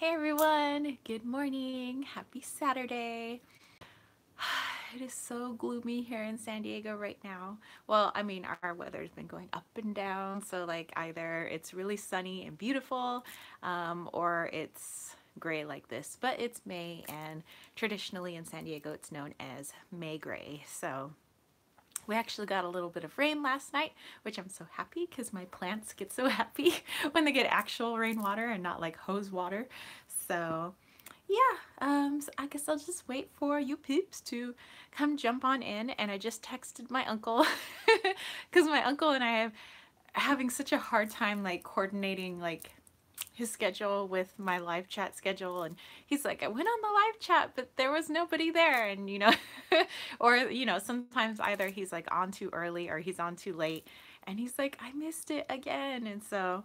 Hey everyone, good morning, happy Saturday. It is so gloomy here in San Diego right now. Well, I mean, our weather's been going up and down, so like either it's really sunny and beautiful, or it's gray like this, but it's May, and traditionally in San Diego it's known as May gray. So we actually got a little bit of rain last night, which I'm so happy because my plants get so happy when they get actual rainwater and not like hose water. So yeah, so I guess I'll just wait for you peeps to come jump on in. And I just texted my uncle because my uncle and I are having such a hard time like coordinating like his schedule with my live chat schedule, and he's like, I went on the live chat but there was nobody there, and or sometimes either he's like on too early or he's on too late, and he's like, I missed it again. And so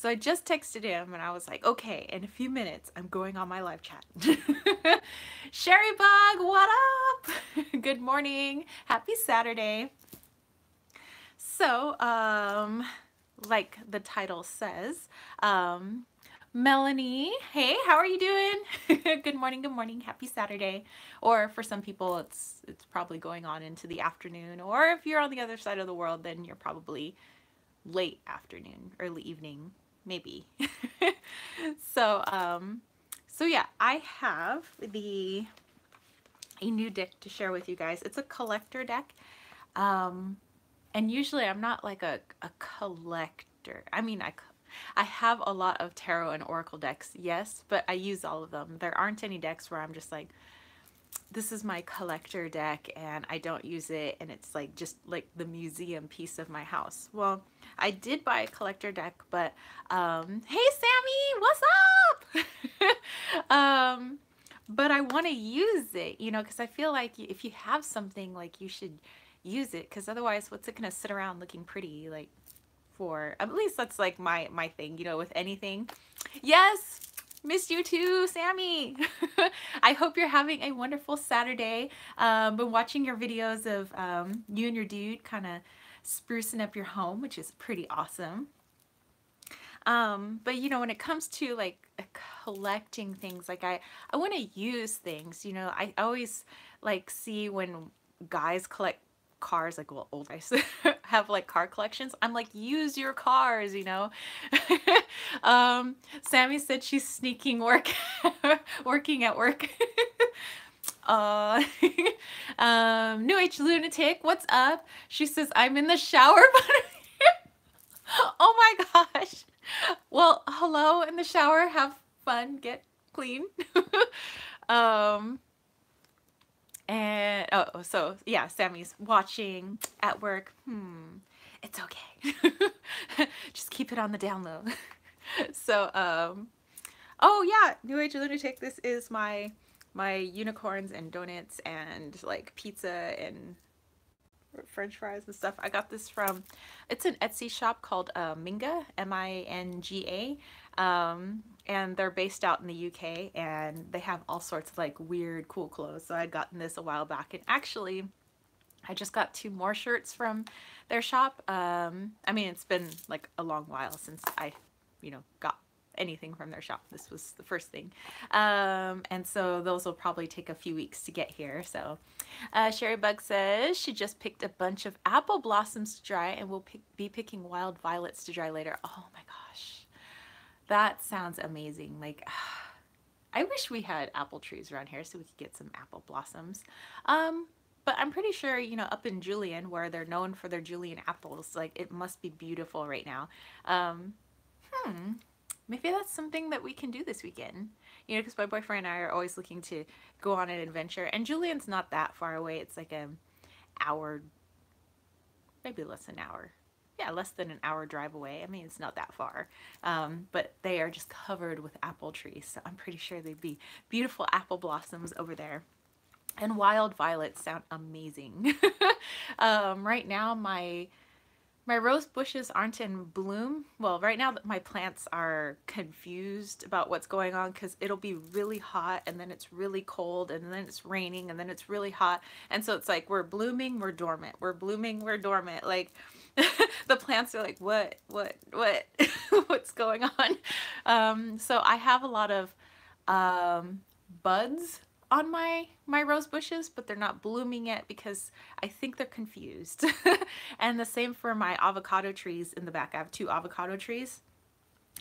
I just texted him and I was like, okay, in a few minutes I'm going on my live chat. Sherry Bug, what up? Good morning, happy Saturday. So like the title says, Melanie, hey, how are you doing? Good morning, happy Saturday. Or for some people it's probably going on into the afternoon, or if you're on the other side of the world then you're probably late afternoon, early evening, maybe. So so yeah, I have a new deck to share with you guys. It's a collector deck. And usually I'm not like a collector. I mean, I have a lot of tarot and oracle decks, yes, but I use all of them. There aren't any decks where I'm just like, this is my collector deck and I don't use it and it's like just like the museum piece of my house. Well, I did buy a collector deck, but hey Sammy, what's up? But I want to use it, because I feel like if you have something, like, you should use it, because otherwise what's it gonna sit around looking pretty, like, for? At least that's like my thing, with anything. Yes, missed you too, Sammy. I hope you're having a wonderful Saturday. Been watching your videos of you and your dude kind of sprucing up your home, which is pretty awesome. But when it comes to like collecting things, like I want to use things, I always like see when guys collect cars, like, well, old guys have like car collections. I'm like, use your cars, Sammy said she's sneaking working at work. uh New Age Lunatic, what's up? She says, I'm in the shower, but oh my gosh. Well, hello in the shower. Have fun. Get clean. um, and so yeah, Sammy's watching at work. It's okay. Just keep it on the down low. So, oh yeah, New Age Lunatic. This is my unicorns and donuts and like pizza and French fries and stuff. I got this from, it's an Etsy shop called Minga, M-I-N-G-A, and they're based out in the UK, and they have all sorts of like weird cool clothes. So I'd gotten this a while back, and actually I just got 2 more shirts from their shop. I mean, it's been like a long while since I got anything from their shop. This was the first thing. And so those will probably take a few weeks to get here. So Sherry Bug says she just picked a bunch of apple blossoms to dry and will be picking wild violets to dry later. Oh my gosh, that sounds amazing. Like, I wish we had apple trees around here so we could get some apple blossoms. But I'm pretty sure, up in Julian, where they're known for their Julian apples, like, it must be beautiful right now. Maybe that's something that we can do this weekend. Because my boyfriend and I are always looking to go on an adventure. And Julian's not that far away. It's like an hour, maybe less than an hour. Yeah, less than an hour drive away. I mean, it's not that far. But they are just covered with apple trees. So I'm pretty sure they'd be beautiful apple blossoms over there. And wild violets sound amazing. Right now, my rose bushes aren't in bloom. Well, right now my plants are confused about what's going on, because it'll be really hot and then it's really cold and then it's raining and then it's really hot. And so it's like, we're blooming, we're dormant. We're blooming, we're dormant. Like, the plants are like, what, what's going on? So I have a lot of buds on my rose bushes, but they're not blooming yet because I think they're confused. And the same for my avocado trees in the back. I have 2 avocado trees.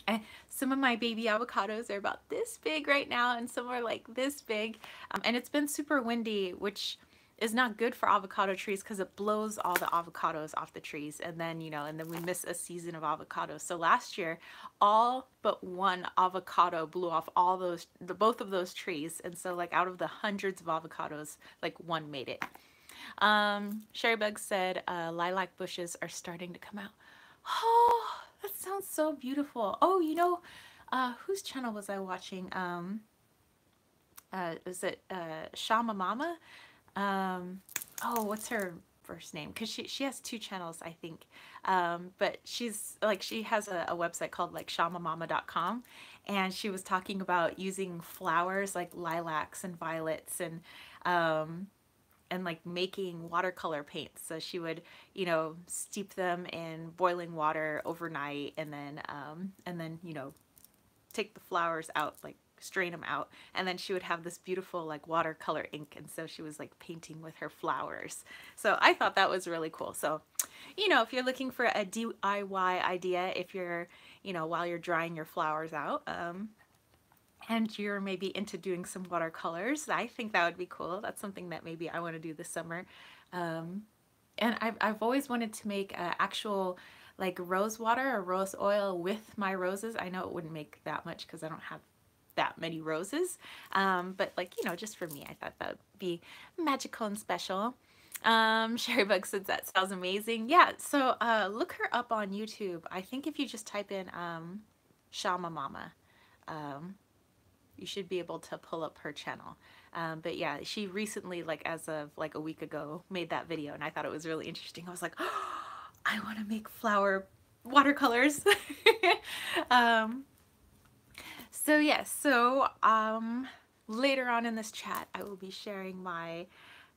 And some of my baby avocados are about this big right now, and some are like this big. And it's been super windy, which is not good for avocado trees because it blows all the avocados off the trees, and then and then we miss a season of avocados. So last year all but 1 avocado blew off all both of those trees, and so like out of the hundreds of avocados, like 1 made it. Sherrybug said lilac bushes are starting to come out. Oh, that sounds so beautiful. Oh, whose channel was I watching? Is it Shama Mama? Oh, what's her first name? Because she has 2 channels, I think. But she's like, she has a website called like shamamama.com, and she was talking about using flowers like lilacs and violets and like making watercolor paints. So she would, steep them in boiling water overnight, and then take the flowers out, like strain them out, and then she would have this beautiful like watercolor ink, and so she was like painting with her flowers. So I thought that was really cool. So if you're looking for a DIY idea, if you're while you're drying your flowers out, and you're maybe into doing some watercolors, I think that would be cool. That's something that maybe I want to do this summer. And I've always wanted to make actual like rose water or rose oil with my roses. I know it wouldn't make that much because I don't have that many roses, but like just for me, I thought that would be magical and special. Sherrybug says that sounds amazing. Yeah, so look her up on YouTube. I think if you just type in Shama Mama, you should be able to pull up her channel. But yeah, she recently, like as of like a week ago, made that video, and I thought it was really interesting. I was like, oh, I want to make flower watercolors. So yes, so later on in this chat, I will be sharing my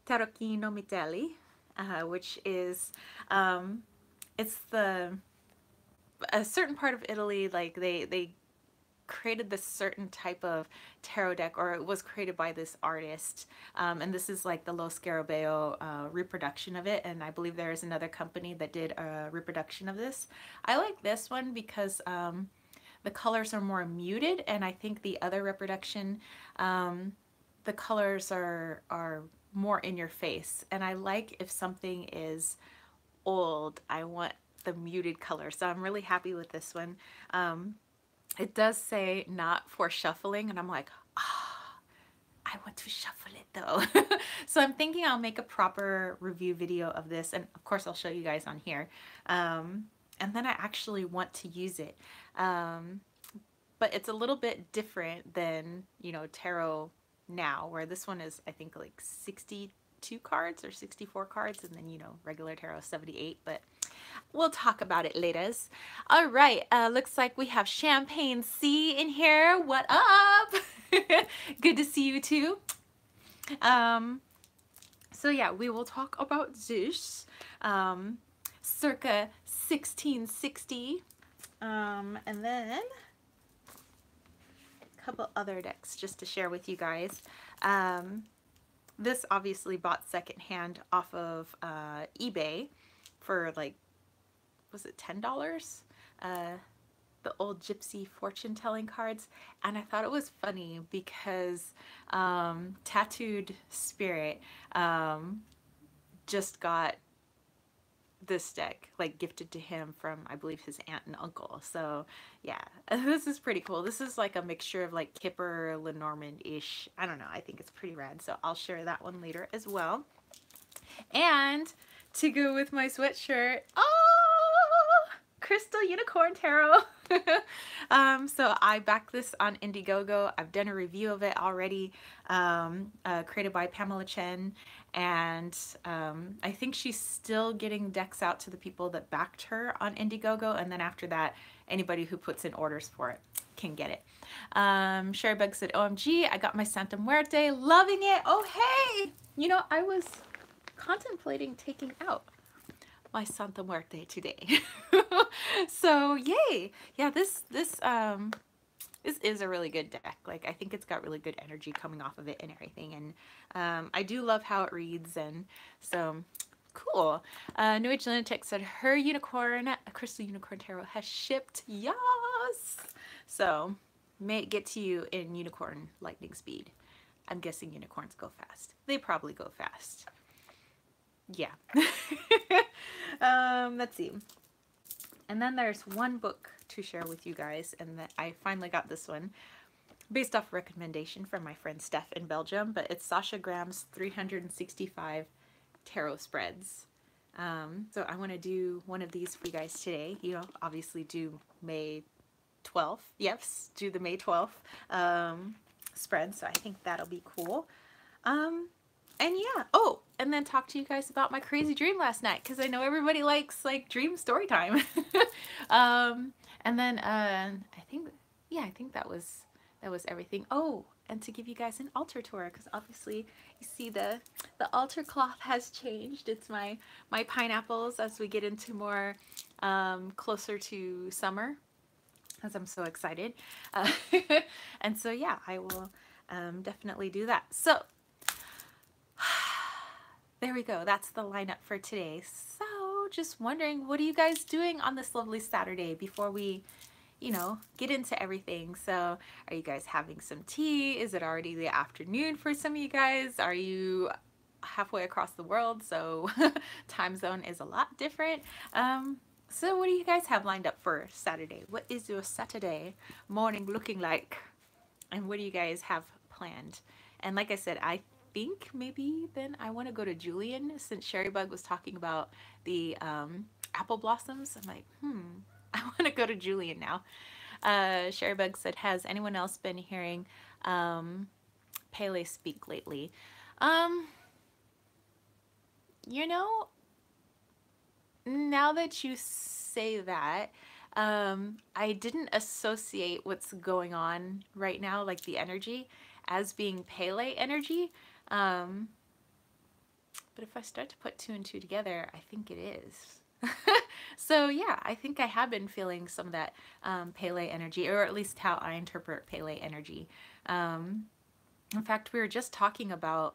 Tarocchino Mitelli, which is it's a certain part of Italy. Like they created this certain type of tarot deck, or it was created by this artist, and this is like the Lo Scarabeo reproduction of it, and I believe there is another company that did a reproduction of this. I like this one because the colors are more muted, and I think the other reproduction, the colors are more in your face, and I like if something is old, I want the muted color, so I'm really happy with this one. It does say not for shuffling, and I'm like, I want to shuffle it though. So I'm thinking I'll make a proper review video of this, and of course I'll show you guys on here. And then I actually want to use it. But it's a little bit different than, tarot now, where this one is, I think, like 62 cards or 64 cards, and then, regular tarot 78, but we'll talk about it later. All right, looks like we have Champagne C in here. What up? Good to see you too. So yeah, we will talk about this. Circa 1660. And then a couple other decks just to share with you guys. This obviously bought secondhand off of eBay for like, was it $10? The old Gypsy fortune telling cards, and I thought it was funny because Tattooed Spirit just got this deck like gifted to him from, I believe, his aunt and uncle. So yeah, this is pretty cool. This is like a mixture of like Kipper, Lenormand-ish. I don't know, I think it's pretty rad, so I'll share that one later as well. And to go with my sweatshirt, oh, Crystal Unicorn Tarot. So I backed this on Indiegogo. I've done a review of it already, created by Pamela Chen, and I think she's still getting decks out to the people that backed her on Indiegogo, and then after that, anybody who puts in orders for it can get it. Sherrybug said, OMG, I got my Santa Muerte, loving it. Oh, hey! I was contemplating taking out my Santa Muerte today. So yay. Yeah, this is a really good deck. Like, I think it's got really good energy coming off of it and everything. And I do love how it reads. And so, cool. New Age Lunatic said her unicorn, Crystal Unicorn Tarot, has shipped. Yes! So, may it get to you in unicorn lightning speed. I'm guessing unicorns go fast. They probably go fast. Yeah. Let's see. And then there's one book to share with you guys, and that I finally got this one based off recommendation from my friend Steph in Belgium, but it's Sasha Graham's 365 tarot spreads. So I want to do one of these for you guys today. You know, obviously do May 12th. Yes, do the May 12th spread. So I think that'll be cool. And yeah, oh, and then talk to you guys about my crazy dream last night, because I know everybody likes like dream story time. And then I think, yeah, I think that was everything. Oh, and to give you guys an altar tour, because obviously you see the altar cloth has changed. It's my pineapples as we get into more closer to summer, as I'm so excited. And so yeah, I will definitely do that. So there we go. That's the lineup for today. So just wondering, what are you guys doing on this lovely Saturday before we, you know, get into everything? So are you guys having some tea? Is it already the afternoon for some of you guys? Are you halfway across the world? So time zone is a lot different. So what do you guys have lined up for Saturday? What is your Saturday morning looking like? And what do you guys have planned? And like I said, I think maybe then I want to go to Julian, since Sherry Bug was talking about the apple blossoms. I'm like, I want to go to Julian now. Sherry Bug said, has anyone else been hearing Pele speak lately? You know, now that you say that, I didn't associate what's going on right now, like the energy, as being Pele energy. But if I start to put two and two together, I think it is. So yeah, I think I have been feeling some of that Pele energy, or at least how I interpret Pele energy. In fact, we were just talking about,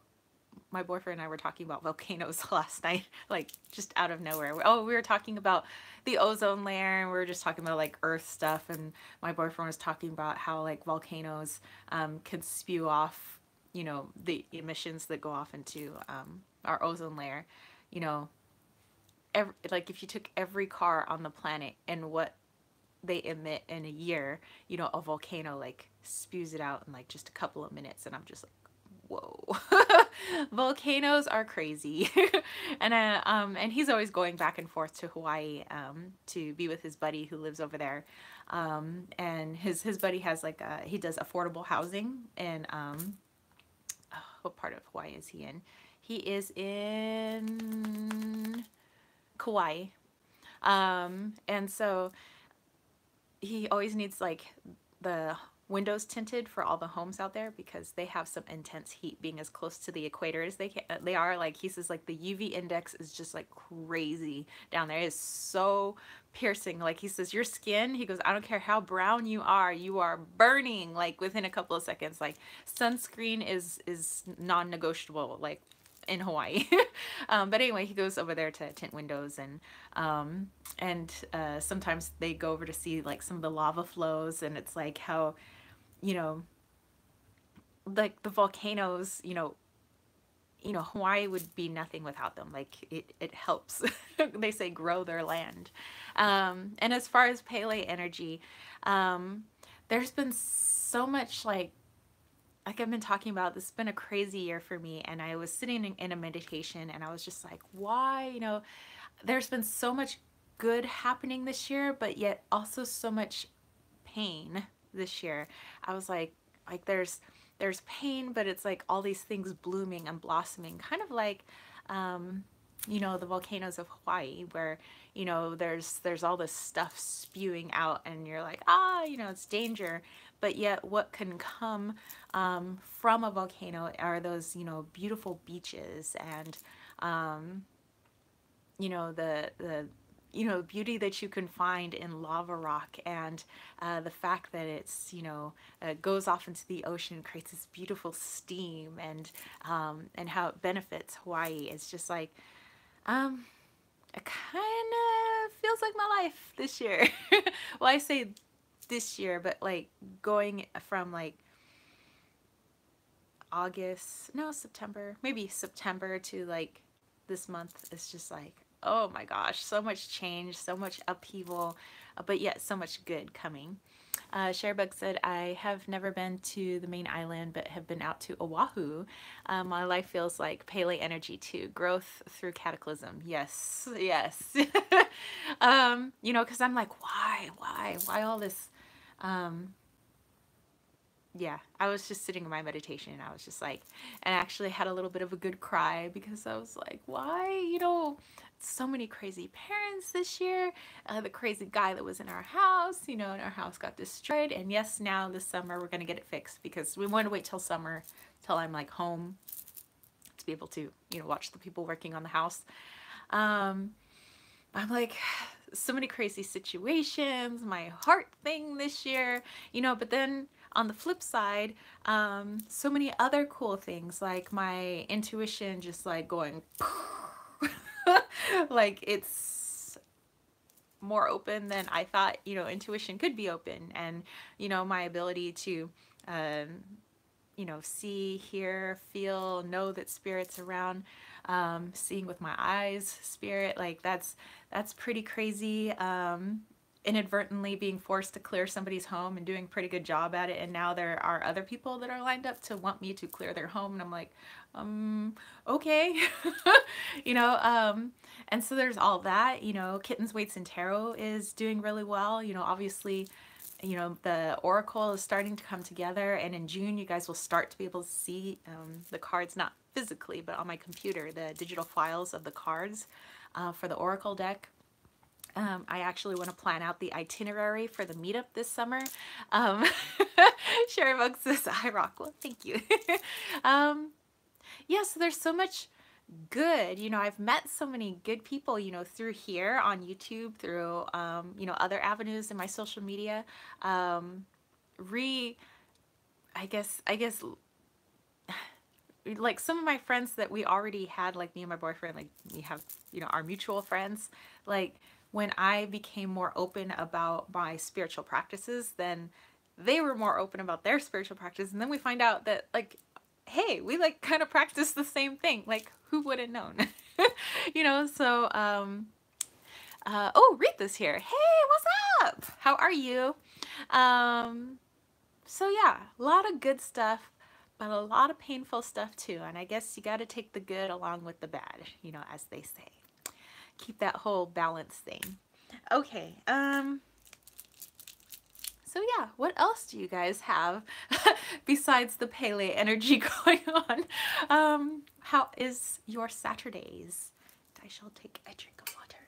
my boyfriend and I were talking about volcanoes last night, like just out of nowhere. Oh, we were talking about the ozone layer, and we were just talking about like Earth stuff, and my boyfriend was talking about how like volcanoes can spew off, you know, the emissions that go off into our ozone layer. You know, like if you took every car on the planet and what they emit in a year, you know, a volcano like spews it out in like just a couple of minutes, and I'm just like, whoa. Volcanoes are crazy. And he's always going back and forth to Hawaii to be with his buddy who lives over there. And his buddy has like he does affordable housing, and what part of Hawaii is he in? He is in Kauai. And so he always needs like the windows tinted for all the homes out there, because they have some intense heat, being as close to the equator as they are. Like he says, like the UV index is just like crazy down there. It is so piercing. Like he says, your skin, he goes, I don't care how brown you are burning like within a couple of seconds. Like sunscreen is non-negotiable, like in Hawaii. But anyway, he goes over there to tint windows, and sometimes they go over to see like some of the lava flows, and it's like how, you know, like the volcanoes, you know, Hawaii would be nothing without them. Like it helps, they say, grow their land. And as far as Pele energy, there's been so much like I've been talking about, this has been a crazy year for me, and I was sitting in a meditation, and I was just like, why, you know, there's been so much good happening this year, but yet also so much pain this year. I was like there's pain, but it's like all these things blooming and blossoming, kind of like you know, the volcanoes of Hawaii, where, you know, there's all this stuff spewing out, and you're like, you know, it's danger. But yet what can come from a volcano are those, you know, beautiful beaches, and the beauty that you can find in lava rock, and the fact that it's goes off into the ocean, creates this beautiful steam, and how it benefits Hawaii. It's just like it kind of feels like my life this year. Well, I say this year, but like going from like August, no, September, maybe September to like this month is just like, oh my gosh, so much change, so much upheaval, but yet so much good coming. Sharebug said, I have never been to the main island, but have been out to Oahu. My life feels like Pele energy too. Growth through cataclysm. Yes, yes. Because I'm like, why all this? Yeah, I was just sitting in my meditation, and I was just like, and I actually had a little bit of a good cry, because I was like, why, so many crazy parents this year. The crazy guy that was in our house, and our house got destroyed. And yes, now this summer we're going to get it fixed, because we want to wait till summer, till I'm like home, to be able to, watch the people working on the house. I'm like, so many crazy situations, my heart thing this year, but then on the flip side, so many other cool things, like my intuition just like going like it's more open than I thought, intuition could be open. And, my ability to, see, hear, feel, know that spirit's around, seeing with my eyes, spirit, like that's pretty crazy. Inadvertently being forced to clear somebody's home and doing a pretty good job at it, and now there are other people that are lined up to want me to clear their home, and I'm like, okay. And so there's all that. Kittens, Weights, and Tarot is doing really well. Obviously, the oracle is starting to come together, and in June you guys will start to be able to see the cards, not physically but on my computer, the digital files of the cards for the oracle deck. I actually want to plan out the itinerary for the meetup this summer. Sherry Bug says, hi, Rockwell. Thank you. Yeah, so there's so much good. I've met so many good people, through here on YouTube, through, other avenues in my social media. I guess, like some of my friends that we already had, like me and my boyfriend, like we have, our mutual friends, like when I became more open about my spiritual practices, then they were more open about their spiritual practice. And then we find out that like, hey, we like kind of practice the same thing. Like, who would have known? So, oh, Rita's here. Hey, what's up? How are you? So yeah, a lot of good stuff, but a lot of painful stuff too. And I guess you got to take the good along with the bad, as they say. Keep that whole balance thing. Okay, so yeah, what else do you guys have besides the Pele energy going on? How is your Saturdays? I shall take a drink of water.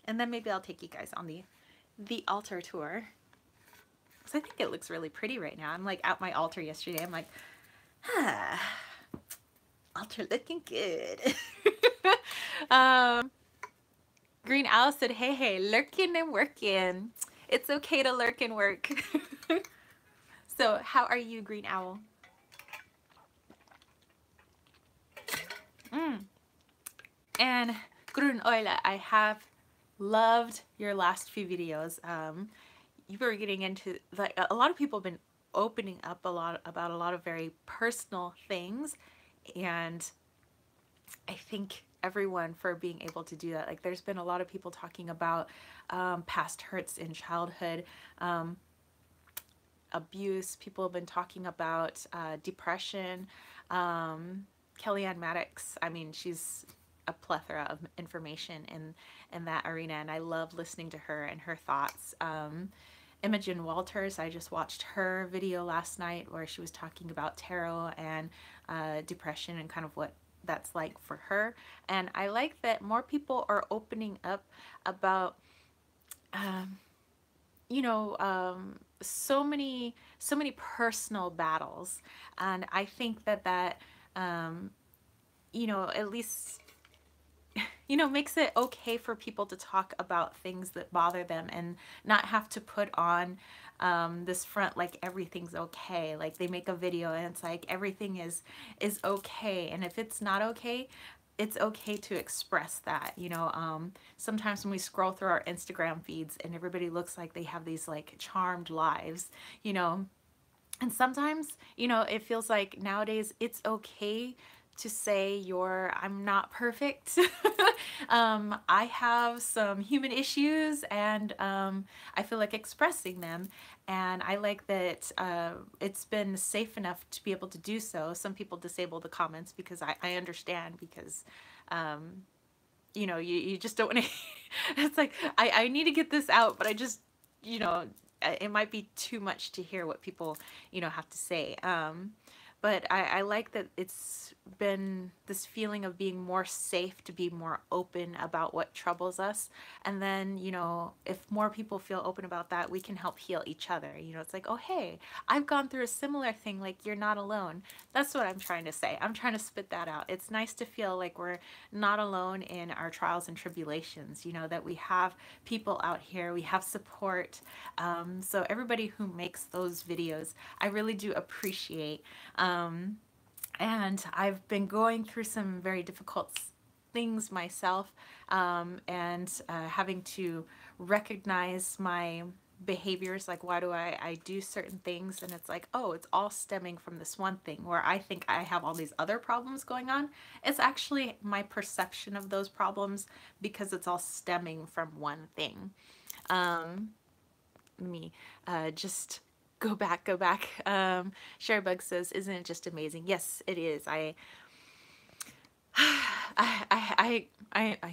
And then maybe I'll take you guys on the altar tour. Because I think it looks really pretty right now. I'm like at my altar yesterday. I'm like, altar looking good. Green Owl said, hey, lurking and working. It's okay to lurk and work. So how are you, Green Owl? And Grun Oila, I have loved your last few videos. You were getting into, like, a lot of people have been opening up a lot about a lot of very personal things, and I think everyone for being able to do that. Like, there's been a lot of people talking about past hurts in childhood, abuse. People have been talking about depression. Kellyanne Maddox, I mean, she's a plethora of information in that arena, and I love listening to her and her thoughts. Imogen Walters, I just watched her video last night where she was talking about tarot and depression and kind of what that's like for her. And I like that more people are opening up about so many personal battles, and I think that at least you know, makes it okay for people to talk about things that bother them and not have to put on this front like everything's okay. Like they make a video and it's like everything is okay, and if it's not okay, it's okay to express that, you know. Sometimes when we scroll through our Instagram feeds and everybody looks like they have these like charmed lives, you know, and sometimes, you know, it feels like nowadays it's okay to say I'm not perfect. I have some human issues, and I feel like expressing them. And I like that it's been safe enough to be able to do so. Some people disable the comments because I understand, because you know, you just don't want to, it's like, I need to get this out, but I just, you know, it might be too much to hear what people, you know, have to say. But I like that it's been this feeling of being more safe to be more open about what troubles us. And then, you know, if more people feel open about that, we can help heal each other. You know, it's like, oh, hey, I've gone through a similar thing. Like, you're not alone. That's what I'm trying to say. I'm trying to spit that out. It's nice to feel like we're not alone in our trials and tribulations, you know, that we have people out here, we have support. So everybody who makes those videos, I really do appreciate. And I've been going through some very difficult things myself, and having to recognize my behaviors, like why do I do certain things, and it's like, oh, it's all stemming from this one thing where I think I have all these other problems going on. It's actually my perception of those problems because it's all stemming from one thing. Let me just go back. Sherrybug says, isn't it just amazing? Yes, it is. I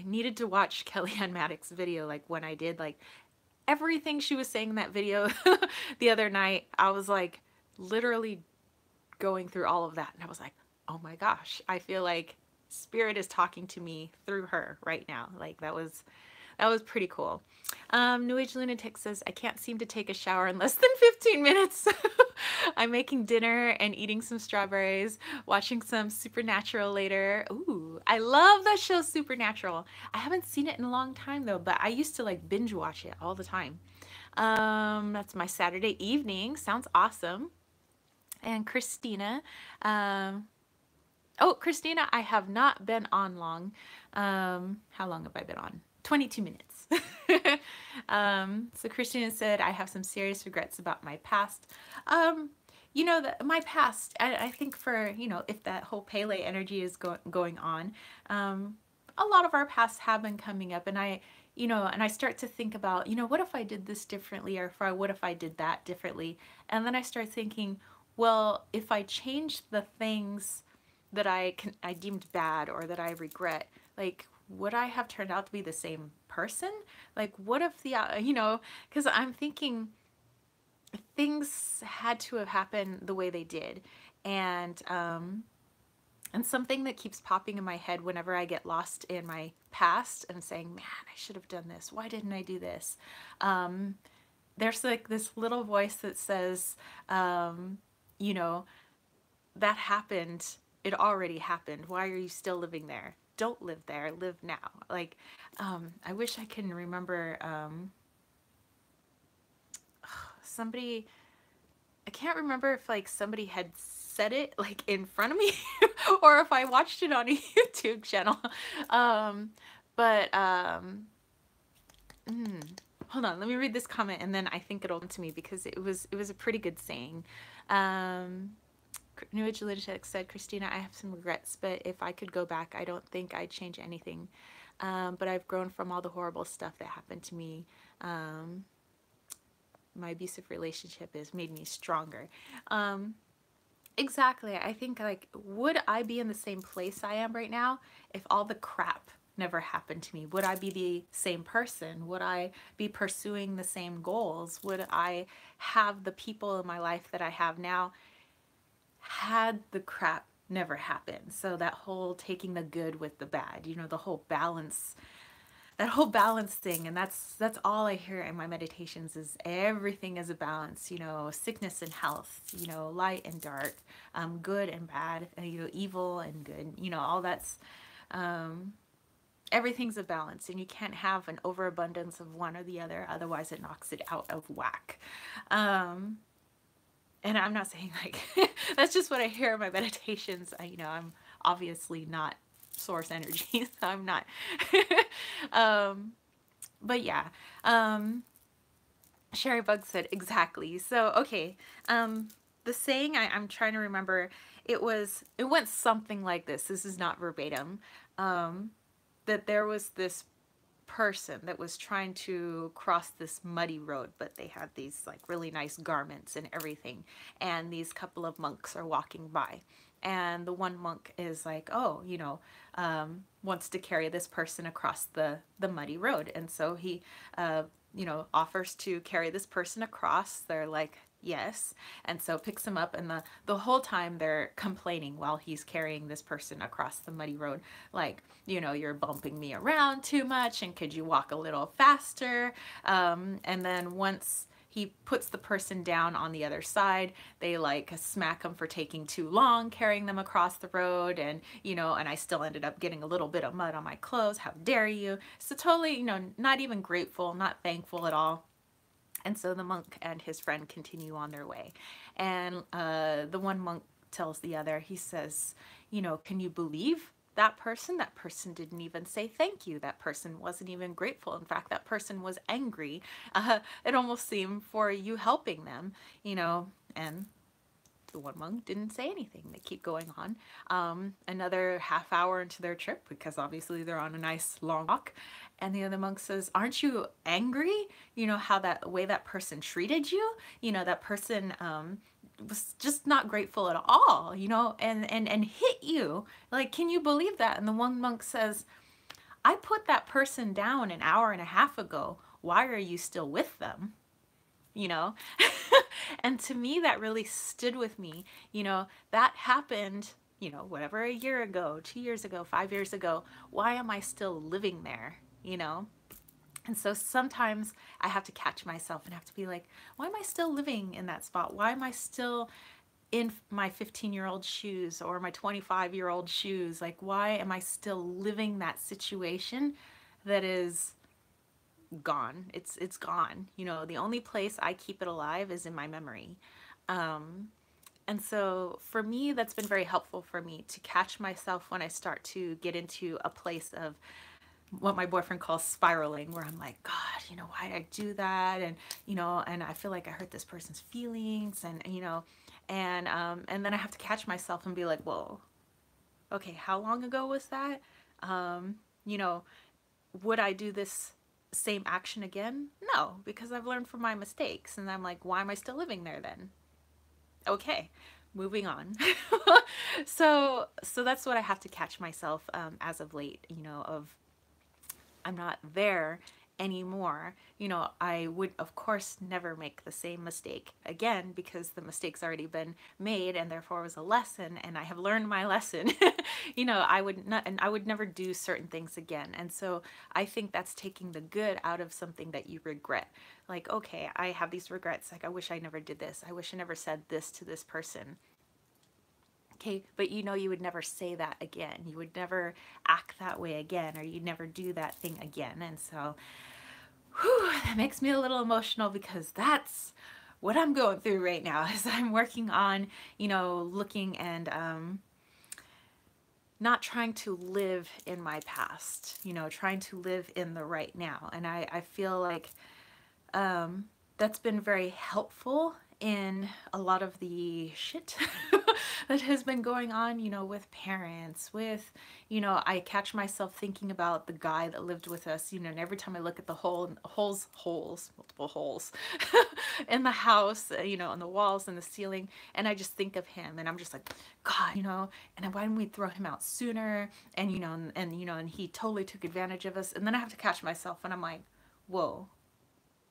needed to watch Kellyanne Maddox's video. Like, when I did, like, everything she was saying in that video the other night, I was like literally going through all of that, and I was like, oh my gosh, I feel like spirit is talking to me through her right now. Like, that was pretty cool. New Age Lunatic says, I can't seem to take a shower in less than 15 minutes. I'm making dinner and eating some strawberries, watching some Supernatural later. Ooh, I love that show, Supernatural. I haven't seen it in a long time though, but I used to like binge watch it all the time. That's my Saturday evening. Sounds awesome. And Christina, oh, Christina, I have not been on long. How long have I been on? 22 minutes. So Christina said, I have some serious regrets about my past. You know, my past, I think for, you know, if that whole Pele energy is going on, a lot of our pasts have been coming up, and you know, and I start to think about, you know, what if I did this differently, or what if I did that differently? And then I start thinking, well, if I change the things that I deemed bad or that I regret, like, would I have turned out to be the same person? Like, what if the, you know, because I'm thinking things had to have happened the way they did. And something that keeps popping in my head whenever I get lost in my past and saying, man, I should have done this. Why didn't I do this? There's like this little voice that says, you know, that happened. It already happened. Why are you still living there? Don't live there. Live now. Like, I wish I can remember somebody, I can't remember if like somebody had said it like in front of me or if I watched it on a YouTube channel. But hold on, let me read this comment and then I think it'll come to me because it was a pretty good saying. New Age Lunatic said, Christina, I have some regrets, but if I could go back, I don't think I'd change anything. But I've grown from all the horrible stuff that happened to me. My abusive relationship has made me stronger. Exactly. I think, like, would I be in the same place I am right now if all the crap never happened to me? Would I be the same person? Would I be pursuing the same goals? Would I have the people in my life that I have now had the crap never happened? So that whole taking the good with the bad, you know, the whole balance, that whole balance thing. And that's all I hear in my meditations is everything is a balance, you know, sickness and health, you know, light and dark, good and bad, you know, evil and good, you know, all that's everything's a balance, and you can't have an overabundance of one or the other, otherwise it knocks it out of whack. Um, and I'm not saying like that's just what I hear in my meditations. I'm obviously not source energy, so I'm not. um, but yeah, um, Sherry Bug said exactly. So okay, the saying I'm trying to remember. It went something like this. This is not verbatim. That there was this person that was trying to cross this muddy road, but they had these like really nice garments and everything, and these couple of monks are walking by, and the one monk is like, oh, wants to carry this person across the muddy road, and so he offers to carry this person across. They're like, yes. And so picks him up, and the whole time they're complaining while he's carrying this person across the muddy road, like, you're bumping me around too much, and could you walk a little faster? And then once he puts the person down on the other side, they like smack him for taking too long carrying them across the road, and and I still ended up getting a little bit of mud on my clothes, how dare you? So totally, not even grateful, not thankful at all. And so the monk and his friend continue on their way. And the one monk tells the other, he says, can you believe that person? That person didn't even say thank you. That person wasn't even grateful. In fact, that person was angry. It almost seemed for you helping them, and the one monk didn't say anything. They keep going on. Another half hour into their trip, because obviously they're on a nice long walk, and the other monk says, aren't you angry? How that way that person treated you? That person was just not grateful at all, and hit you. Like, can you believe that? And the one monk says, I put that person down an hour and a half ago. Why are you still with them? And to me, that really stood with me. That happened, whatever, a year ago, 2 years ago, 5 years ago. Why am I still living there? And so sometimes I have to catch myself and have to be like, why am I still living in that spot? Why am I still in my 15-year-old shoes or my 25-year-old shoes? Like, why am I still living that situation that is gone? It's gone. The only place I keep it alive is in my memory. And so for me, that's been very helpful for me to catch myself when I start to get into a place of what my boyfriend calls spiraling, where I'm like, God, why did I do that? And, and I feel like I hurt this person's feelings, and, and then I have to catch myself and be like, whoa, okay, how long ago was that? Would I do this same action again? No, because I've learned from my mistakes, and I'm like, why am I still living there then? Okay, moving on. So that's what I have to catch myself as of late, of I'm not there anymore. I would, of course, never make the same mistake again, because the mistake's already been made, and therefore it was a lesson, and I have learned my lesson. I would not, and I would never do certain things again. And so I think that's taking the good out of something that you regret. Like, okay, I have these regrets. Like, I wish I never did this. I wish I never said this to this person. Okay, but you would never say that again. You would never act that way again, or you'd never do that thing again. And so, that makes me a little emotional, because that's what I'm going through right now as I'm working on, looking and not trying to live in my past, trying to live in the right now. And I feel like that's been very helpful in a lot of the shit that has been going on, with parents, with, I catch myself thinking about the guy that lived with us, and every time I look at the multiple holes in the house, on the walls and the ceiling, and I just think of him, and I'm just like, God, and why didn't we throw him out sooner? And, and he totally took advantage of us. And then I have to catch myself, and I'm like, whoa,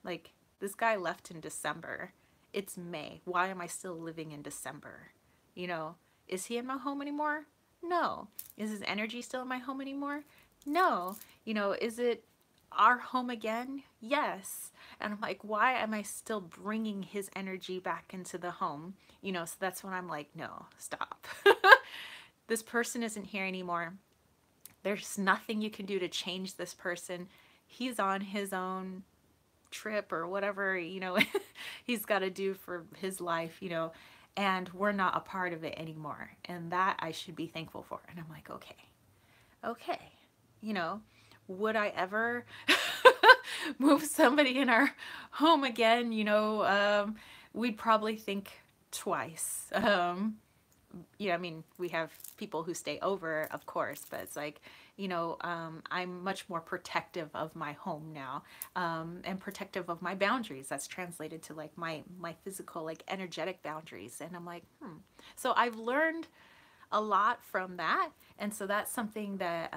like, this guy left in December. It's May. Why am I still living in December? Is he in my home anymore? No. Is his energy still in my home anymore? No. Is it our home again? Yes. And I'm like, why am I still bringing his energy back into the home? So that's when I'm like, no, stop. This person isn't here anymore. There's nothing you can do to change this person. He's on his own trip or whatever, you know, he's got to do for his life, you know, and we're not a part of it anymore. And that I should be thankful for. And I'm like, okay, you know, would I ever move somebody in our home again? You know, we'd probably think twice. Yeah, I mean, we have people who stay over, of course, but it's like, you know, I'm much more protective of my home now, and protective of my boundaries. That's translated to like my physical, like energetic boundaries. And I'm like, So I've learned a lot from that. And so that's something that,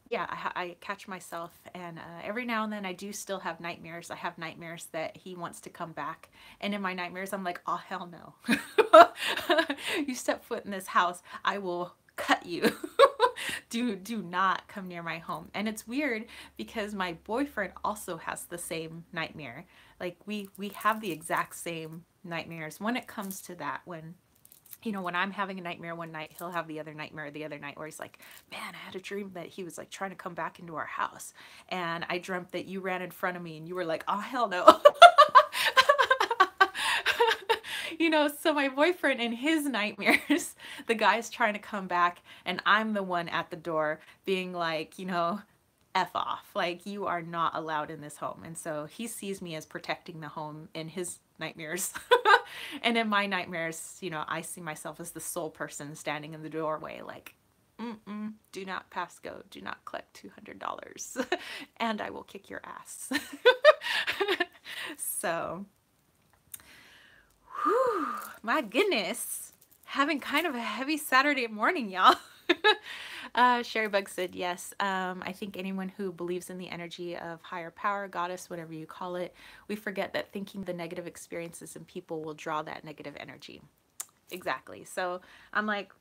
yeah, I catch myself, and every now and then I do still have nightmares. I have nightmares that he wants to come back, and in my nightmares I'm like, oh hell no. You step foot in this house, I will cut you. do not come near my home. And it's weird because my boyfriend also has the same nightmare. Like we have the exact same nightmares when it comes to that. When, you know, when I'm having a nightmare one night, he'll have the other nightmare the other night where he's like, man, I had a dream that he was like trying to come back into our house. And I dreamt that you ran in front of me and you were like, oh, hell no. You know, so my boyfriend in his nightmares, the guy's trying to come back and I'm the one at the door being like, you know, F off. Like, you are not allowed in this home. And so he sees me as protecting the home in his nightmares. And in my nightmares, you know, I see myself as the sole person standing in the doorway like, do not pass go, do not collect $200 and I will kick your ass. So, whew, my goodness, having kind of a heavy Saturday morning, y'all. Sherry Bug said, yes, I think anyone who believes in the energy of higher power, goddess, whatever you call it, we forget that thinking the negative experiences in people will draw that negative energy. Exactly. So I'm like,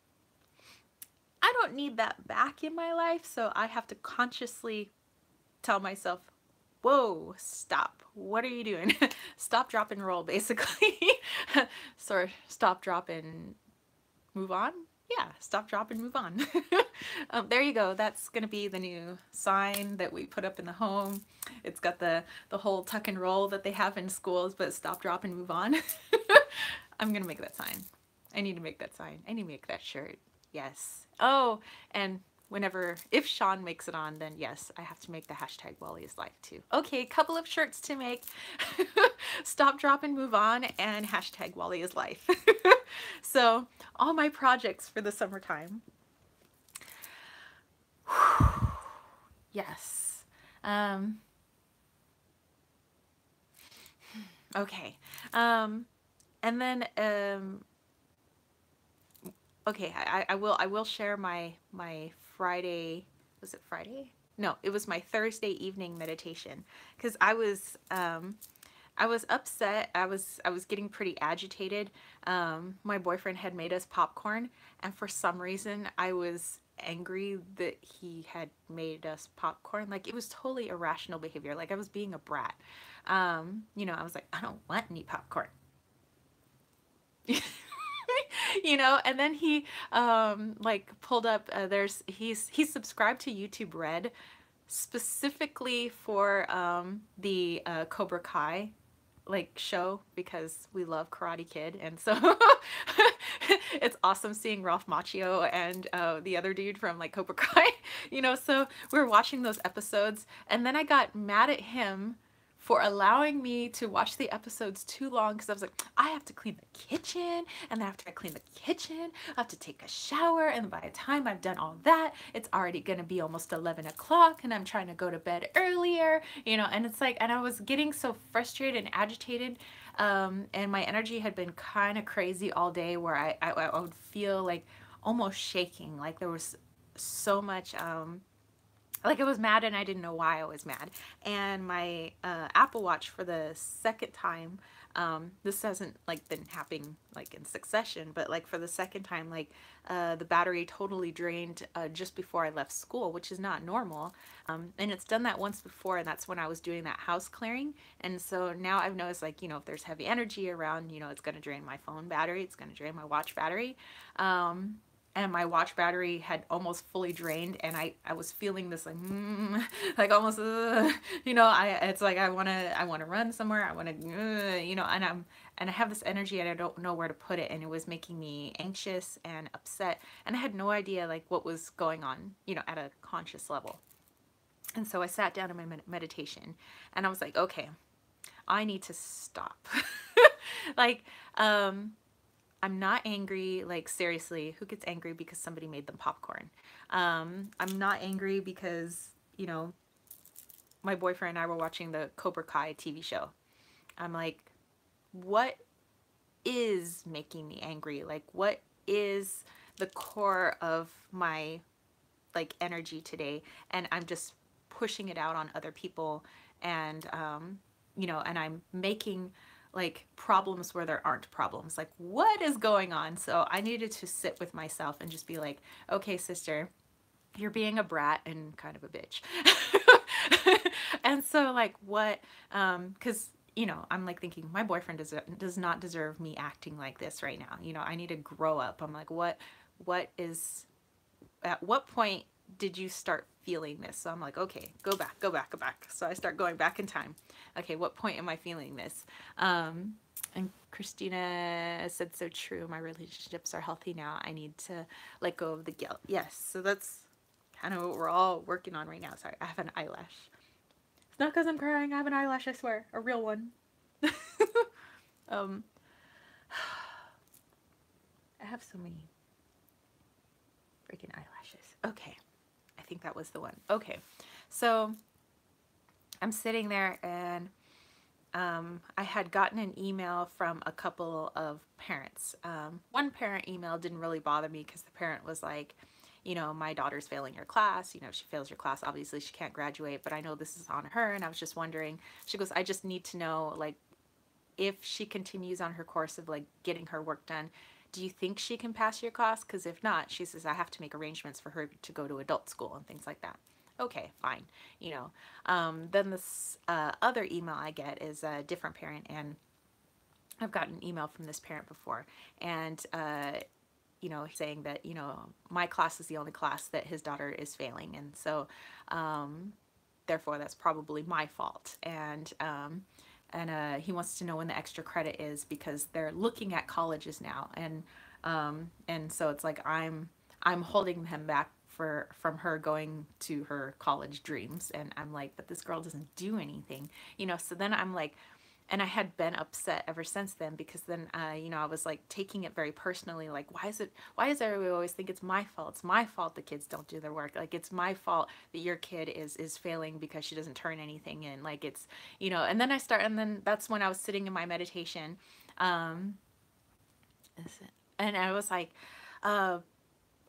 I don't need that back in my life. So I have to consciously tell myself, whoa, stop. What are you doing? Stop, drop, and roll, basically. So stop, drop, and move on. Yeah, stop, drop, and move on. There you go. That's going to be the new sign that we put up in the home. It's got the whole tuck and roll that they have in schools, but stop, drop, and move on. I'm going to make that sign. I need to make that sign. I need to make that shirt. Yes. Oh, and whenever, if Sean makes it on, then yes, I have to make the hashtag Wally is life too. Okay, couple of shirts to make. Stop, drop, and move on, and hashtag Wally is life. So all my projects for the summertime. Yes. Okay. And then, okay, I will share my Friday, was it Friday? No, it was my Thursday evening meditation, because I was upset. I was getting pretty agitated. My boyfriend had made us popcorn, and for some reason I was angry that he had made us popcorn. Like, it was totally irrational behavior. Like, I was being a brat. You know, I was like, I don't want any popcorn. You know, and then he like pulled up, he's subscribed to YouTube Red specifically for the Cobra Kai like show, because we love Karate Kid. And so it's awesome seeing Ralph Macchio and the other dude from like Cobra Kai, you know. So we were watching those episodes, and then I got mad at him for allowing me to watch the episodes too long, because I was like, I have to clean the kitchen, and then after I clean the kitchen, I have to take a shower, and by the time I've done all that, it's already gonna be almost 11 o'clock, and I'm trying to go to bed earlier, you know. And it's like, and I was getting so frustrated and agitated, and my energy had been kind of crazy all day, where I would feel like almost shaking, like there was so much like I was mad and I didn't know why I was mad. And my Apple Watch, for the second time, this hasn't like been happening like in succession, but like for the second time, like the battery totally drained just before I left school, which is not normal. And it's done that once before, and that's when I was doing that house clearing. And so now I've noticed, like, you know, if there's heavy energy around, you know, it's going to drain my phone battery, it's going to drain my watch battery. and my watch battery had almost fully drained, and I was feeling this like like almost you know, it's like I want to run somewhere, I want to you know, and I have this energy and I don't know where to put it, and it was making me anxious and upset, and I had no idea like what was going on, you know, at a conscious level. And so I sat down in my meditation and I was like, okay, I need to stop. Like, I'm not angry, like seriously, who gets angry because somebody made them popcorn? I'm not angry because, you know, my boyfriend and I were watching the Cobra Kai TV show. I'm like, what is making me angry? Like, what is the core of my like energy today? And I'm just pushing it out on other people, and you know, and I'm making like problems where there aren't problems. Like, what is going on? So I needed to sit with myself and just be like, okay, sister, you're being a brat and kind of a bitch. And so like what, because you know, I'm like thinking my boyfriend does not deserve me acting like this right now. You know, I need to grow up. I'm like, what is, at what point did you start feeling this? So I'm like, okay, go back, go back, go back. So I start going back in time. Okay, what point am I feeling this? And Christina said, so true. My relationships are healthy now. I need to let go of the guilt. Yes, so that's kind of what we're all working on right now. Sorry, I have an eyelash. It's not because I'm crying. I have an eyelash, I swear. A real one. um, I have so many freaking eyelashes. Okay. I think that was the one. Okay. So I'm sitting there and I had gotten an email from a couple of parents. One parent email didn't really bother me because the parent was like, you know, my daughter's failing your class. You know, if she fails your class, obviously she can't graduate, but I know this is on her. And I was just wondering, she goes, I just need to know, like, if she continues on her course of like getting her work done, do you think she can pass your class? Because if not, she says, I have to make arrangements for her to go to adult school and things like that. Okay, fine. You know, then this other email I get is a different parent, and I've gotten an email from this parent before, and you know, saying that, you know, my class is the only class that his daughter is failing, and so therefore that's probably my fault. And he wants to know when the extra credit is because they're looking at colleges now, and so it's like I'm holding him back from her going to her college dreams, and I'm like, but this girl doesn't do anything, you know. So then I'm like, and I had been upset ever since then, because then you know, I was like taking it very personally, like, why does everybody always think it's my fault? It's my fault the kids don't do their work. Like, it's my fault that your kid is failing because she doesn't turn anything in. Like, it's, you know. And then that's when I was sitting in my meditation, um and I was like,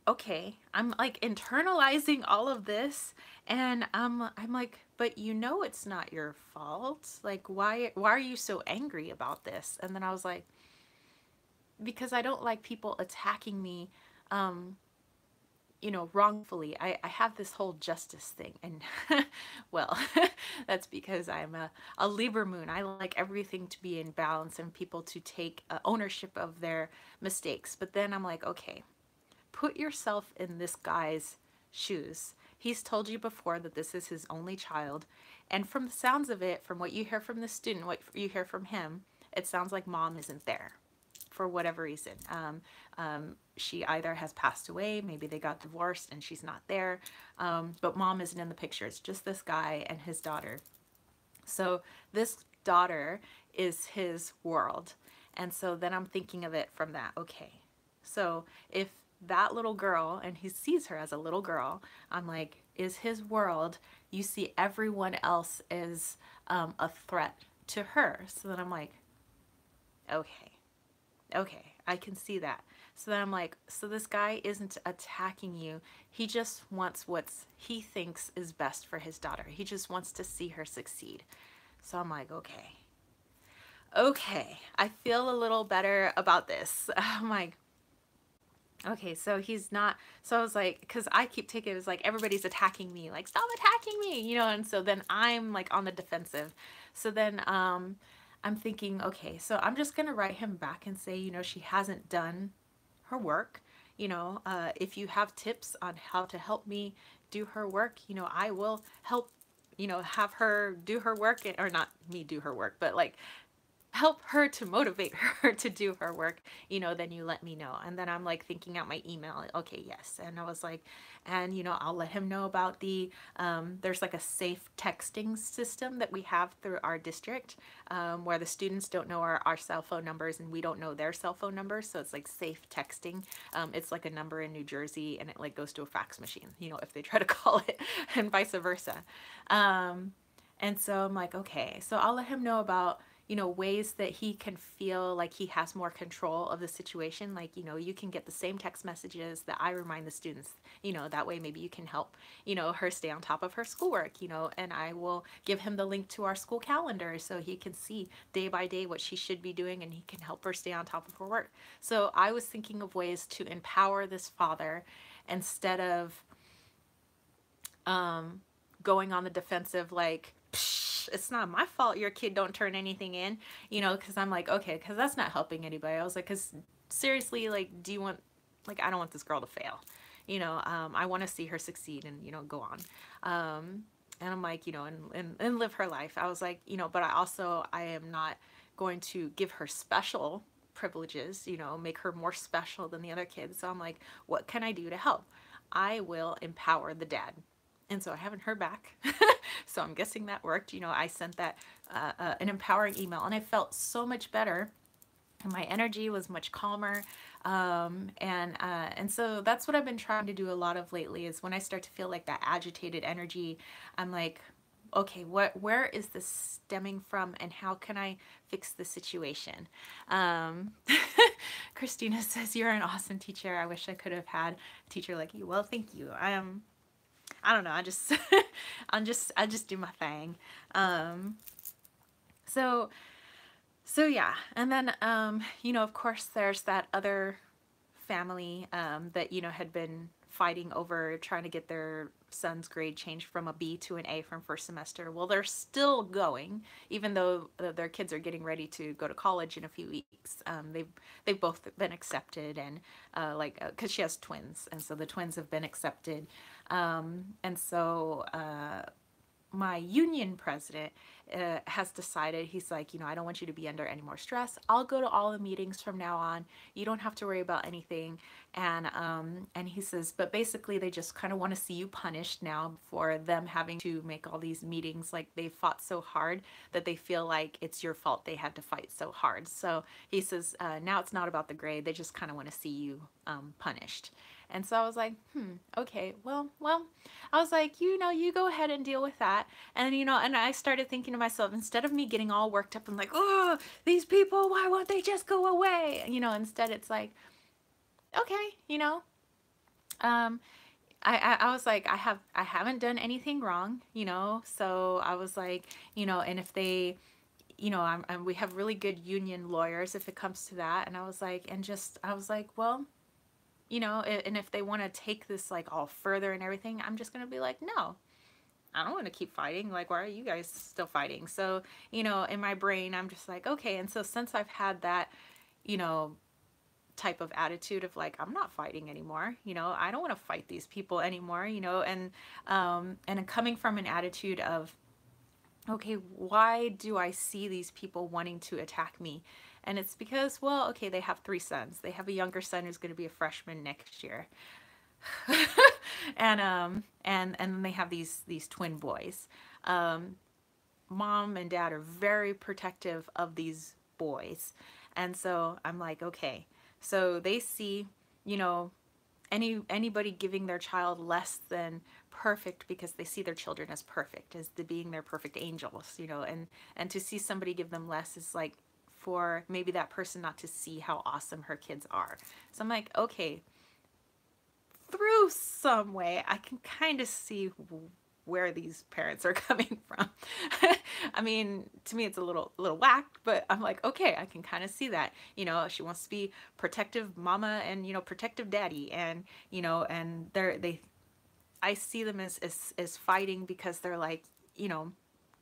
okay, I'm like internalizing all of this, and I'm like, but you know, it's not your fault. Like, why are you so angry about this? And then I was like, because I don't like people attacking me, you know, wrongfully. I have this whole justice thing, and well, that's because I'm a Libra moon. I like everything to be in balance and people to take ownership of their mistakes. But then I'm like, okay, put yourself in this guy's shoes. He's told you before that this is his only child. And from the sounds of it, from what you hear from the student, what you hear from him, it sounds like mom isn't there for whatever reason. She either has passed away, maybe they got divorced and she's not there, but mom isn't in the picture. It's just this guy and his daughter. So this daughter is his world. And so then I'm thinking of it from that. Okay, so if that little girl, and he sees her as a little girl, I'm like, is his world, you see everyone else is a threat to her. So then I'm like, okay, I can see that. So then I'm like, so this guy isn't attacking you. He just wants what he thinks is best for his daughter. He just wants to see her succeed. So I'm like, okay, I feel a little better about this. I'm like, okay, so he's not, so I was like, because I keep taking it as like everybody's attacking me, like, stop attacking me, you know. And so then I'm like on the defensive. So then I'm thinking, okay, so I'm just gonna write him back and say, you know, she hasn't done her work, if you have tips on how to help me do her work, I will help, have her do her work, or not me do her work, but like help her to motivate her to do her work, then you let me know. And then I'm like thinking out my email, okay, yes. And I was like, and I'll let him know about there's like a safe texting system that we have through our district, where the students don't know our cell phone numbers and we don't know their cell phone numbers. So it's like safe texting. It's like a number in New Jersey, and it like goes to a fax machine, if they try to call it, and vice versa. And so I'm like, okay, so I'll let him know about, ways that he can feel like he has more control of the situation. Like, you can get the same text messages that I remind the students, that way maybe you can help, her stay on top of her schoolwork, and I will give him the link to our school calendar so he can see day by day what she should be doing, and he can help her stay on top of her work. So I was thinking of ways to empower this father instead of going on the defensive, like, it's not my fault your kid don't turn anything in, because I'm like, okay, because that's not helping anybody. I was like, because seriously, like, do you want, like, I don't want this girl to fail, I want to see her succeed and, go on. And I'm like, and live her life. I was like, but I am not going to give her special privileges, make her more special than the other kids. So I'm like, what can I do to help? I will empower the dad. And so I haven't heard back. So I'm guessing that worked. I sent that an empowering email, and I felt so much better. And my energy was much calmer. And so that's what I've been trying to do a lot of lately, is when I start to feel like that agitated energy, I'm like, okay, where is this stemming from, and how can I fix the situation? Christina says, you're an awesome teacher. I wish I could have had a teacher like you. Well, thank you. I don't know. I just, I just do my thing. So yeah. And then, of course there's that other family, that, had been fighting over trying to get their son's grade changed from a B to an A from first semester. Well, they're still going, even though their kids are getting ready to go to college in a few weeks. They've both been accepted, and because she has twins, and so the twins have been accepted. And so my union president has decided, he's like, I don't want you to be under any more stress. I'll go to all the meetings from now on. You don't have to worry about anything. And he says, but basically they just kind of want to see you punished now for them having to make all these meetings. Like, they fought so hard that they feel like it's your fault they had to fight so hard. So he says, now it's not about the grade. They just kind of want to see you punished. And so I was like, okay, well, I was like, you go ahead and deal with that. And, and I started thinking to myself, instead of me getting all worked up and like, oh, these people, why won't they just go away? Instead it's like, okay, I was like, I haven't done anything wrong, so I was like, and if they, we have really good union lawyers if it comes to that. And I was like, well, and if they want to take this like all further and everything, I'm just going to be like, no, I don't want to keep fighting. Like, why are you guys still fighting? So, in my brain, I'm just like, okay. And so since I've had that, type of attitude of like, I'm not fighting anymore, I don't want to fight these people anymore, and coming from an attitude of, okay, why do I see these people wanting to attack me? And it's because, well, okay, they have 3 sons. They have a younger son who's going to be a freshman next year. and then they have these twin boys. Mom and dad are very protective of these boys. And so I'm like, okay, so they see, anybody giving their child less than perfect because they see their children as perfect, as being their perfect angels, and to see somebody give them less is like, for maybe that person not to see how awesome her kids are. So I'm like, okay, through some way I can kind of see where these parents are coming from. I mean, to me it's a little whack, but I'm like, okay, I can kind of see that. She wants to be protective mama and, protective daddy, and, and I see them as fighting because they're like,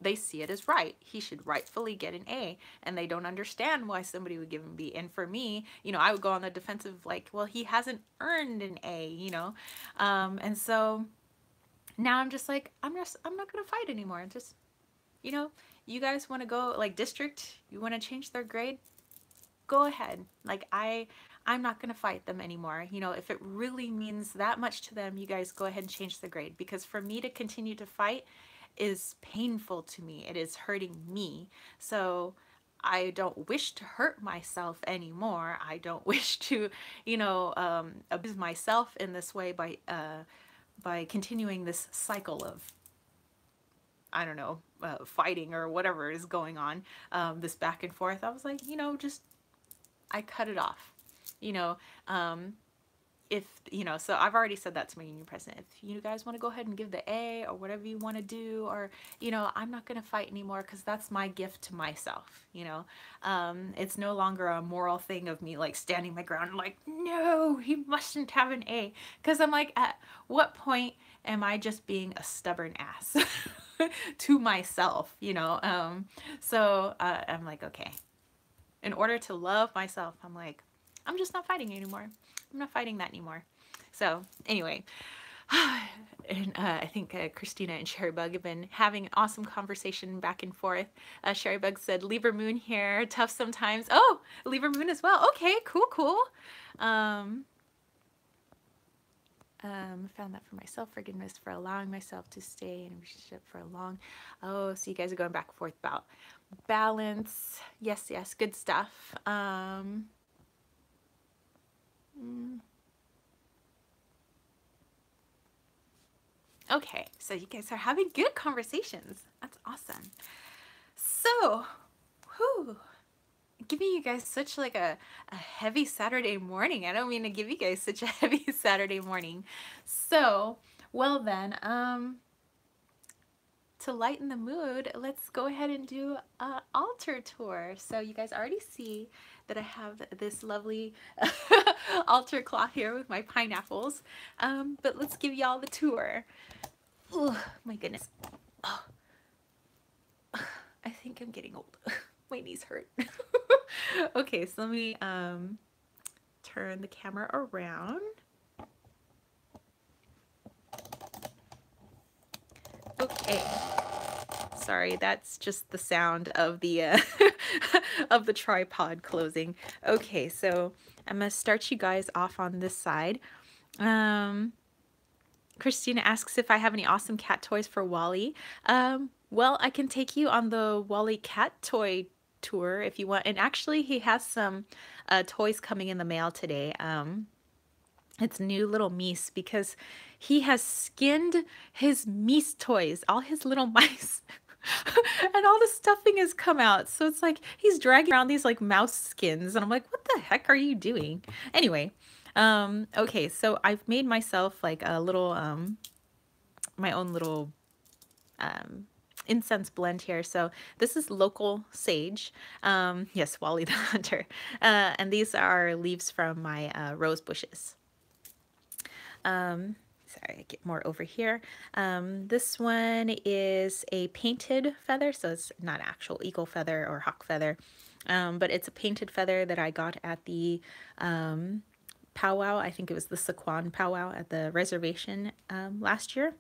they see it as right. He should rightfully get an A, and they don't understand why somebody would give him B. And for me, you know, I would go on the defensive, like, well, he hasn't earned an A, you know. And so now I'm just like, I'm not gonna fight anymore. Just, you know, you guys want to go like district, you want to change their grade, go ahead. Like I'm not going to fight them anymore. You know, if it really means that much to them, you guys go ahead and change the grade, because for me to continue to fight is painful to me. It is hurting me. So I don't wish to hurt myself anymore. I don't wish to, you know, abuse myself in this way by continuing this cycle of, I don't know, fighting or whatever is going on, this back and forth. I was like, you know, just, I cut it off, you know. If, you know, so I've already said that to my union president. If you guys want to go ahead and give the A or whatever you want to do, or, you know, I'm not going to fight anymore, because that's my gift to myself, you know. It's no longer a moral thing of me like standing my ground and like, no, he mustn't have an A. Because I'm like, at what point am I just being a stubborn ass to myself, you know? So I'm like, okay, in order to love myself, I'm like, I'm just not fighting anymore. I'm not fighting that anymore. So anyway, and I think Christina and Sherrybug have been having an awesome conversation back and forth. Sherrybug said, Libra Moon here, tough sometimes. Oh, Libra Moon as well. Okay, cool, cool. Found that for myself. Forgiveness for allowing myself to stay in a relationship for a long. Oh, so you guys are going back and forth about balance. Yes, yes, good stuff. Okay, so you guys are having good conversations. That's awesome. So, whew, giving you guys such like a heavy Saturday morning. I don't mean to give you guys such a heavy Saturday morning. So, well then, to lighten the mood, let's go ahead and do an altar tour. So you guys already see that I have this lovely altar cloth here with my pineapples. But let's give y'all the tour. Oh my goodness. Oh. I think I'm getting old. My knees hurt. Okay, so let me turn the camera around. Okay. Sorry, that's just the sound of the of the tripod closing. Okay, so I'm gonna start you guys off on this side. Christina asks if I have any awesome cat toys for Wally. Well, I can take you on the Wally cat toy tour if you want. And actually, he has some toys coming in the mail today. It's new little mice, because he has skinned his mice toys, all his little mice. And all the stuffing has come out. So it's like he's dragging around these like mouse skins. And I'm like, what the heck are you doing? Anyway, okay, so I've made myself like a little, my own little incense blend here. So this is local sage. Yes, Wally the Hunter. And these are leaves from my rose bushes. Sorry, I get more over here. This one is a painted feather, so it's not actual eagle feather or hawk feather, but it's a painted feather that I got at the powwow. I think it was the Saquon powwow at the reservation last year.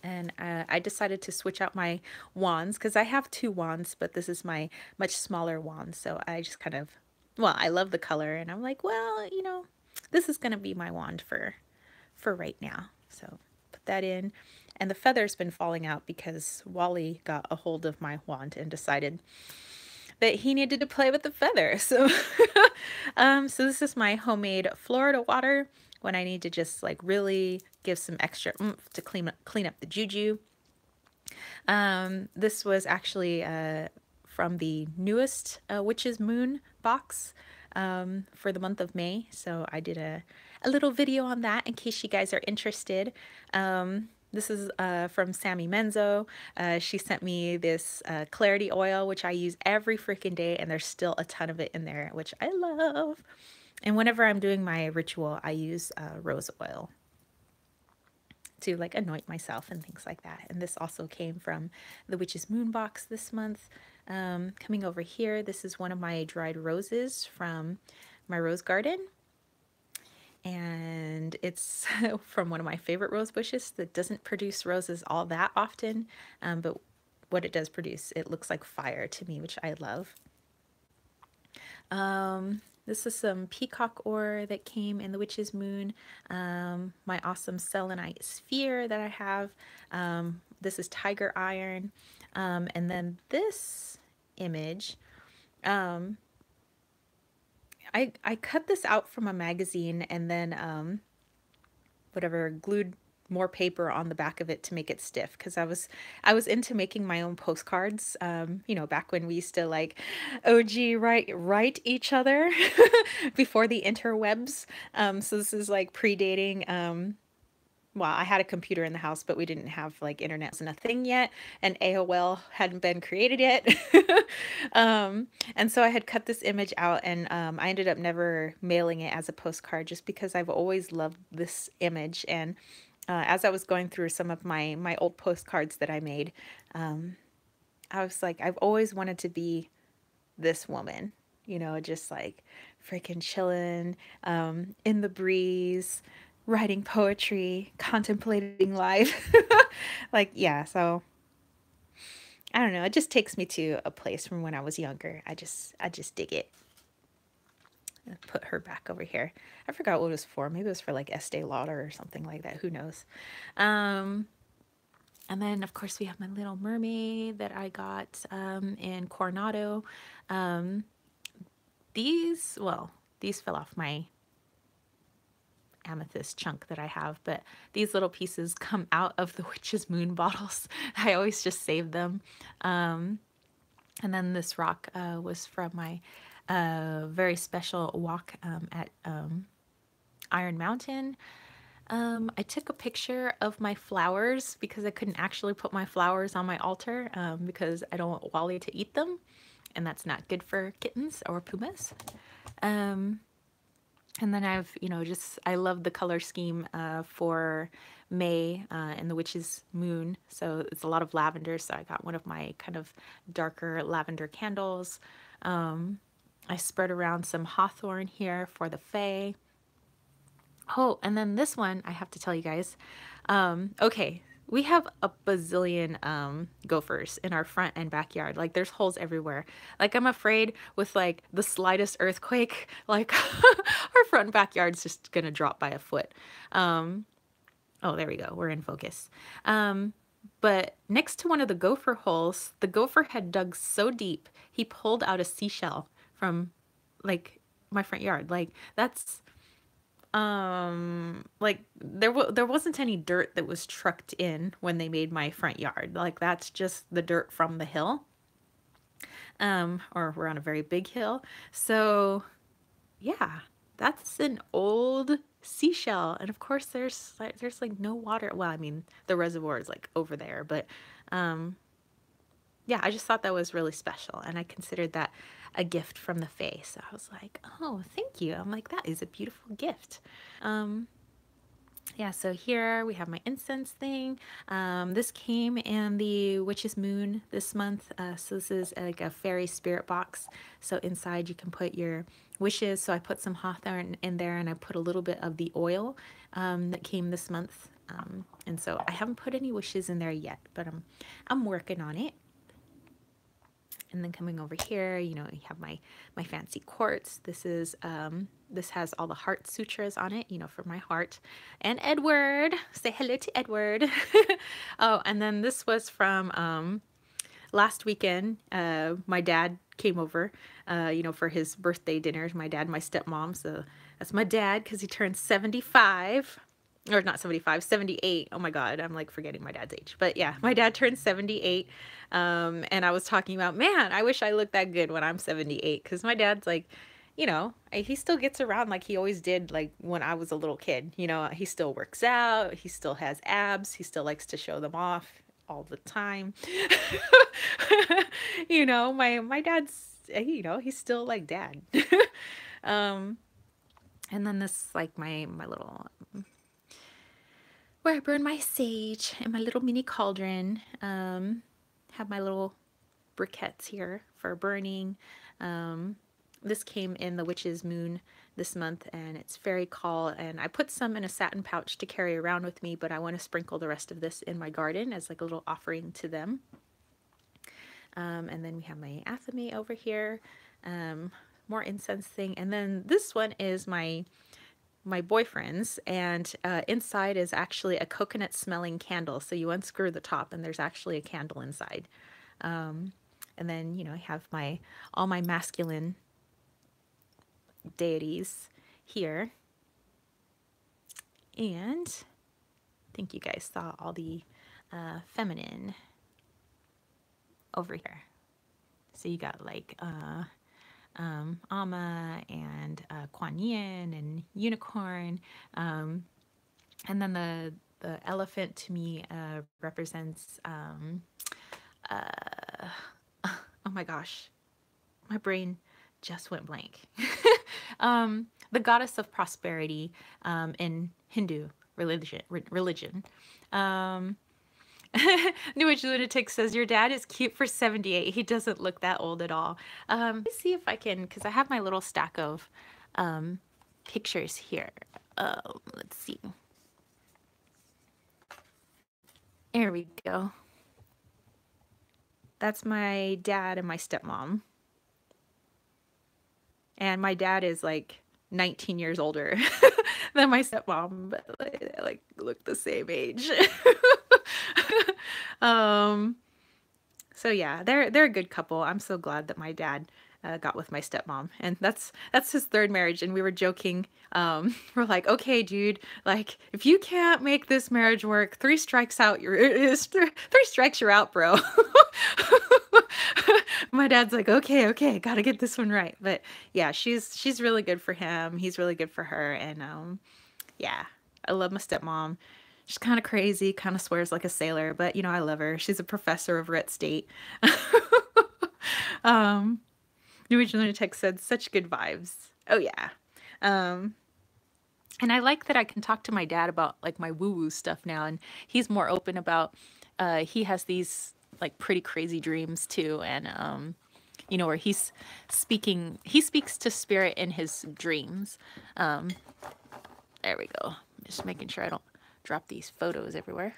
And I decided to switch out my wands, because I have two wands, but this is my much smaller wand. So I just kind of, well, I love the color, and I'm like, well, you know, this is going to be my wand for right now. So put that in. And the feather's been falling out because Wally got a hold of my wand and decided that he needed to play with the feather. So so this is my homemade Florida water when I need to just like really give some extra oomph to clean up the juju. This was actually from the newest Witch's Moon box for the month of May. So I did a little video on that in case you guys are interested. This is from Sammy Menzo. She sent me this clarity oil, which I use every freaking day, and there's still a ton of it in there, which I love. And whenever I'm doing my ritual, I use rose oil. to like anoint myself and things like that. And this also came from the Witch's Moon box this month. Coming over here, this is one of my dried roses from my rose garden. And it's from one of my favorite rose bushes that doesn't produce roses all that often, but what it does produce, it looks like fire to me, which I love. This is some peacock ore that came in the Witch's Moon. My awesome selenite sphere that I have. This is tiger iron. And then this image, I cut this out from a magazine and then whatever, glued more paper on the back of it to make it stiff, because I was into making my own postcards, you know, back when we used to like OG write each other before the interwebs. So this is like predating well, I had a computer in the house, but we didn't have like internet wasn't a thing yet, and AOL hadn't been created yet. And so I had cut this image out, and I ended up never mailing it as a postcard just because I've always loved this image. And as I was going through some of my old postcards that I made, I was like, I've always wanted to be this woman, you know, just like freaking chilling in the breeze, writing poetry, contemplating life. Like, yeah, so I don't know, it just takes me to a place from when I was younger. I just dig it. I'll put her back over here. I forgot what it was for. Maybe it was for like Estee Lauder or something like that. Who knows? And then of course we have my little mermaid that I got in Coronado. These fell off my amethyst chunk that I have, but these little pieces come out of the Witch's Moon bottles. I always just save them. And then this rock was from my very special walk at Iron Mountain. I took a picture of my flowers because I couldn't actually put my flowers on my altar because I don't want Wally to eat them, and that's not good for kittens or pumas. And then I've, you know, I love the color scheme for May and the Witch's Moon. So it's a lot of lavender. So I got one of my kind of darker lavender candles. I spread around some hawthorn here for the Fae. Oh, and then this one, I have to tell you guys. Okay, we have a bazillion gophers in our front and backyard. Like, there's holes everywhere. Like, I'm afraid with like the slightest earthquake, like our front and backyard's just gonna drop by a foot. Oh, there we go. We're in focus. But next to one of the gopher holes, the gopher had dug so deep, he pulled out a seashell from like my front yard. Like, that's like there wasn't any dirt that was trucked in when they made my front yard. Like, that's just the dirt from the hill. Or we're on a very big hill. So yeah, that's an old seashell. And of course there's like no water. Well, I mean, the reservoir is like over there, but yeah, I just thought that was really special, and I considered that a gift from the Fae. So I was like, oh, thank you. I'm like, that is a beautiful gift. Yeah, so here we have my incense thing. This came in the Witch's Moon this month. So this is like a fairy spirit box. So inside you can put your wishes. So I put some hawthorn in there, and I put a little bit of the oil that came this month. And so I haven't put any wishes in there yet, but I'm working on it. And then coming over here, you know, you have my fancy quartz. This is this has all the heart sutras on it, you know, for my heart. And Edward, say hello to Edward. Oh, and then this was from last weekend. My dad came over, you know, for his birthday dinners. My dad, my stepmom. So that's my dad because he turned 75. Or not 75, 78. Oh my God, I'm like forgetting my dad's age. But yeah, my dad turned 78. And I was talking about, man, I wish I looked that good when I'm 78. Because my dad's like, you know, he still gets around like he always did, like when I was a little kid. You know, he still works out. He still has abs. He still likes to show them off all the time. You know, my dad's, you know, he's still like dad. And then this, like my little where I burn my sage in my little mini cauldron. Have my little briquettes here for burning. This came in the witch's moon this month, and it's very call, and I put some in a satin pouch to carry around with me, but I want to sprinkle the rest of this in my garden as like a little offering to them. And then we have my athame over here, more incense thing, and then this one is my boyfriend's, and inside is actually a coconut smelling candle. So you unscrew the top and there's actually a candle inside. And then, you know, I have all my masculine deities here. And I think you guys saw all the feminine over here. So you got like Amma and Kuan Yin and Unicorn. And then the elephant to me represents, oh my gosh, my brain just went blank. The goddess of prosperity in Hindu religion. New Age Lunatic says, your dad is cute for 78. He doesn't look that old at all. Let me see if I can, because I have my little stack of pictures here. Let's see. There we go. That's my dad and my stepmom. And my dad is like 19 years older than my stepmom, but they like look the same age. So yeah, they're a good couple. I'm so glad that my dad got with my stepmom, and that's his third marriage. And we were joking, we're like, okay, dude, like if you can't make this marriage work, 3 strikes out, 3 strikes you're out, bro. My dad's like, okay, gotta get this one right. But yeah, she's really good for him. He's really good for her, and yeah, I love my stepmom. She's kind of crazy, kind of swears like a sailor, but you know, I love her. She's a professor of Rhett State. New Age Lunatic said, such good vibes. Oh yeah. And I like that I can talk to my dad about like my woo-woo stuff now, and he's more open about, he has these like pretty crazy dreams too, and you know, where he speaks to spirit in his dreams. There we go. Just making sure I don't drop these photos everywhere.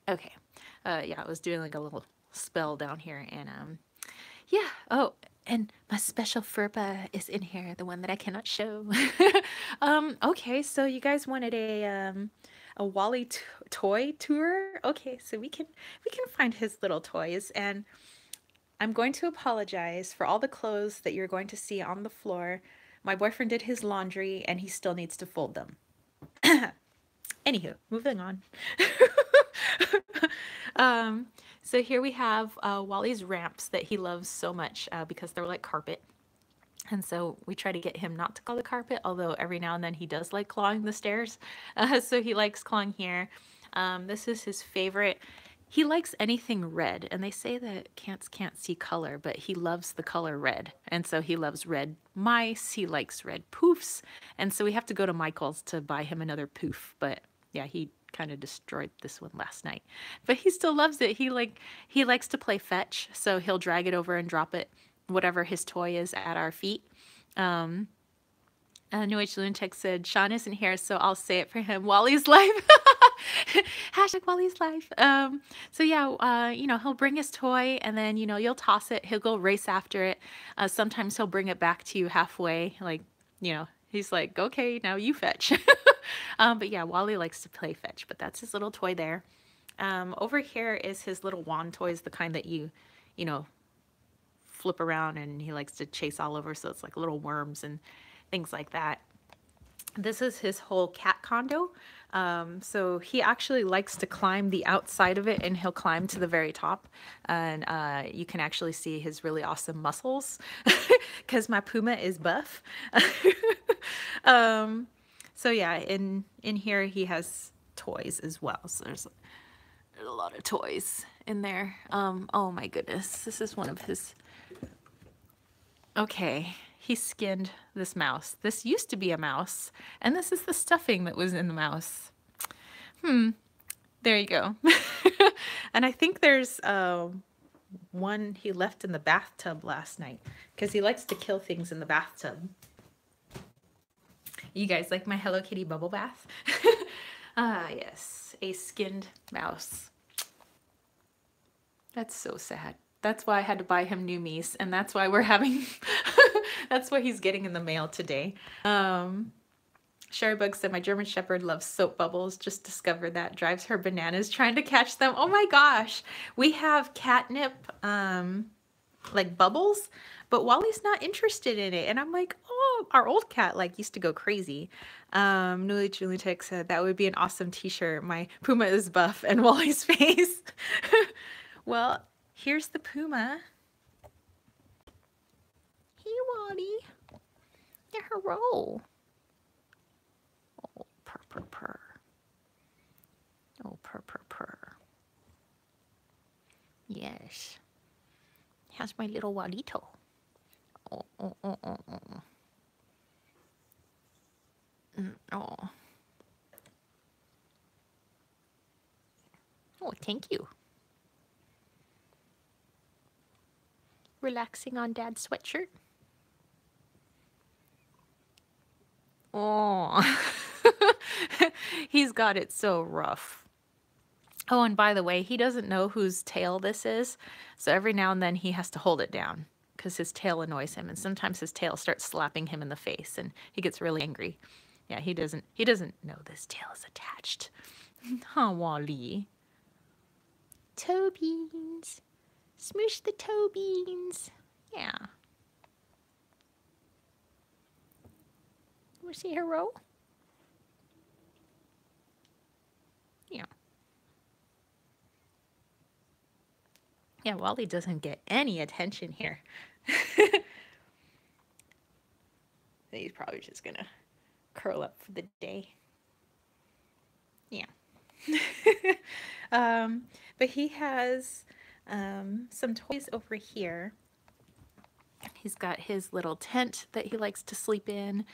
Okay. Yeah, I was doing like a little spell down here, and yeah. Oh, and my special Furba is in here, the one that I cannot show. Okay, so you guys wanted a Wally toy tour? Okay, so we can find his little toys, and I'm going to apologize for all the clothes that you're going to see on the floor. My boyfriend did his laundry and he still needs to fold them. Anywho, moving on. So here we have Wally's ramps that he loves so much because they're like carpet. And so we try to get him not to claw the carpet, although every now and then he does like clawing the stairs. So he likes clawing here. This is his favorite. He likes anything red, and they say that cats can't see color, but he loves the color red. And so he loves red mice, he likes red poofs, and so we have to go to Michael's to buy him another poof. But yeah, he kind of destroyed this one last night. But he still loves it. He likes to play fetch, so he'll drag it over and drop it, whatever his toy is, at our feet. New Age Lunatic said, Sean isn't here, so I'll say it for him. Wally's life. Hashtag Wally's life. So yeah, you know, he'll bring his toy, and then, you know, you'll toss it. He'll go race after it. Sometimes he'll bring it back to you halfway. Like, you know, he's like, okay, now you fetch. But yeah, Wally likes to play fetch, but that's his little toy there. Over here is his little wand toys, the kind that you know, flip around, and he likes to chase all over. So it's like little worms and things like that. This is his whole cat condo. So he actually likes to climb the outside of it, and he'll climb to the very top. And you can actually see his really awesome muscles because my Puma is buff. So yeah, in here he has toys as well. So there's a lot of toys in there. Oh my goodness, this is one of his. Okay, he skinned this mouse. This used to be a mouse, and this is the stuffing that was in the mouse. There you go. And I think there's one he left in the bathtub last night because he likes to kill things in the bathtub. You guys like my Hello Kitty bubble bath? Ah, yes, a skinned mouse. That's so sad. That's why I had to buy him new meese, and that's why we're having, that's what he's getting in the mail today. Sherrybug said, my German Shepherd loves soap bubbles. Just discovered that. Drives her bananas trying to catch them. Oh my gosh. We have catnip, like bubbles, but Wally's not interested in it. And I'm like, oh, our old cat like used to go crazy. Newly Julie Tech said, that would be an awesome t-shirt. My Puma is buff and Wally's face. Well, here's the Puma. Hey, Wally. Yeah, hello. Oh, purr, purr, purr. Oh, purr, purr, purr. Yes. How's my little Wallito? Oh, oh, oh, oh, oh. Oh. Oh, thank you. Relaxing on Dad's sweatshirt. Oh, he's got it so rough. Oh, and by the way, he doesn't know whose tail this is. So every now and then he has to hold it down because his tail annoys him. And sometimes his tail starts slapping him in the face and he gets really angry. Yeah, he doesn't know this tail is attached. Oh, Wally. Toe beans. Smoosh the toe beans. Yeah. Want to say hello? Yeah. Yeah, Wally doesn't get any attention here. He's probably just gonna curl up for the day. Yeah. But he has some toys over here. He's got his little tent that he likes to sleep in.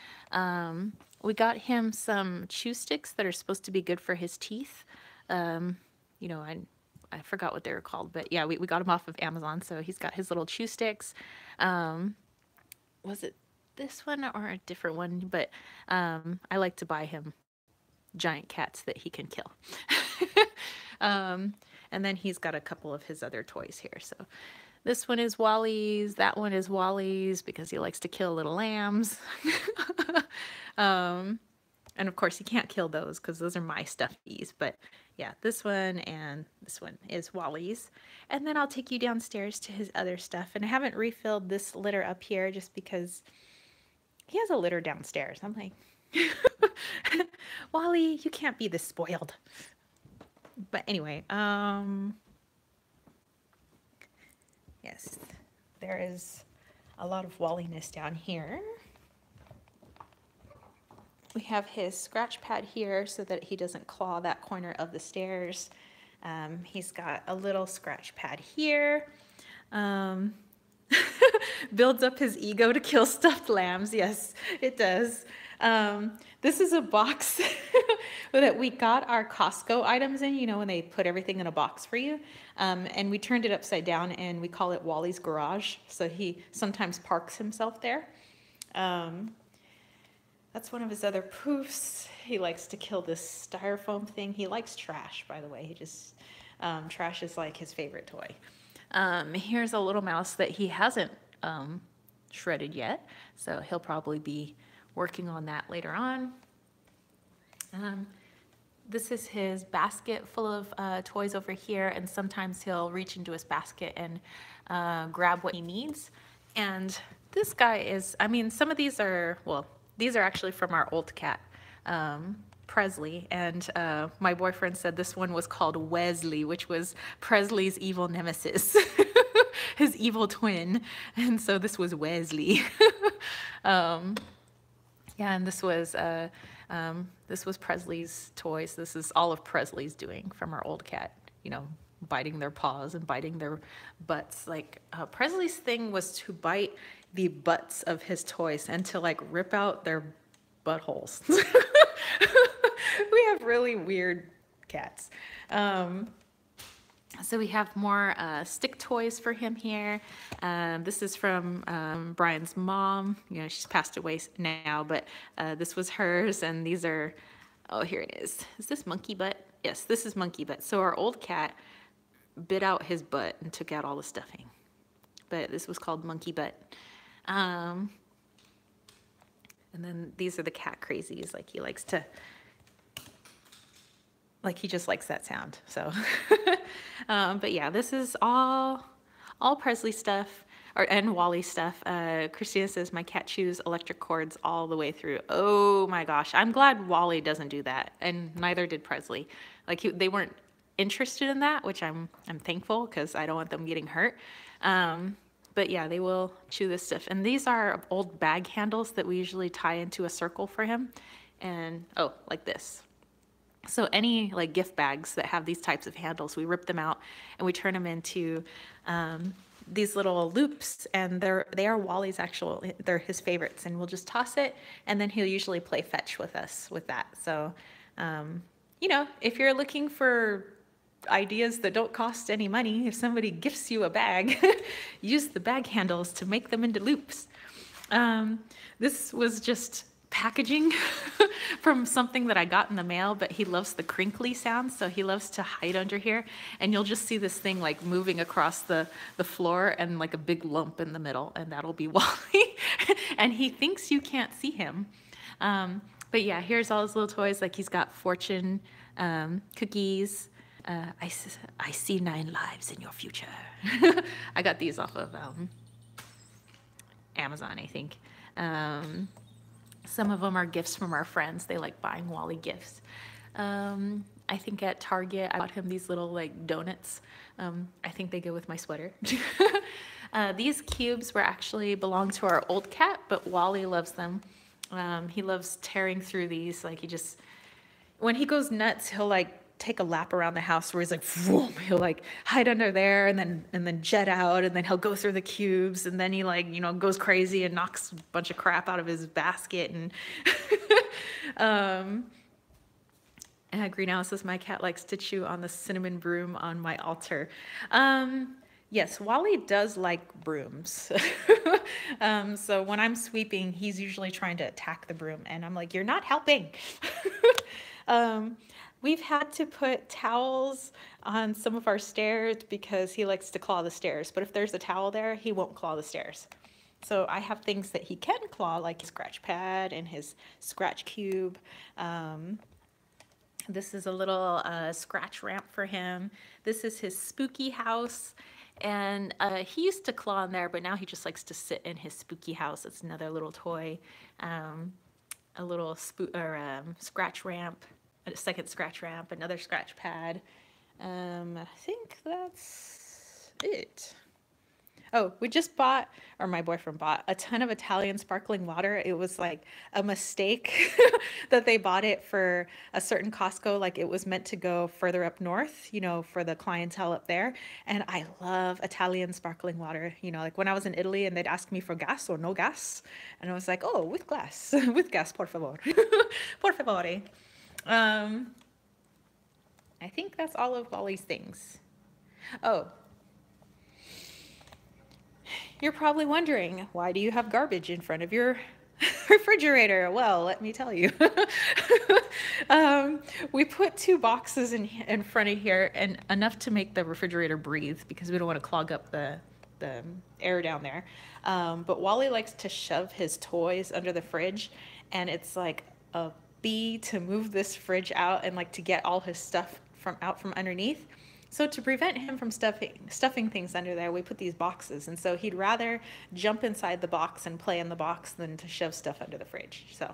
We got him some chew sticks that are supposed to be good for his teeth. You know, I forgot what they were called, but yeah, we got them off of Amazon. So he's got his little chew sticks. Was it this one or a different one? But I like to buy him giant cats that he can kill. And then he's got a couple of his other toys here. So this one is Wally's, that one is Wally's because he likes to kill little lambs. And of course, you can't kill those because those are my stuffies. But yeah, this one and this one is Wally's. And then I'll take you downstairs to his other stuff. And I haven't refilled this litter up here just because he has a litter downstairs. I'm like, Wally, you can't be this spoiled. But anyway, yes, there is a lot of Walliness down here. We have his scratch pad here so that he doesn't claw that corner of the stairs. He's got a little scratch pad here. Builds up his ego to kill stuffed lambs. Yes, it does. This is a box that we got our Costco items in, you know, when they put everything in a box for you. And we turned it upside down and we call it Wally's garage. So he sometimes parks himself there. That's one of his other poofs. He likes to kill this styrofoam thing. He likes trash, by the way. He just, trash is like his favorite toy. Here's a little mouse that he hasn't shredded yet. So he'll probably be working on that later on. This is his basket full of toys over here, and sometimes he'll reach into his basket and grab what he needs. And this guy is, I mean, some of these are, well, these are actually from our old cat, Presley, and my boyfriend said this one was called Wesley, which was Presley's evil nemesis, his evil twin, and so this was Wesley. Yeah, and this was Presley's toys. This is all of Presley's doing from our old cat, you know, biting their paws and biting their butts. Like Presley's thing was to bite the butts of his toys and to like rip out their buttholes. We have really weird cats. So we have more stick toys for him here. This is from Brian's mom. You know, she's passed away now, but this was hers. And these are, oh, here it is. Is this monkey butt? Yes, this is monkey butt. So our old cat bit out his butt and took out all the stuffing. But this was called monkey butt. And then these are the cat crazies. Like he likes to, like he just likes that sound. So, but yeah, this is all Presley stuff and Wally stuff. Christina says my cat chews electric cords all the way through. Oh my gosh. I'm glad Wally doesn't do that. And neither did Presley. Like they weren't interested in that, which I'm thankful because I don't want them getting hurt. But yeah, they will chew this stuff. And these are old bag handles that we usually tie into a circle for him. And oh, like this. So any like gift bags that have these types of handles, we rip them out and we turn them into these little loops, and they are Wally's they're his favorites, and we'll just toss it, and then he'll usually play fetch with us with that. So, you know, if you're looking for ideas that don't cost any money, if somebody gifts you a bag, use the bag handles to make them into loops. This was just packaging from something that I got in the mail, but he loves the crinkly sound, so he loves to hide under here, and you'll just see this thing like moving across the floor and like a big lump in the middle, and that'll be Wally. And he thinks you can't see him. But yeah, here's all his little toys. Like he's got fortune cookies. I see 9 lives in your future. I got these off of Amazon, I think. Some of them are gifts from our friends. They like buying Wally gifts. I think at Target, I bought him these little like donuts. I think they go with my sweater. These cubes belong to our old cat, but Wally loves them. He loves tearing through these. Like when he goes nuts, he'll like take a lap around the house where he's like, vroom, he'll like hide under there and then jet out, and then he'll go through the cubes, and then he like, you know, goes crazy and knocks a bunch of crap out of his basket. And Green Owl says my cat likes to chew on the cinnamon broom on my altar. Yes, Wally does like brooms. So when I'm sweeping, he's usually trying to attack the broom, and I'm like, you're not helping. We've had to put towels on some of our stairs because he likes to claw the stairs. But if there's a towel there, he won't claw the stairs. So I have things that he can claw, like his scratch pad and his scratch cube. This is a little scratch ramp for him. This is his spooky house. And he used to claw in there, but now he just likes to sit in his spooky house. It's another little toy, a little scratch ramp. A second scratch ramp, another scratch pad. I think that's it. Oh, we just bought, or my boyfriend bought, a ton of Italian sparkling water. It was like a mistake that they bought it for a certain Costco. Like it was meant to go further up north, you know, for the clientele up there. And I love Italian sparkling water. You know, like when I was in Italy and they'd ask me for gas or no gas. And I was like, oh, with gas, with gas, por favor. Por favore. I think that's all of Wally's things. Oh, you're probably wondering, why do you have garbage in front of your refrigerator? Well, let me tell you. We put 2 boxes in front of here, and enough to make the refrigerator breathe because we don't want to clog up the air down there. But Wally likes to shove his toys under the fridge, and it's like a to move this fridge out and like to get all his stuff out from underneath. So to prevent him from stuffing things under there, we put these boxes. And so he'd rather jump inside the box and play in the box than to shove stuff under the fridge. So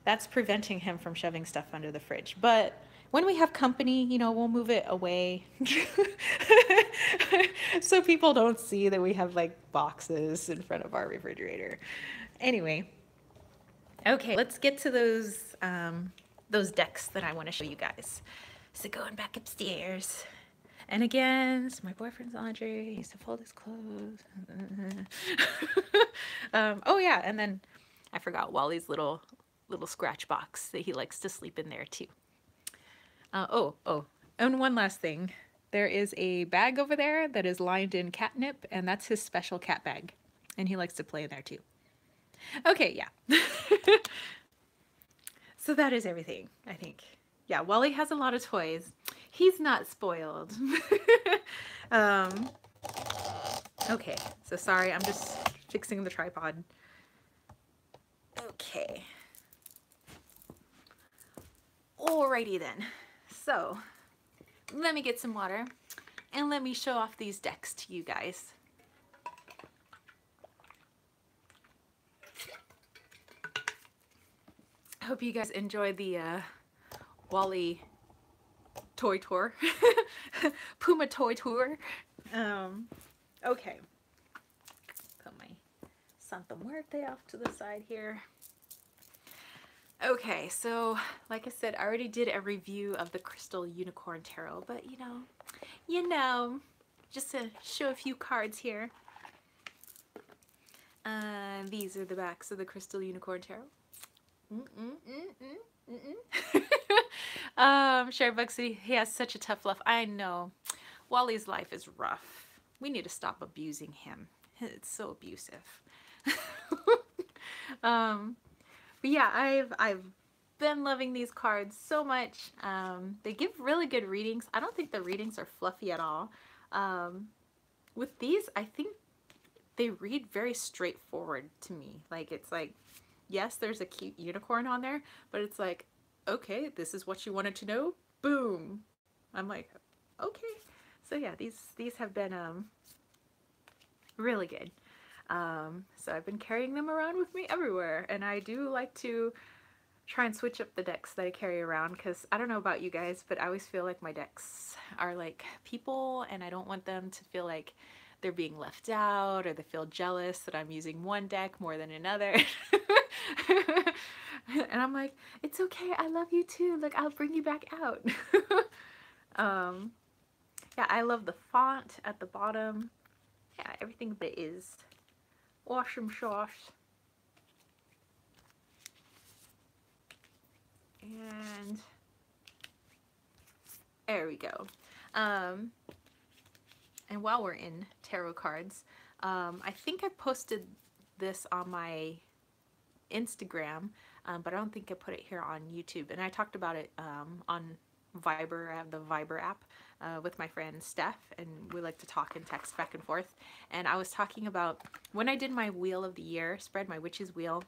that's preventing him from shoving stuff under the fridge. But when we have company, you know, we'll move it away so people don't see that we have like boxes in front of our refrigerator. Anyway. Okay, let's get to those decks that I want to show you guys. So going back upstairs. And again, it's my boyfriend's laundry. He used to fold his clothes. Oh yeah, and then I forgot Wally's little scratch box that he likes to sleep in there too. Oh, and one last thing. There is a bag over there that is lined in catnip, and that's his special cat bag. And he likes to play in there too. Okay, yeah. So that is everything, I think. Yeah, Wally has a lot of toys. He's not spoiled. um, okay, so sorry, I'm just fixing the tripod. Okay. Alrighty then. So, let me get some water and let me show off these decks to you guys. I hope you guys enjoy the Wally toy tour. Puma toy tour. Okay. Put my Santa Muerte off to the side here. Okay, so like I said, I already did a review of the Crystal Unicorn Tarot, but you know, just to show a few cards here. These are the backs of the Crystal Unicorn Tarot. Sherry Buxley, he has such a tough life. I know. Wally's life is rough. We need to stop abusing him. It's so abusive. But yeah, I've been loving these cards so much. They give really good readings. I don't think the readings are fluffy at all. With these, I think they read very straightforward to me. Like, it's like, yes, there's a cute unicorn on there, but it's like, okay, this is what you wanted to know. Boom. I'm like, okay. So yeah, these have been really good. So I've been carrying them around with me everywhere, and I do like to try and switch up the decks that I carry around, because I don't know about you guys, but I always feel like my decks are like people, and I don't want them to feel like they're being left out, or they feel jealous that I'm using one deck more than another. And I'm like, it's okay, I love you too, like, I'll bring you back out. Yeah, I love the font at the bottom. Yeah, everything that is awesome sauce. And there we go. And while we're in tarot cards, I think I posted this on my Instagram, but I don't think I put it here on YouTube. And I talked about it on Viber. I have the Viber app with my friend Steph, and we like to talk and text back and forth. And I was talking about when I did my Wheel of the Year spread, my Witch's Wheel,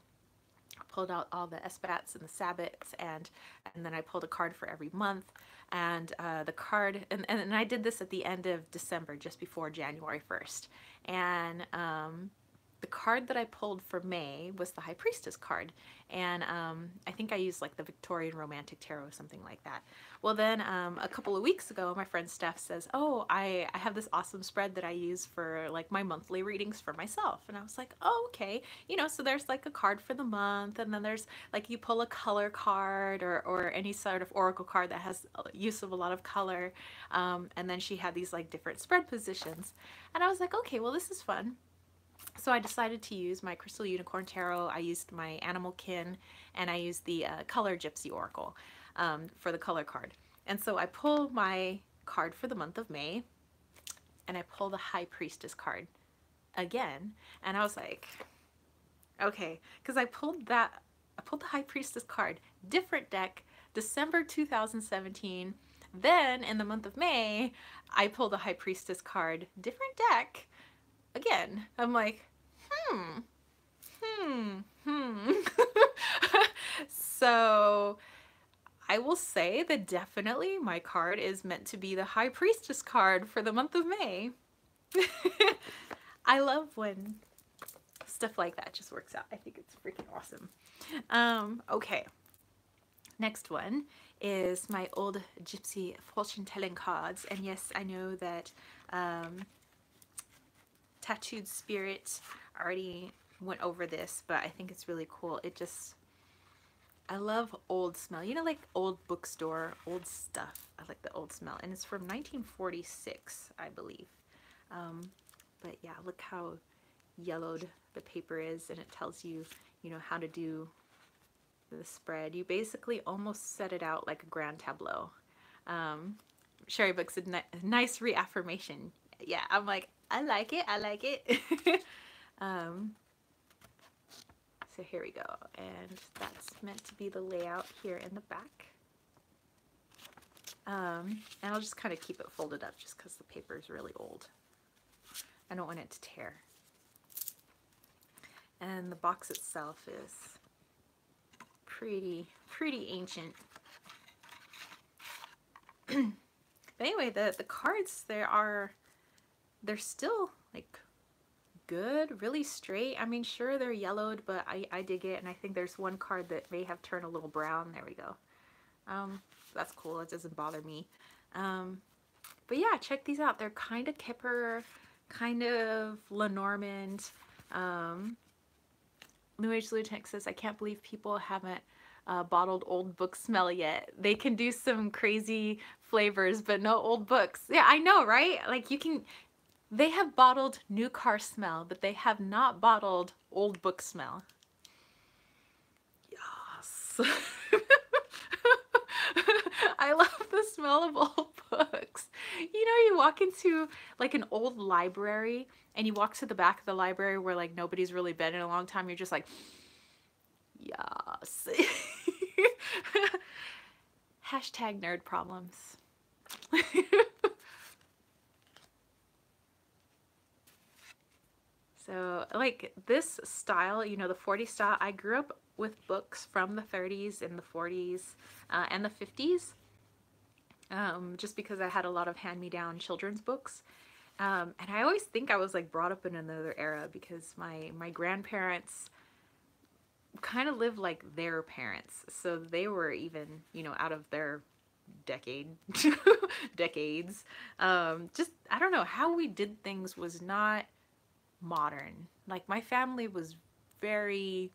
I pulled out all the Esbats and the Sabbats, and then I pulled a card for every month. And the card, and I did this at the end of December, just before January 1st. And the card that I pulled for May was the High Priestess card. And I think I used like the Victorian Romantic Tarot or something like that. Well then, a couple of weeks ago, my friend Steph says, oh, I have this awesome spread that I use for like my monthly readings for myself. And I was like, oh, okay. You know, so there's like a card for the month, and then there's like you pull a color card or any sort of oracle card that has use of a lot of color. And then she had these like different spread positions. And I was like, okay, well, this is fun. So I decided to use my Crystal Unicorn Tarot, I used my Animal Kin, and I used the Color Gypsy Oracle for the color card. And so I pulled my card for the month of May, and I pulled the High Priestess card again, and I was like, okay, because I pulled the High Priestess card, different deck, December 2017. Then in the month of May, I pulled the High Priestess card, different deck, again. I'm like, So I will say that definitely my card is meant to be the High Priestess card for the month of May. I love when stuff like that just works out. I think it's freaking awesome. Okay. Next one is my old Gypsy fortune telling cards. And yes, I know that Tattooed Spirit already went over this, but I think it's really cool. It just, I love old smell. You know, like old bookstore, old stuff. I like the old smell. And it's from 1946, I believe. But yeah, look how yellowed the paper is, and it tells you, you know, how to do the spread. You basically almost set it out like a grand tableau. Sherry Book said, nice reaffirmation. Yeah, I'm like, I like it. I like it. So here we go. And that's meant to be the layout here in the back. And I'll just kind of keep it folded up just because the paper is really old. I don't want it to tear. And the box itself is pretty ancient. But anyway, the cards, they're still like good, really straight. I mean, sure, they're yellowed, but I dig it. And I think there's one card that may have turned a little brown. There we go. That's cool. It doesn't bother me. But yeah, check these out. They're kind of Kipper, kind of Lenormand. New Age Lutex says, I can't believe people haven't bottled old book smell yet. They can do some crazy flavors, but no old books. Yeah, I know, right? Like you can, they have bottled new car smell, but they have not bottled old book smell. Yes. I love the smell of old books. You know, you walk into like an old library and you walk to the back of the library where like nobody's really been in a long time. You're just like, yes. Hashtag nerd problems. So like this style, you know, the 40s style, I grew up with books from the 30s and the 40s and the 50s. Just because I had a lot of hand-me-down children's books. And I always think I was like brought up in another era because my grandparents kind of lived like their parents. So they were even, you know, out of their decades. Just, I don't know, how we did things was not modern. Like my family was very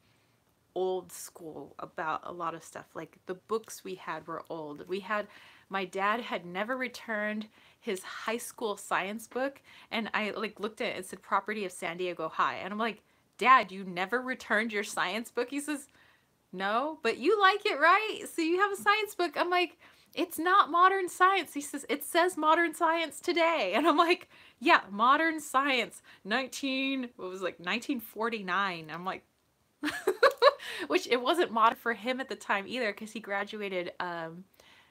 old school about a lot of stuff. Like the books we had were old. My dad had never returned his high school science book, and I like looked at it, it said property of San Diego High, and I'm like, Dad, you never returned your science book? He says, no, but you like it, right? So you have a science book. I'm like, it's not modern science. He says, it says modern science today. And I'm like, yeah, modern science, 1949. I'm like, which it wasn't modern for him at the time either, because he graduated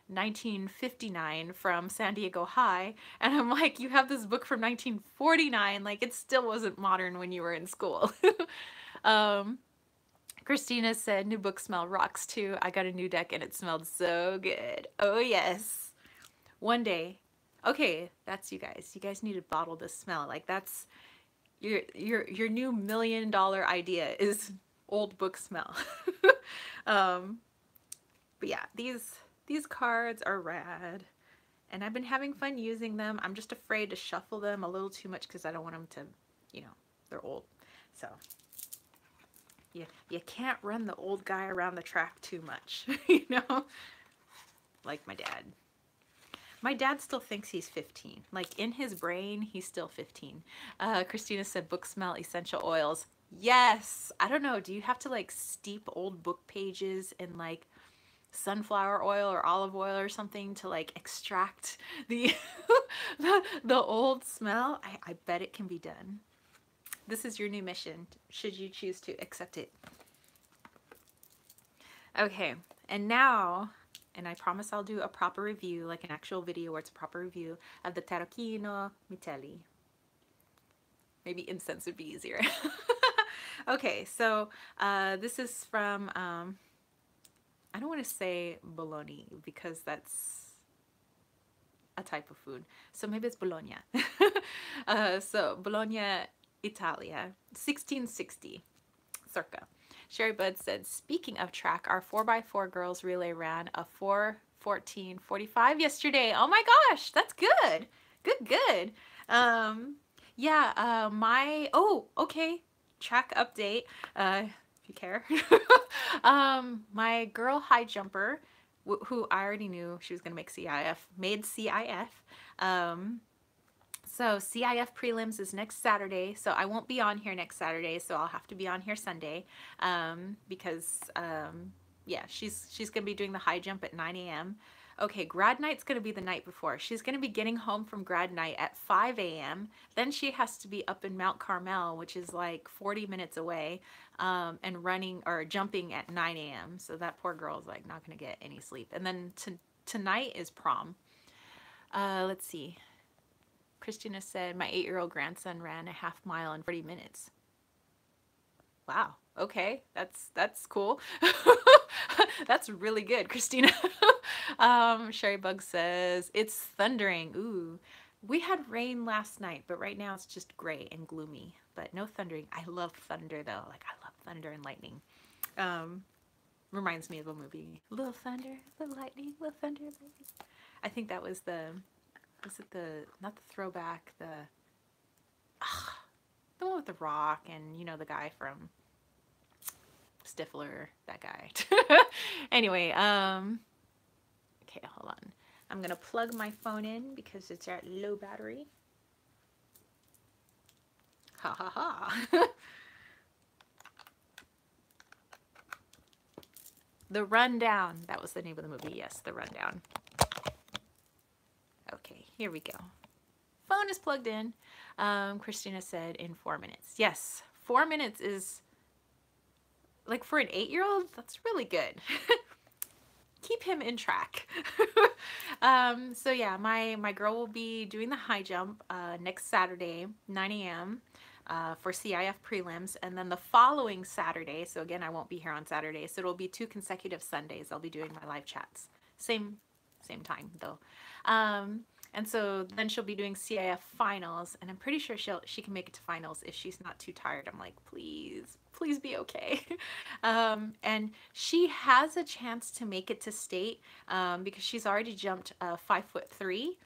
1959 from San Diego High. And I'm like, you have this book from 1949, like it still wasn't modern when you were in school. Christina said, new book smell rocks too. I got a new deck and it smelled so good. Oh yes. One day. Okay, that's you guys. You guys need to bottle this smell. Like that's your new $1 million idea is old book smell. But yeah, these cards are rad. And I've been having fun using them. I'm just afraid to shuffle them a little too much because I don't want them to, you know, they're old. So you can't run the old guy around the track too much, you know? Like my dad. My dad still thinks he's 15. Like in his brain, he's still 15. Christina said book smell essential oils. Yes. I don't know. Do you have to like steep old book pages in like sunflower oil or olive oil or something to like extract the the old smell? I bet it can be done. This is your new mission, should you choose to accept it. Okay, and now, and I promise I'll do a proper review, like an actual video where it's a proper review of the Tarocchino Mitelli. Maybe Incense would be easier. Okay, so this is from, I don't want to say bologna because that's a type of food. So maybe it's Bologna. So Bologna, Italia, 1660, circa. Sherry Bud said, speaking of track, our 4x4 girls relay ran a 4:14:45 yesterday. Oh my gosh, that's good. Good. Yeah, oh, okay. Track update. if you care. My girl high jumper, who I already knew she was going to make CIF, made CIF. So CIF prelims is next Saturday. So I won't be on here next Saturday. So I'll have to be on here Sunday because, yeah, she's going to be doing the high jump at 9 a.m. Okay, grad night's going to be the night before. She's going to be getting home from grad night at 5 a.m. Then she has to be up in Mount Carmel, which is like 40 minutes away, and running or jumping at 9 a.m. So that poor girl is like not going to get any sleep. And then tonight is prom. Let's see. Christina said, my 8-year-old grandson ran a half mile in 40 minutes. Wow. Okay. That's cool. That's really good, Christina. Sherry Bug says, it's thundering. Ooh. We had rain last night, but right now it's just gray and gloomy. But no thundering. I love thunder though. Like I love thunder and lightning. Reminds me of a movie. Little thunder, little lightning, little thunder, lightning. I think that was was it not the throwback, the one with the Rock and, you know, the guy from Stifler, that guy. Anyway, okay, hold on. I'm going to plug my phone in because it's at low battery. Ha ha ha. The Rundown. That was the name of the movie. Yes, The Rundown. Okay, here we go. Phone is plugged in. Christina said in 4 minutes. Yes, 4 minutes is, like, for an 8-year-old, that's really good. Keep him in track. So yeah, my girl will be doing the high jump next Saturday, 9 a.m. For CIF prelims, and then the following Saturday, so again, I won't be here on Saturday, so it'll be 2 consecutive Sundays I'll be doing my live chats. Same time though. And so then she'll be doing CIF finals, and I'm pretty sure she can make it to finals if she's not too tired. I'm like, please be okay. And she has a chance to make it to state because she's already jumped 5'3"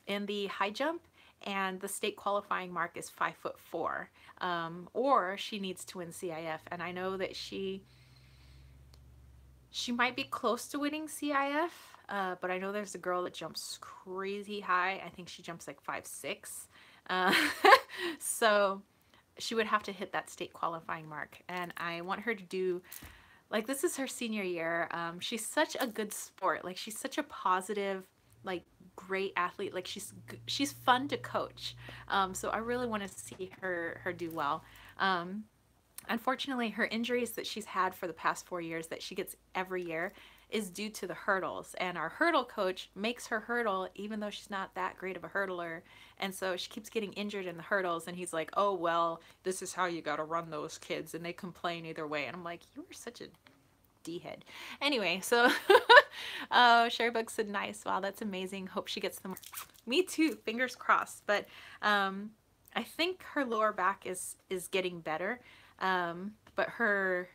in the high jump, and the state qualifying mark is 5'4", or she needs to win CIF. And I know that she might be close to winning CIF, but I know there's a girl that jumps crazy high. I think she jumps like 5'6". So she would have to hit that state qualifying mark. And I want her to do, like, this is her senior year. She's such a good sport. Like, she's such a positive, like, great athlete. Like, she's fun to coach. So I really want to see her do well. Unfortunately, her injuries that she's had for the past 4 years that she gets every year is due to the hurdles. And our hurdle coach makes her hurdle even though she's not that great of a hurdler. And so she keeps getting injured in the hurdles. And he's like, oh, well, this is how you got to run those kids. And they complain either way. And I'm like, you are such a D-head. Anyway, so Sherry Bug said, nice. Wow, that's amazing. Hope she gets them. Me too. Fingers crossed. But I think her lower back is getting better. But her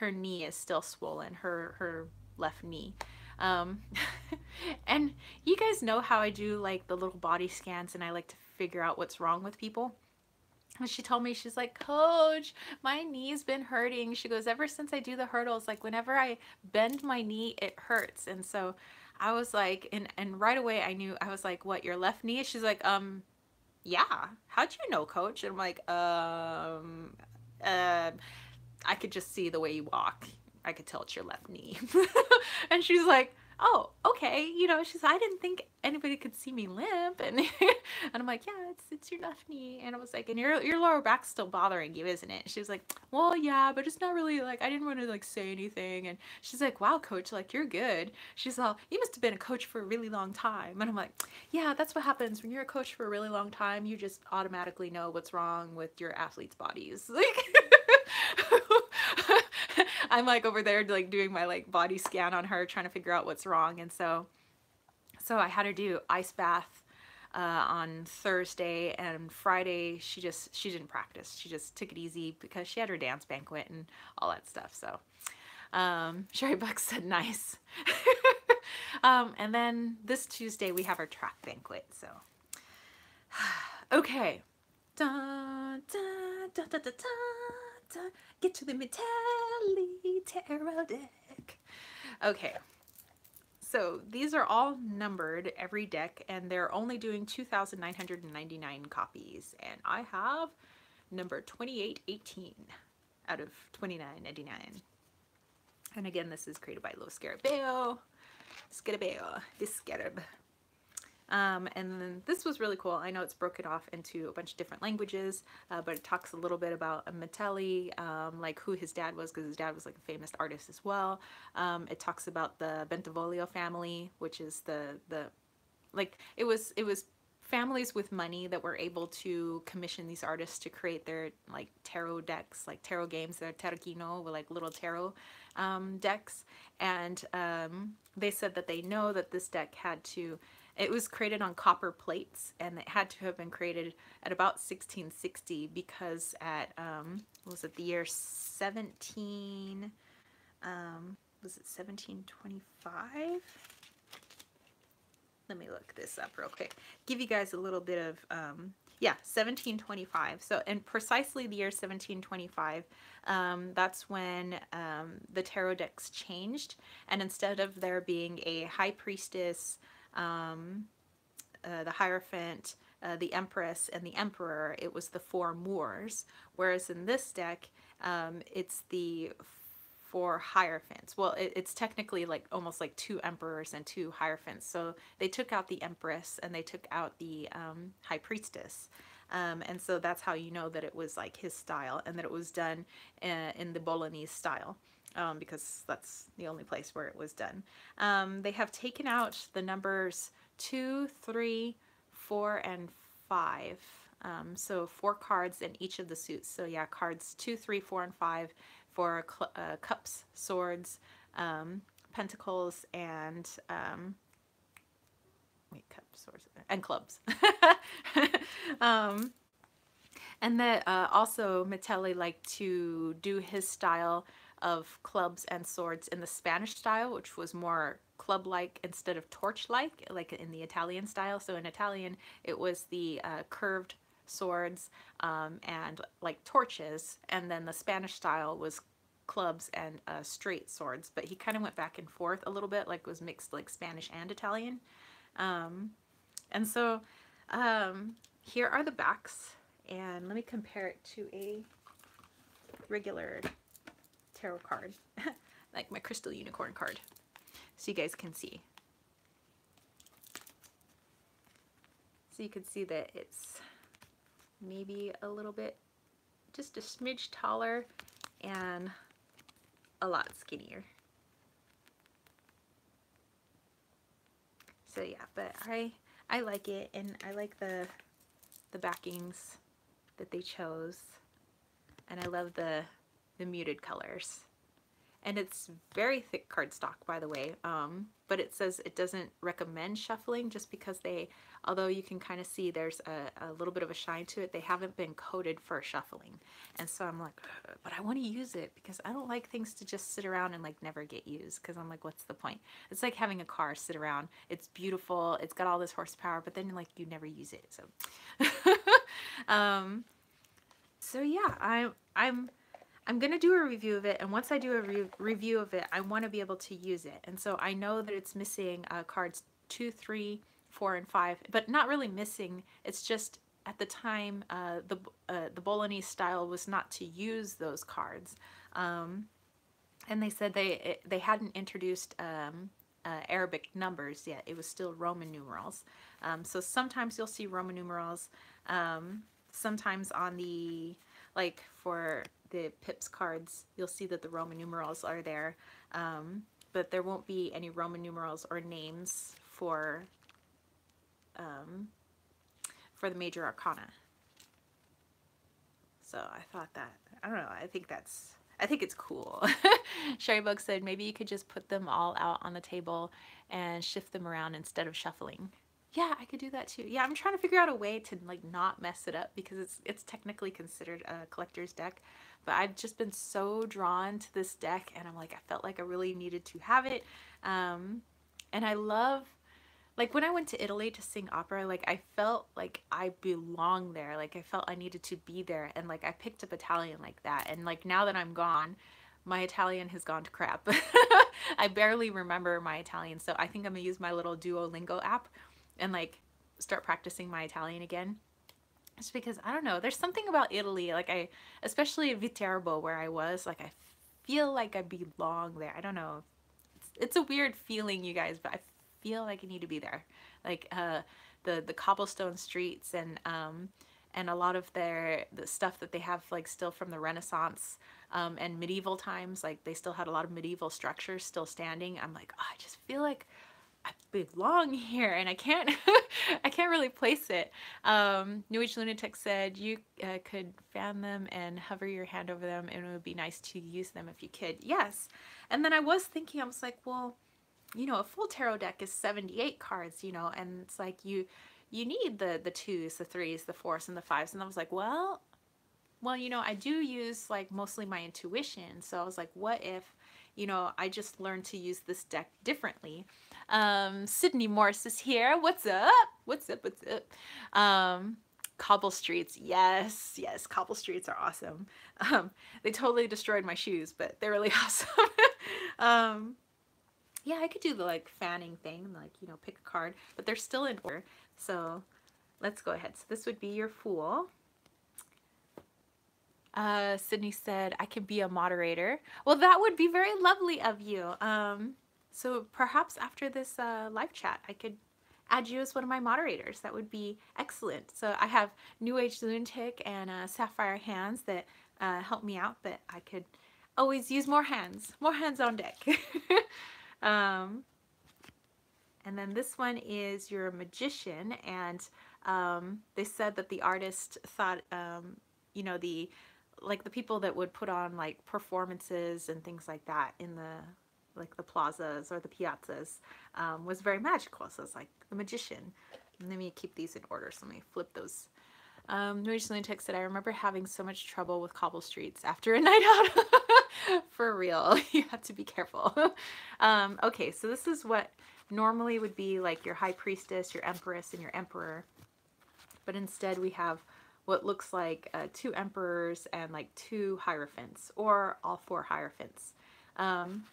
knee is still swollen, her left knee. And you guys know how I do like the little body scans and I like to figure out what's wrong with people. And she told me, she's like, Coach, my knee's been hurting. She goes, ever since I do the hurdles, like whenever I bend my knee, it hurts. And so I was like, and right away I knew, I was like, what, your left knee? She's like, yeah. How'd you know, Coach? And I'm like, I could just see the way you walk. I could tell it's your left knee. And she's like, oh, okay. You know, she's, I didn't think anybody could see me limp. And and I'm like, yeah, it's your left knee. And I was like, and your lower back's still bothering you, isn't it? She was like, well, yeah, but it's not really, like, I didn't want to like say anything. And she's like, wow, Coach, like, you're good. She's all, you must have been a coach for a really long time. And I'm like, yeah, that's what happens when you're a coach for a really long time. You just automatically know what's wrong with your athletes' bodies. Like, I'm like over there like doing my like body scan on her, trying to figure out what's wrong. And so I had her do ice bath on Thursday, and Friday she didn't practice. She just took it easy because she had her dance banquet and all that stuff. So Sherry Buck said nice. And then this Tuesday we have our track banquet. So okay. Da, da, da, da, da, da. Get to the Mitelli tarot deck. Okay, so these are all numbered, every deck, and they're only doing 2,999 copies. And I have number 2818 out of 29.99. And again, this is created by Lo Scarabeo. Scarabeo, this scarab. And then this was really cool. I know it's broken off into a bunch of different languages, but it talks a little bit about Mitelli, like who his dad was, because his dad was like a famous artist as well. It talks about the Bentivoglio family, which is like it was families with money that were able to commission these artists to create their like tarot decks, like tarot games. They're Tarocchino, with like little tarot decks. And they said that they know that this deck it was created on copper plates, and it had to have been created at about 1660, because at was it the year 17 was it 1725? Let me look this up real quick. Give you guys a little bit of, yeah, 1725. So, and precisely the year 1725, that's when the tarot decks changed. And instead of there being a high priestess, the Hierophant, the Empress, and the Emperor, it was the four Moors. Whereas in this deck, it's the four Hierophants. Well, it's technically like almost like two Emperors and two Hierophants. So they took out the Empress and they took out the High Priestess. And so that's how you know that it was like his style, and that it was done in the Bolognese style. Because that's the only place where it was done. They have taken out the numbers 2, 3, 4, and 5. So 4 cards in each of the suits. So yeah, cards 2, 3, 4, and 5 for cups, swords, pentacles, and cups, swords, and clubs. And that also Mitelli liked to do his style of clubs and swords in the Spanish style, which was more club-like instead of torch-like, like in the Italian style. So in Italian, it was the curved swords and like torches, and then the Spanish style was clubs and straight swords. But he kind of went back and forth a little bit, like it was mixed like Spanish and Italian. And so here are the backs, and let me compare it to a regular tarot card, like my crystal unicorn card, so you guys can see. So you can see that it's maybe a little bit, just a smidge taller and a lot skinnier. So yeah, but I like it, and I like the backings that they chose, and I love the muted colors. And it's very thick cardstock, by the way, but it says it doesn't recommend shuffling, just because although you can kind of see there's a little bit of a shine to it, they haven't been coated for shuffling. And so I'm like, but I want to use it, because I don't like things to just sit around and like never get used, because I'm like, what's the point? It's like having a car sit around. It's beautiful, it's got all this horsepower, but then like you never use it. So so yeah, I'm gonna do a review of it, and once I do a review of it, I want to be able to use it. And so I know that it's missing cards 2, 3, 4, and 5, but not really missing. It's just at the time the Bolognese style was not to use those cards, and they said they hadn't introduced Arabic numbers yet. It was still Roman numerals. So sometimes you'll see Roman numerals. Sometimes on the, like for the Pips cards, you'll see that the Roman numerals are there, but there won't be any Roman numerals or names for the major arcana. So I thought that, I don't know, I think it's cool. Sherrybug said maybe you could just put them all out on the table and shift them around instead of shuffling. Yeah, I could do that too. Yeah, I'm trying to figure out a way to like not mess it up, because it's technically considered a collector's deck, but I've just been so drawn to this deck, and I'm like, I felt like I really needed to have it. And I love like when I went to Italy to sing opera, like I felt like I belonged there. Like I felt I needed to be there, and like I picked up Italian like that. And like now that I'm gone, my Italian has gone to crap. I barely remember my Italian, so I think I'm gonna use my little Duolingo app and like start practicing my Italian again. It's because I don't know, there's something about Italy, like especially Viterbo where I was, like I feel like I belong there. I don't know. It's a weird feeling, you guys, but I feel like I need to be there. Like the cobblestone streets and a lot of the stuff that they have like still from the Renaissance and medieval times, like they still had a lot of medieval structures still standing. I'm like, oh, I just feel like I belong here, and I can't I can't really place it. New Age Lunatic said you could fan them and hover your hand over them, and it would be nice to use them if you could. Yes. And then I was thinking, I was like, well, you know, a full tarot deck is 78 cards, you know, and it's like you need the twos, the threes, the fours, and the fives. And I was like, well, you know, I do use like mostly my intuition. So I was like, what if, you know, I just learned to use this deck differently. Sydney Morse is here. What's up? What's up? What's up? Cobble streets. Yes, yes, cobble streets are awesome. They totally destroyed my shoes, but they're really awesome. Yeah, I could do the like fanning thing, like, you know, pick a card, but they're still in order. So let's go ahead. So this would be your Fool. Sydney said, I can be a moderator. Well, that would be very lovely of you. So perhaps after this live chat, I could add you as one of my moderators. That would be excellent. So I have New Age Lunatic and Sapphire Hands that help me out, but I could always use more hands on deck. And then this one is your Magician, and they said that the artist thought, you know, the people that would put on like performances and things like that in the plazas or the piazzas was very magical. So it's like the Magician. And let me keep these in order. So let me flip those. New Age Lunatic said, I remember having so much trouble with cobble streets after a night out. For real. You have to be careful. Okay, so this is what normally would be like your High Priestess, your Empress, and your Emperor. But instead we have what looks like 2 Emperors and like 2 Hierophants, or all 4 Hierophants.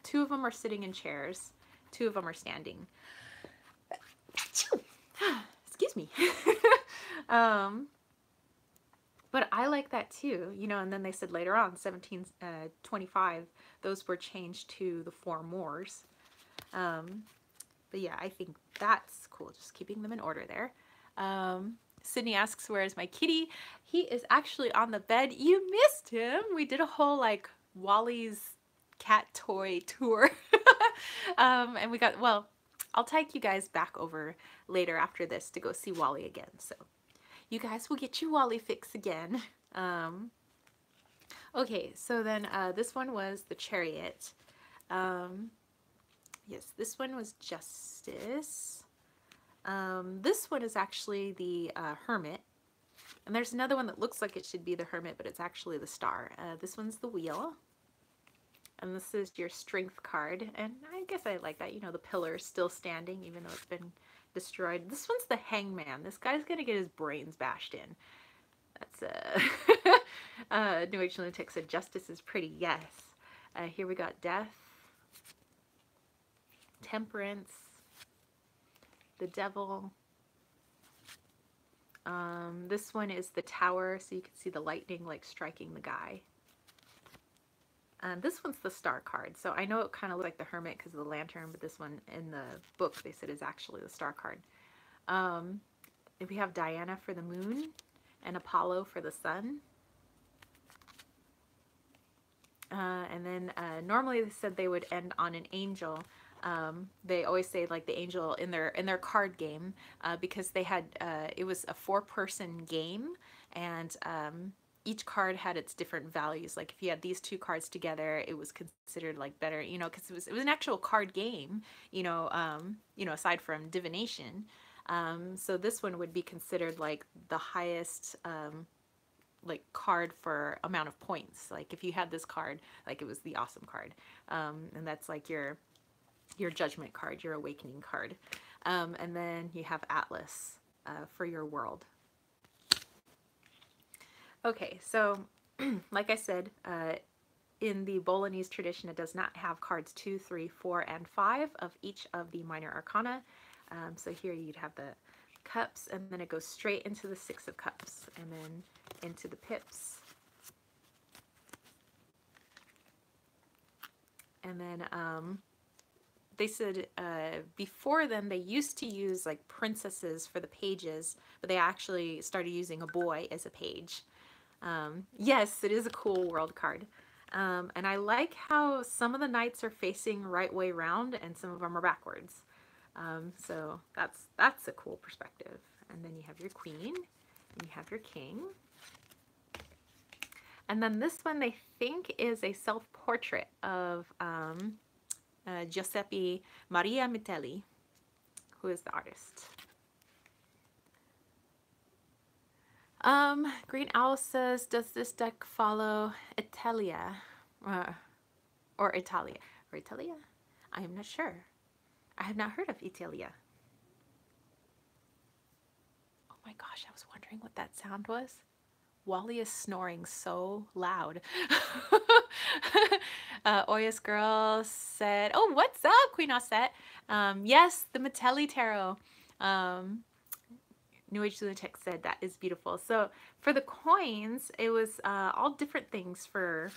2 of them are sitting in chairs, 2 of them are standing. Excuse me. But I like that too, you know, and then they said later on, 1725, those were changed to the 4 Moors. But yeah, I think that's cool, just keeping them in order there. Sydney asks, where is my kitty? He is actually on the bed. You missed him. We did a whole like Wally's cat toy tour. And we got, well, I'll take you guys back over later after this to go see Wally again. So you guys will get your Wally fix again. Okay, so then this one was the Chariot. Yes, this one was Justice. This one is actually the Hermit. And there's another one that looks like it should be the Hermit, but it's actually the Star. This one's the Wheel. And this is your Strength card. And I guess I like that. You know, the pillar is still standing, even though it's been destroyed. This one's the Hangman. This guy's going to get his brains bashed in. That's New Age Lunatic said Justice is pretty. Yes. Here we got Death, Temperance, the Devil. This one is the Tower, so you can see the lightning like striking the guy. This one's the Star card. So I know it kind of looks like the Hermit because of the lantern, but this one in the book they said is actually the Star card. We have Diana for the Moon and Apollo for the Sun. And then normally they said they would end on an angel. They always say like the angel in their card game because they had it was a 4-person game, and each card had its different values. Like if you had these 2 cards together, it was considered like better, you know, because it was an actual card game, you know, aside from divination. So this one would be considered like the highest like card for amount of points. Like if you had this card, like it was the awesome card, and that's like your Judgment card, your Awakening card. And then you have Atlas for your world. Okay, so like I said, in the Bolognese tradition, it does not have cards 2, 3, 4, and 5 of each of the minor arcana. So here you'd have the cups, and then it goes straight into the 6 of cups, and then into the pips. And then they said before then they used to use like princesses for the pages, but they actually started using a boy as a page. Yes, it is a cool world card. And I like how some of the knights are facing right way round and some of them are backwards. So that's a cool perspective. And then you have your queen and you have your king. And then this one they think is a self-portrait of Giuseppe Maria Mitelli, who is the artist. Green Owl says, does this deck follow Italia? Or Italia? Or Italia? I am not sure. I have not heard of Italia. Oh my gosh, I was wondering what that sound was. Wally is snoring so loud. Oyas Girl said, oh, what's up, Queen Osset? Yes, the Mitelli Tarot. New Age Lunatic said that is beautiful. So for the coins, it was all different things for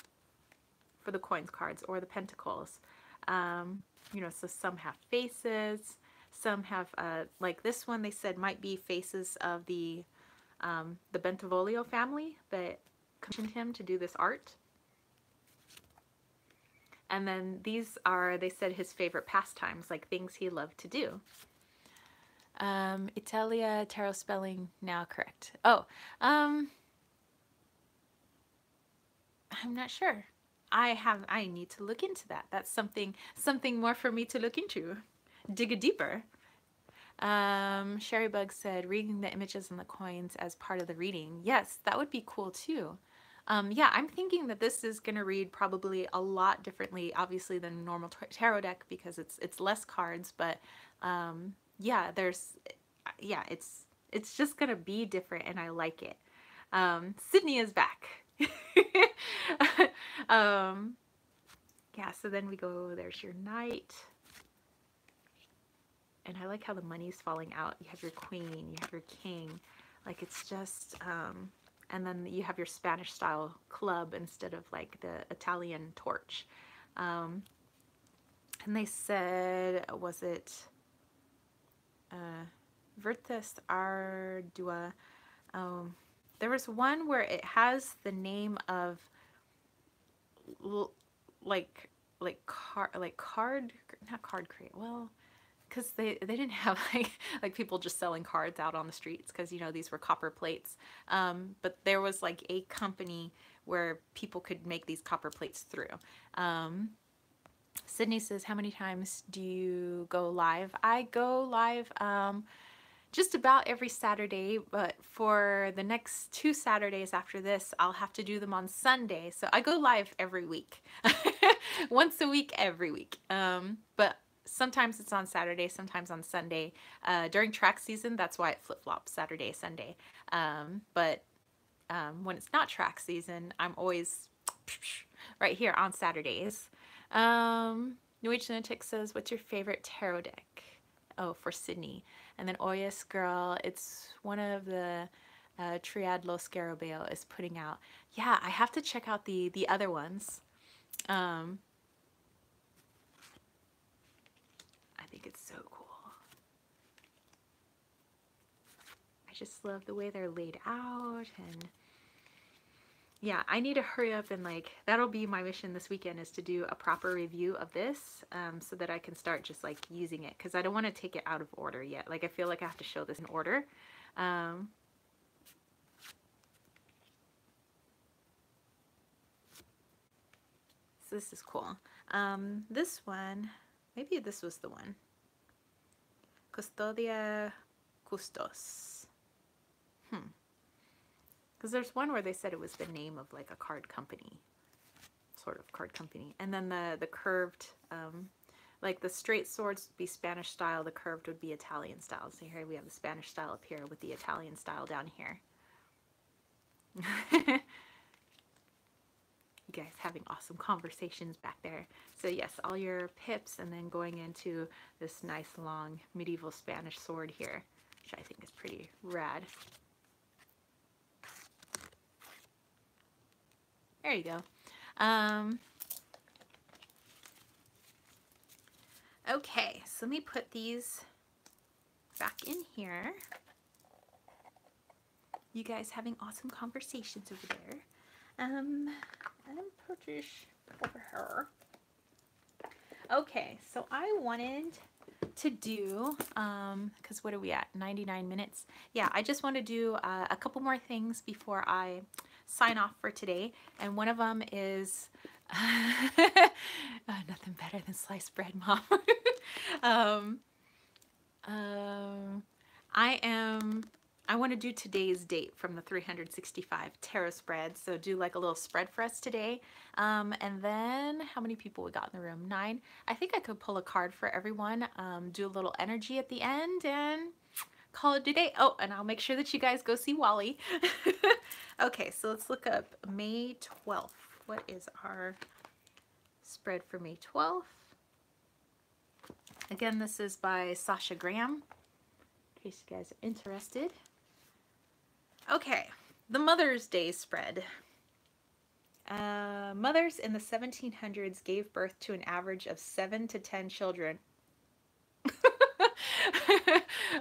the coins cards or the pentacles. You know, so some have faces, some have like this one they said might be faces of the Bentivoglio family that commissioned him to do this art. And then these are, they said, his favorite pastimes, like things he loved to do. Italia tarot spelling now correct. Oh, I'm not sure. I need to look into that. That's something more for me to look into. Dig a deeper. Sherry Bug said, reading the images and the coins as part of the reading. Yes, that would be cool too. Yeah, I'm thinking that this is going to read probably a lot differently, obviously, than a normal tarot deck because it's less cards, but yeah, it's just going to be different and I like it. Sydney is back. Yeah, so then we go, there's your knight. And I like how the money's falling out. You have your queen, you have your king. Like it's just, and then you have your Spanish style club instead of like the Italian torch. And they said, was it Virtus Ardua? There was one where it has the name of not card crate. Well, because they didn't have like people just selling cards out on the streets because you know these were copper plates, but there was like a company where people could make these copper plates through. Sydney says, how many times do you go live? I go live just about every Saturday, but for the next 2 Saturdays after this, I'll have to do them on Sunday. So I go live every week, once a week, every week. But sometimes it's on Saturday, sometimes on Sunday. During track season, that's why it flip-flops Saturday, Sunday. But when it's not track season, I'm always right here on Saturdays. New Age Lunatic says, what's your favorite tarot deck? Oh, for Sydney. And then Oyas Girl, it's one of the Triad Los Scarabeo is putting out. Yeah, I have to check out the other ones. I think it's so cool. I just love the way they're laid out, and yeah, I need to hurry up and like, that'll be my mission this weekend is to do a proper review of this so that I can start just like using it because I don't want to take it out of order yet. Like I feel like I have to show this in order. So this is cool. This one, maybe this was the one. Custodia Custos. Because there's one where they said it was the name of like a card company, sort of card company. And then the curved like the straight swords would be Spanish style, the curved would be Italian style. So here we have the Spanish style up here with the Italian style down here. You guys having awesome conversations back there. So yes, all your pips, and then going into this nice long medieval Spanish sword here, which I think is pretty rad. There you go. Okay, so let me put these back in here. You guys having awesome conversations over there. And purchase over here. Okay, so I wanted to do, because what are we at? 99 minutes. Yeah, I just want to do a couple more things before I sign off for today. And one of them is nothing better than sliced bread, Mom. I want to do today's date from the 365 tarot spread. So do like a little spread for us today. And then how many people we got in the room? 9. I think I could pull a card for everyone, do a little energy at the end, and call it a day. Oh, and I'll make sure that you guys go see Wally. Okay, so let's look up May 12th. What is our spread for May 12th? Again, this is by Sasha Graham, in case you guys are interested. Okay, the Mother's Day spread. Mothers in the 1700s gave birth to an average of 7 to 10 children.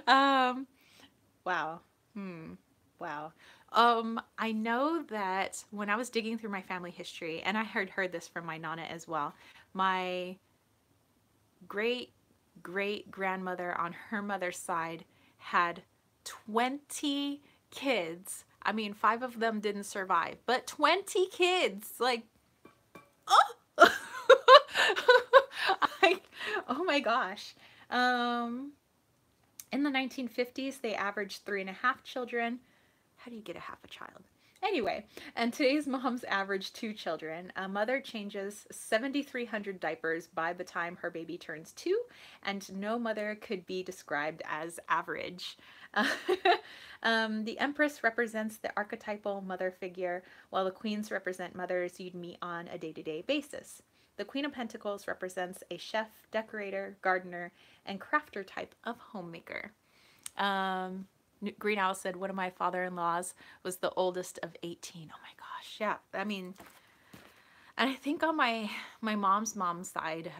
Wow. Wow. I know that when I was digging through my family history, and I heard this from my Nana as well, my great-great-grandmother on her mother's side had 20 kids. I mean, 5 of them didn't survive, but 20 kids, like, oh, oh my gosh. In the 1950s, they averaged 3.5 children. How do you get a half a child? Anyway, and today's moms average 2 children. A mother changes 7,300 diapers by the time her baby turns 2, and no mother could be described as average. The Empress represents the archetypal mother figure, while the Queens represent mothers you'd meet on a day-to-day basis. The Queen of Pentacles represents a chef, decorator, gardener, and crafter type of homemaker. Green Owl said one of my father-in-laws was the oldest of 18. Oh my gosh, yeah. I mean, and I think on my mom's side,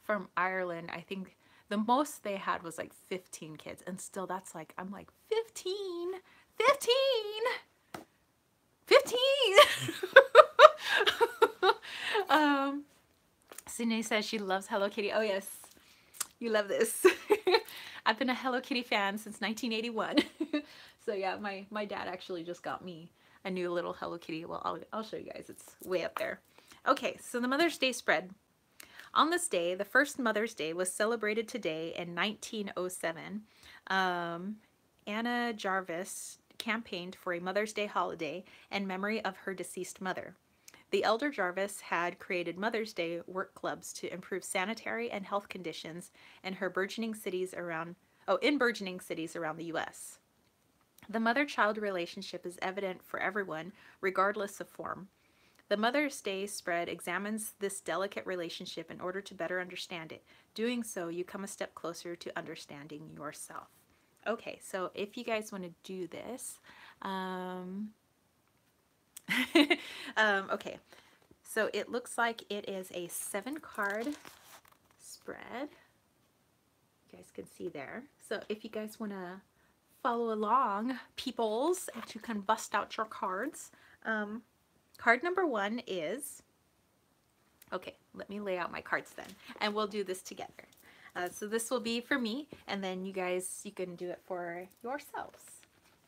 from Ireland, I think the most they had was like 15 kids, and still that's like, I'm like, 15. Sidney says she loves Hello Kitty. Oh yes, you love this. I've been a Hello Kitty fan since 1981. So yeah, my dad actually just got me a new little Hello Kitty. Well, I'll show you guys. It's way up there. Okay, so the Mother's Day spread. On this day, the first Mother's Day was celebrated today in 1907. Anna Jarvis campaigned for a Mother's Day holiday in memory of her deceased mother. The elder Jarvis had created Mother's Day work clubs to improve sanitary and health conditions in burgeoning cities around the U.S. The mother-child relationship is evident for everyone, regardless of form. The Mother's Day spread examines this delicate relationship in order to better understand it. Doing so, you come a step closer to understanding yourself. Okay, so if you guys want to do this, okay, so it looks like it is a 7-card spread. You guys can see there. So if you guys want to follow along, peoples, and you can bust out your cards. Card number 1 is, okay, let me lay out my cards then, and we'll do this together. So this will be for me, and then you guys, you can do it for yourselves.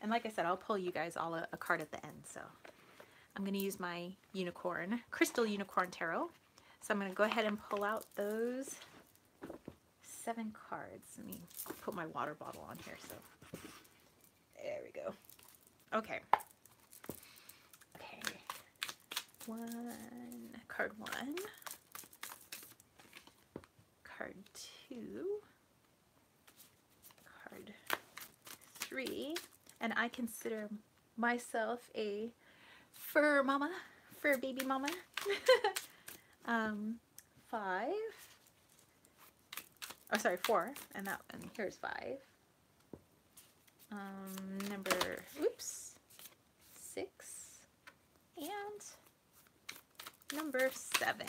And like I said, I'll pull you guys all a card at the end. So I'm going to use my crystal unicorn tarot. So I'm going to go ahead and pull out those 7 cards. Let me put my water bottle on here. So there we go. Okay. Card 1. card 2, card 3, and I consider myself a fur mama, fur baby mama. 5, oh sorry, 4, and that one, here's 5. Number, oops, 6, and number 7.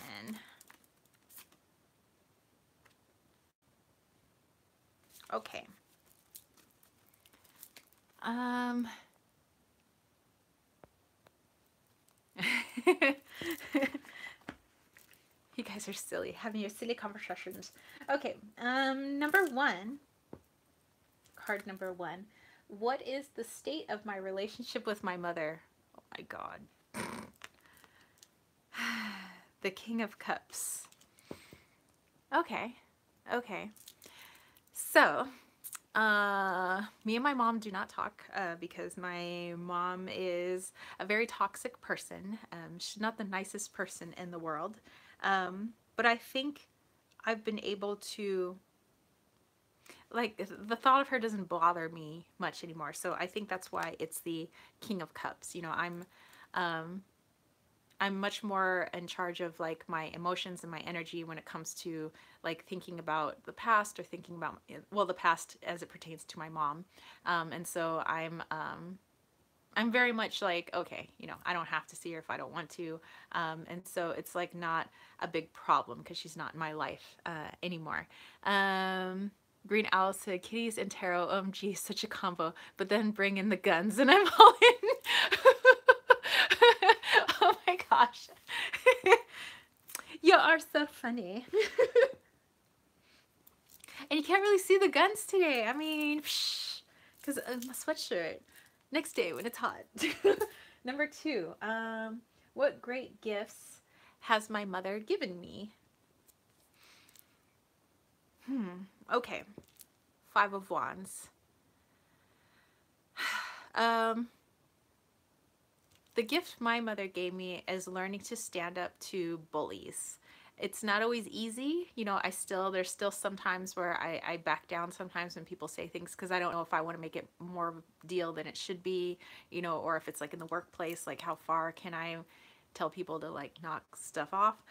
Okay. You guys are silly, having your silly conversations. Okay, number 1, card number 1. What is the state of my relationship with my mother? Oh my God. The King of Cups. Okay, okay. So, me and my mom do not talk because my mom is a very toxic person. She's not the nicest person in the world. But I think I've been able to, like, the thought of her doesn't bother me much anymore. So I think that's why it's the King of Cups. You know, I'm much more in charge of like my emotions and my energy when it comes to like thinking about the past or thinking about, well, the past as it pertains to my mom. And so I'm very much like, okay, you know, I don't have to see her if I don't want to. And so it's like not a big problem because she's not in my life anymore. Green Owl said, kitties and tarot, OMG, such a combo. But then bring in the guns and I'm all in. Oh my gosh. You are so funny. And you can't really see the guns today. I mean, because of my sweatshirt. Next day when it's hot. Number 2, what great gifts has my mother given me? Okay. 5 of Wands. The gift my mother gave me is learning to stand up to bullies. It's not always easy, you know. There's still some times where I back down sometimes when people say things because I don't know if I want to make it more of a deal than it should be, you know, or if it's like in the workplace, like how far can I tell people to like knock stuff off.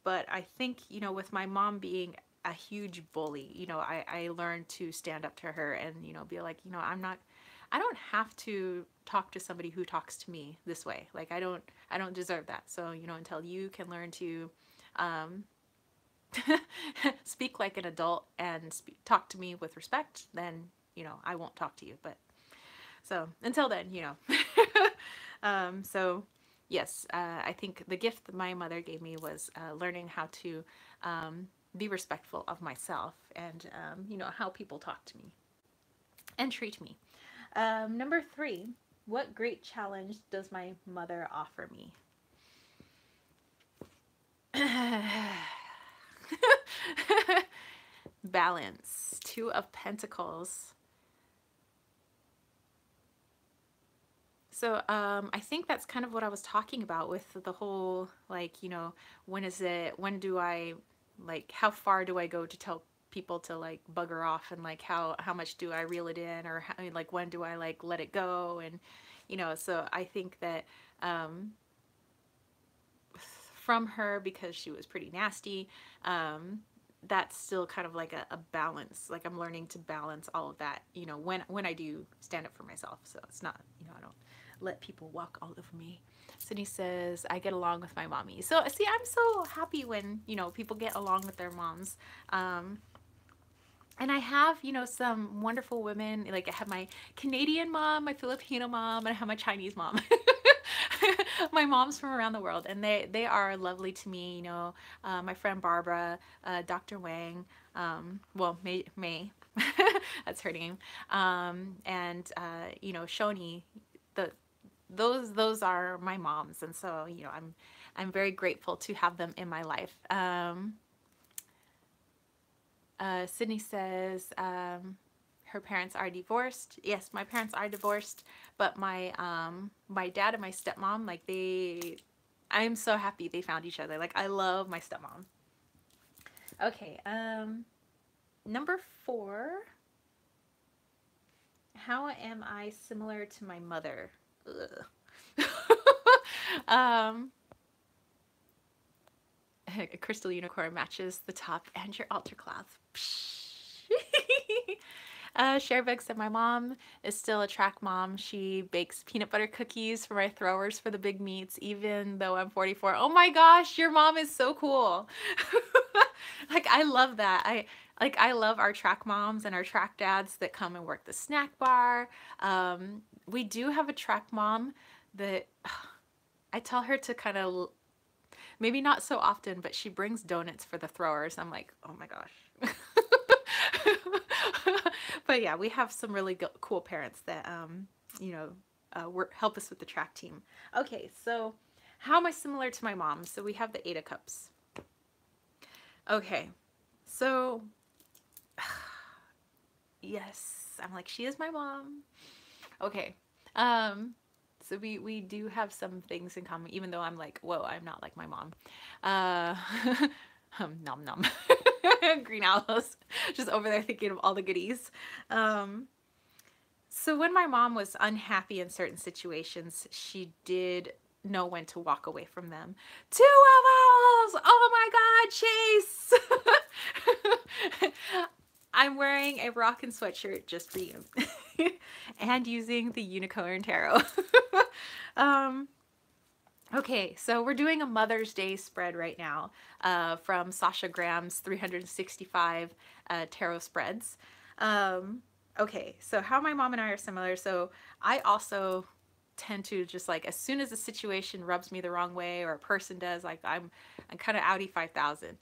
But I think, you know, with my mom being a huge bully, you know, I learned to stand up to her and, you know, be like, you know, I don't have to talk to somebody who talks to me this way. Like I don't deserve that. So, you know, until you can learn to speak like an adult and talk to me with respect, then, you know, I won't talk to you. But so until then, you know. So yes, I think the gift that my mother gave me was learning how to be respectful of myself and, you know, how people talk to me and treat me. Number 3, what great challenge does my mother offer me? Balance. 2 of Pentacles. So I think that's kind of what I was talking about with the whole, like, you know, when do I, like, how far do I go to tell people to like bugger off, and like how much do I reel it in, or how, like when do I like let it go, and you know. So I think that from her, because she was pretty nasty, that's still kind of like a balance. Like I'm learning to balance all of that, you know, when I do stand up for myself. So it's not, you know, I don't let people walk all over me. Sidney says, I get along with my mommy. So see, I'm so happy when, you know, people get along with their moms. And I have, you know, some wonderful women. Like I have my Canadian mom, my Filipino mom, and I have my Chinese mom. My moms from around the world, and they are lovely to me, you know. My friend Barbara, Dr. Wang, well, May that's her name, and you know, Shoni. Those are my moms, and so, you know, I'm very grateful to have them in my life. Sydney says her parents are divorced. Yes, my parents are divorced, but my my dad and my stepmom, like I'm so happy they found each other. Like I love my stepmom. Okay, number 4. How am I similar to my mother? Ugh. um, a crystal unicorn matches the top and your altar cloth. Chervik said my mom is still a track mom. She bakes peanut butter cookies for my throwers for the big meets, even though I'm 44. Oh my gosh, your mom is so cool. Like, I love that. I love our track moms and our track dads that come and work the snack bar. We do have a track mom that I tell her to kind of, maybe not so often, but she brings donuts for the throwers. I'm like, oh my gosh. But yeah, we have some really cool parents that, you know, help us with the track team. Okay, so how am I similar to my mom? So we have the 8 of Cups. Okay, so yes, I'm like, she is my mom. Okay, so we do have some things in common, even though I'm like, whoa, I'm not like my mom. Uh, nom nom. Green owls, just over there thinking of all the goodies. So when my mom was unhappy in certain situations, she did know when to walk away from them. 2 of owls! Oh my god, Chase! I'm wearing a rockin' sweatshirt just for you. And using the Unicorn Tarot. um, Okay, so we're doing a Mother's Day spread right now from Sasha Graham's 365 tarot spreads. Okay, so how my mom and I are similar. So I also tend to just like, as soon as a situation rubs me the wrong way or a person does, like I'm kind of outie 5000.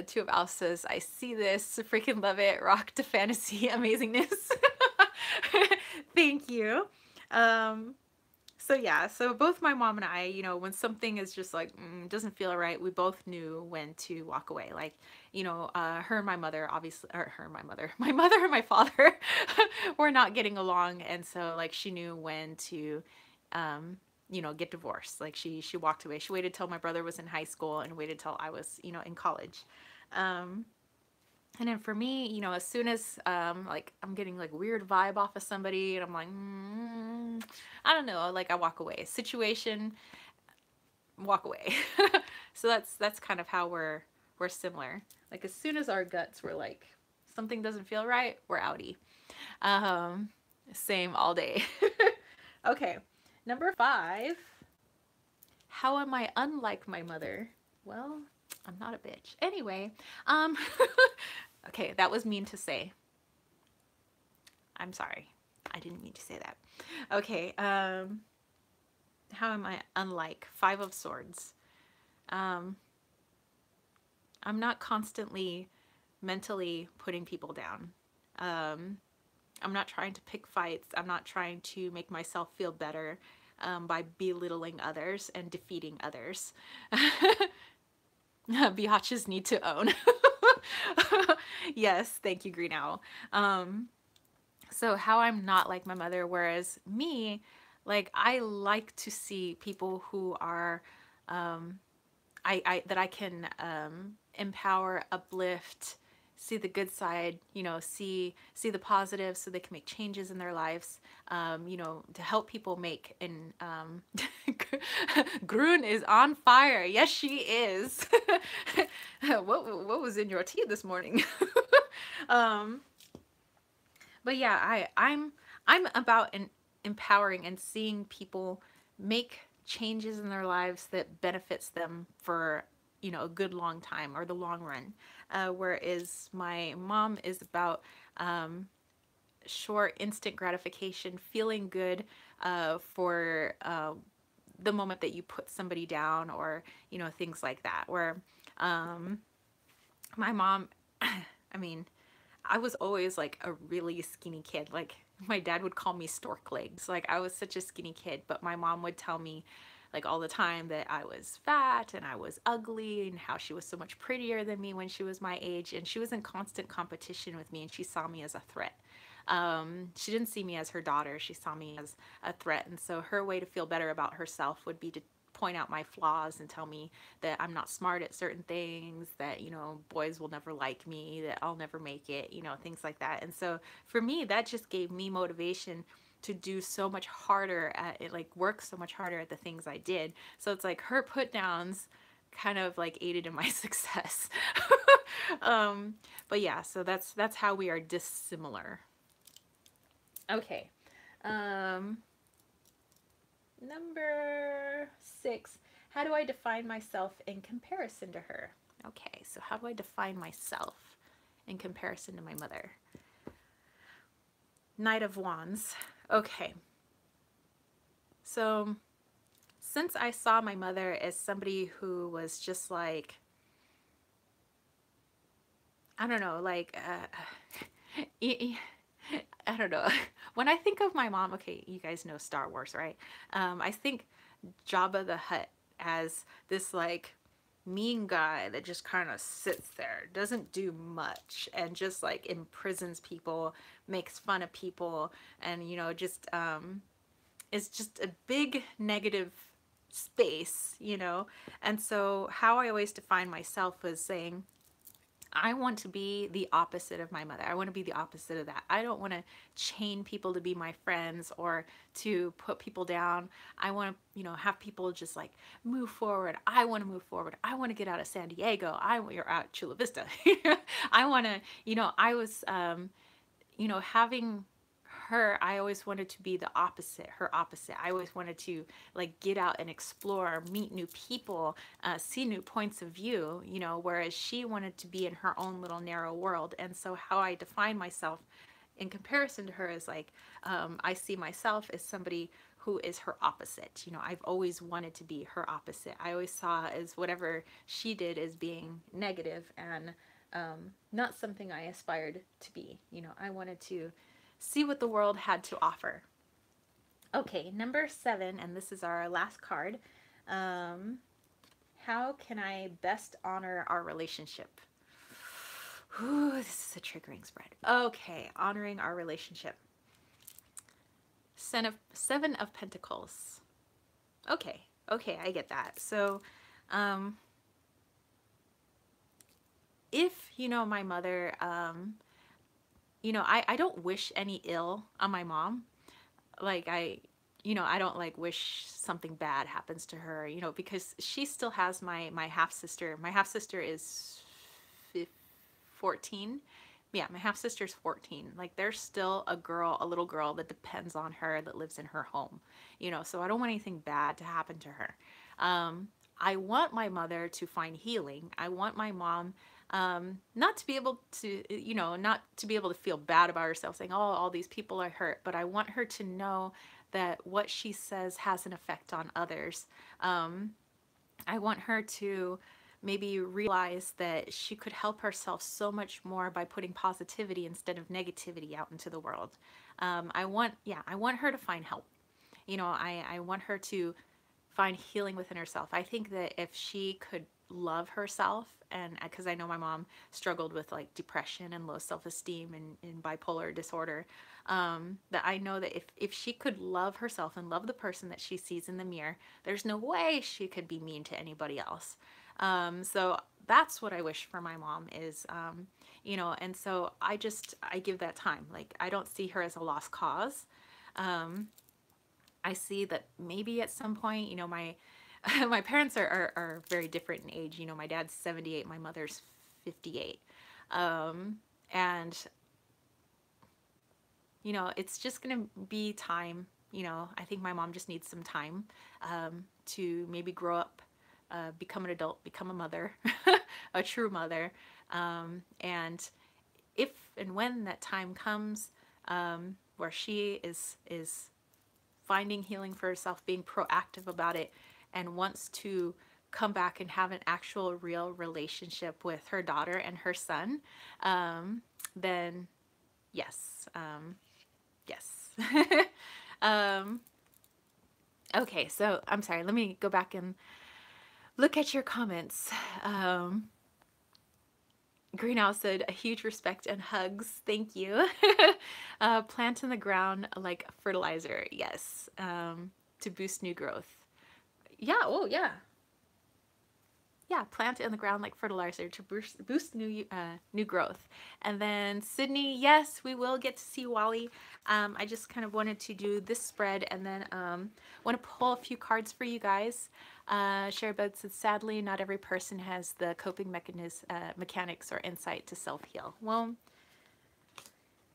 2 of Alice says, I see this, freaking love it, rock to fantasy amazingness. Thank you. So yeah, so both my mom and I, you know, when something is just like, doesn't feel right, we both knew when to walk away. Like, you know, her and my mother, obviously, or her and my mother, my mother and my father were not getting along. And so like, she knew when to, you know, get divorced. Like she walked away. She waited till my brother was in high school and waited till I was, you know, in college. And then for me, you know, as soon as like I'm getting like weird vibe off of somebody and I'm like, I don't know, like I walk away. Situation, walk away. So that's kind of how we're similar. Like as soon as our guts were like, something doesn't feel right, we're outie. Um, Same all day. Okay, number 5. How am I unlike my mother? Well, I'm not a bitch. Anyway, okay, that was mean to say. I'm sorry. I didn't mean to say that. Okay, how am I unlike 5 of Swords? I'm not constantly mentally putting people down. I'm not trying to pick fights. I'm not trying to make myself feel better by belittling others and defeating others. Biatches need to own. Yes, thank you, Green Owl. So how I'm not like my mother, whereas me, like I like to see people who are, that I can empower, uplift, see the good side, you know, see the positive, so they can make changes in their lives, you know, to help people make. And Grun is on fire. Yes, she is. What was in your tea this morning? But yeah, I'm about empowering and seeing people make changes in their lives that benefits them for, you know, a good long time or the long run. Whereas my mom is about short, instant gratification, feeling good for the moment that you put somebody down, or you know, things like that. Where my mom, I mean, I was always like a really skinny kid. Like my dad would call me stork legs. Like I was such a skinny kid, but my mom would tell me like all the time that I was fat and I was ugly and how she was so much prettier than me when she was my age. And she was in constant competition with me and she saw me as a threat. She didn't see me as her daughter. She saw me as a threat. And so her way to feel better about herself would be to point out my flaws and tell me that I'm not smart at certain things, that, you know, boys will never like me, that I'll never make it, you know, things like that. And so for me, that just gave me motivation to do so much harder at it, like work so much harder at the things I did. So it's like her put downs kind of like aided in my success. um, but yeah, so that's how we are dissimilar. Okay. Um, Number 6. How do I define myself in comparison to her? Okay, so how do I define myself in comparison to my mother? Knight of Wands. Okay. So since I saw my mother as somebody who was just like, I don't know, like, I don't know. When I think of my mom, okay, you guys know Star Wars, right? I think Jabba the Hutt as this like mean guy that just kind of sits there, doesn't do much, and just like imprisons people, makes fun of people, and, you know, just is just a big negative space, you know. And so how I always define myself was saying, I want to be the opposite of my mother. I want to be the opposite of that. I don't want to chain people to be my friends or to put people down. I want to, you know, have people just like move forward. I want to move forward. I want to get out of San Diego. You're out Chula Vista. I want to, you know, I was, you know, having her, I always wanted to be the opposite, her opposite. I always wanted to like get out and explore, meet new people, see new points of view, you know, whereas she wanted to be in her own little narrow world. And so how I define myself in comparison to her is like, I see myself as somebody who is her opposite. You know, I've always wanted to be her opposite. I always saw as whatever she did as being negative and not something I aspired to be. You know, I wanted to see what the world had to offer. Okay, number 7, and this is our last card. How can I best honor our relationship? Ooh, this is a triggering spread. Okay, honoring our relationship. Seven of Pentacles. Okay, I get that. So, if, you know, my mother, you know, I don't wish any ill on my mom. Like you know, I don't like wish something bad happens to her, you know, because she still has my half sister. My half sister is 14. Yeah, my half sister's 14. Like there's still a little girl that depends on her, that lives in her home, you know, so I don't want anything bad to happen to her. I want my mother to find healing. I want my mom not to be able to, you know, not to be able to feel bad about herself saying, oh, all these people are hurt, but I want her to know that what she says has an effect on others. I want her to maybe realize that she could help herself so much more by putting positivity instead of negativity out into the world. I want her to find help. You know, I want her to find healing within herself. I think that if she could love herself, and because I know my mom struggled with like depression and low self-esteem and bipolar disorder, that I know that if she could love herself and love the person that she sees in the mirror, there's no way she could be mean to anybody else. So that's what I wish for my mom is, you know, and so I give that time. Like, I don't see her as a lost cause. I see that maybe at some point, you know, my my parents are very different in age. You know, my dad's 78, my mother's 58. And, you know, it's just going to be time. You know, I think my mom just needs some time to maybe grow up, become an adult, become a mother, a true mother. And if and when that time comes, where she is finding healing for herself, being proactive about it, and wants to come back and have an actual real relationship with her daughter and her son, then yes, yes. Okay, so I'm sorry, let me go back and look at your comments. Greenhouse said, a huge respect and hugs. Thank you. Plant in the ground like fertilizer. Yes. To boost new growth. Yeah, oh yeah. Yeah, plant it in the ground like fertilizer to boost new growth. And then Sydney, yes, we will get to see Wally. I just kind of wanted to do this spread and then want to pull a few cards for you guys. Sharebed said, sadly, not every person has the coping mechanics or insight to self-heal. Well,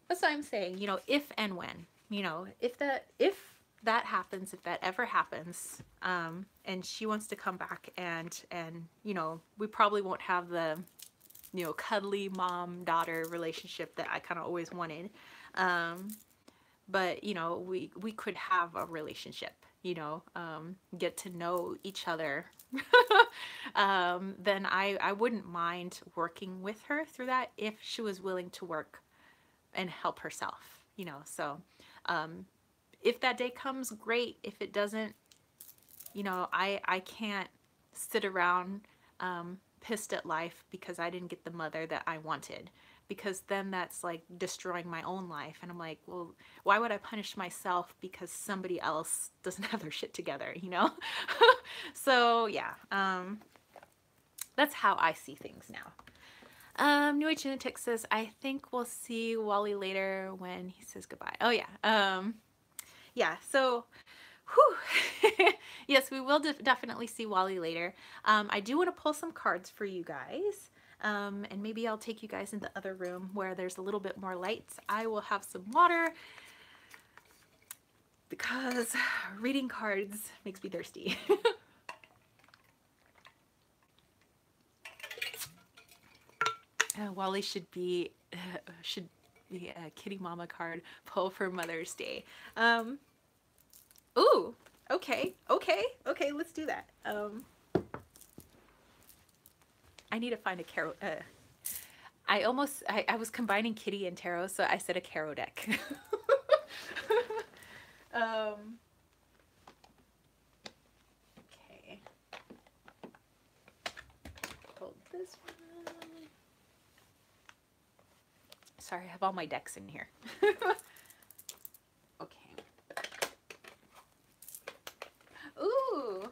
that's what I'm saying. You know, if and when. You know, if that happens, if that ever happens, and she wants to come back and you know, we probably won't have the, you know, cuddly mom-daughter relationship that I kind of always wanted. But you know, we could have a relationship, you know, get to know each other. Then I wouldn't mind working with her through that if she was willing to work and help herself, you know. So if that day comes, great. If it doesn't, you know, I can't sit around pissed at life because I didn't get the mother that I wanted, because then that's like destroying my own life. And I'm like, well, why would I punish myself because somebody else doesn't have their shit together, you know? So yeah, that's how I see things now. New Age Genetic says, I think we'll see Wally later when he says goodbye. Oh yeah. Yeah, so whew. Yes, we will definitely see Wally later. I do want to pull some cards for you guys. And maybe I'll take you guys in the other room where there's a little bit more lights. I will have some water because reading cards makes me thirsty. Wally should be a kitty mama card pull for Mother's Day. Ooh, okay, let's do that. I need to find a tarot. I was combining kitty and tarot, so I said a tarot deck. Okay. Hold this one. Sorry, I have all my decks in here. Okay. Ooh,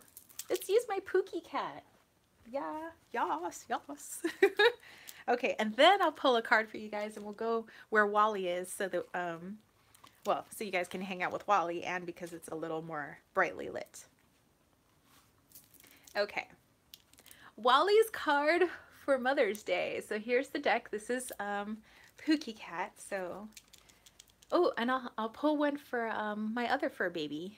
let's use my Pookie cat. Yeah, yas. Okay, and then I'll pull a card for you guys and we'll go where Wally is so that, well, so you guys can hang out with Wally and because it's a little more brightly lit. Okay. Wally's card for Mother's Day. So here's the deck. This is Pookie Cat. So, oh, and I'll pull one for my other fur baby,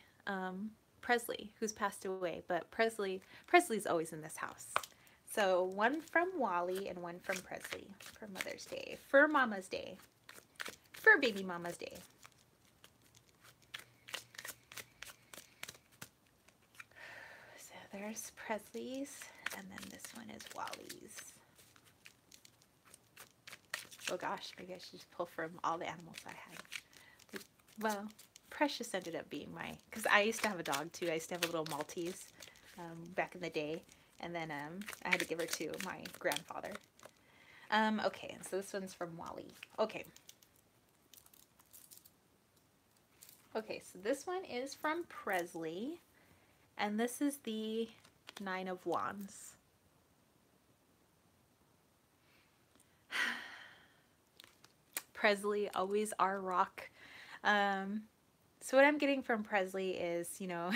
Presley, who's passed away. But Presley's always in this house. So one from Wally and one from Presley for Mother's Day, for Mama's Day, for baby Mama's Day. So there's Presley's, and then this one is Wally's. Oh gosh, maybe I should just pull from all the animals I had. Well, Precious ended up being because I used to have a dog too. I used to have a little Maltese back in the day. And then I had to give her to my grandfather. Okay, so this one's from Wally. Okay. Okay, so this one is from Presley. And this is the Nine of Wands. Presley, always our rock. So what I'm getting from Presley is, you know,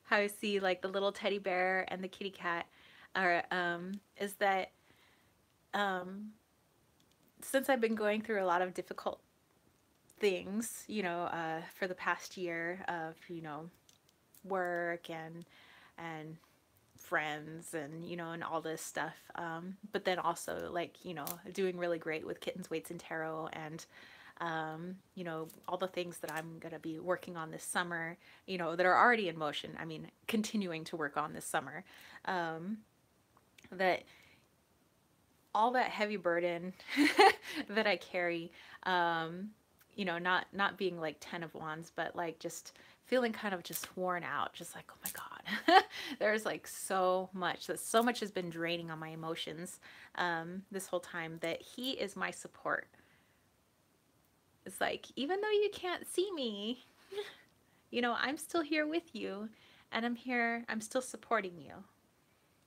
how I see like the little teddy bear and the kitty cat are, is that since I've been going through a lot of difficult things, you know, for the past year of, you know, work and friends and, you know, and all this stuff, but then also like, you know, doing really great with Kittens, Weights, and Tarot, and you know, all the things that I'm going to be working on this summer, you know, that are already in motion. I mean, continuing to work on this summer, that all that heavy burden that I carry, you know, not being like 10 of Wands, but like just feeling kind of just worn out, just like, oh my God, there's like so much has been draining on my emotions this whole time, that he is my support. It's like, even though you can't see me, you know, I'm still here with you. and I'm here. I'm still supporting you.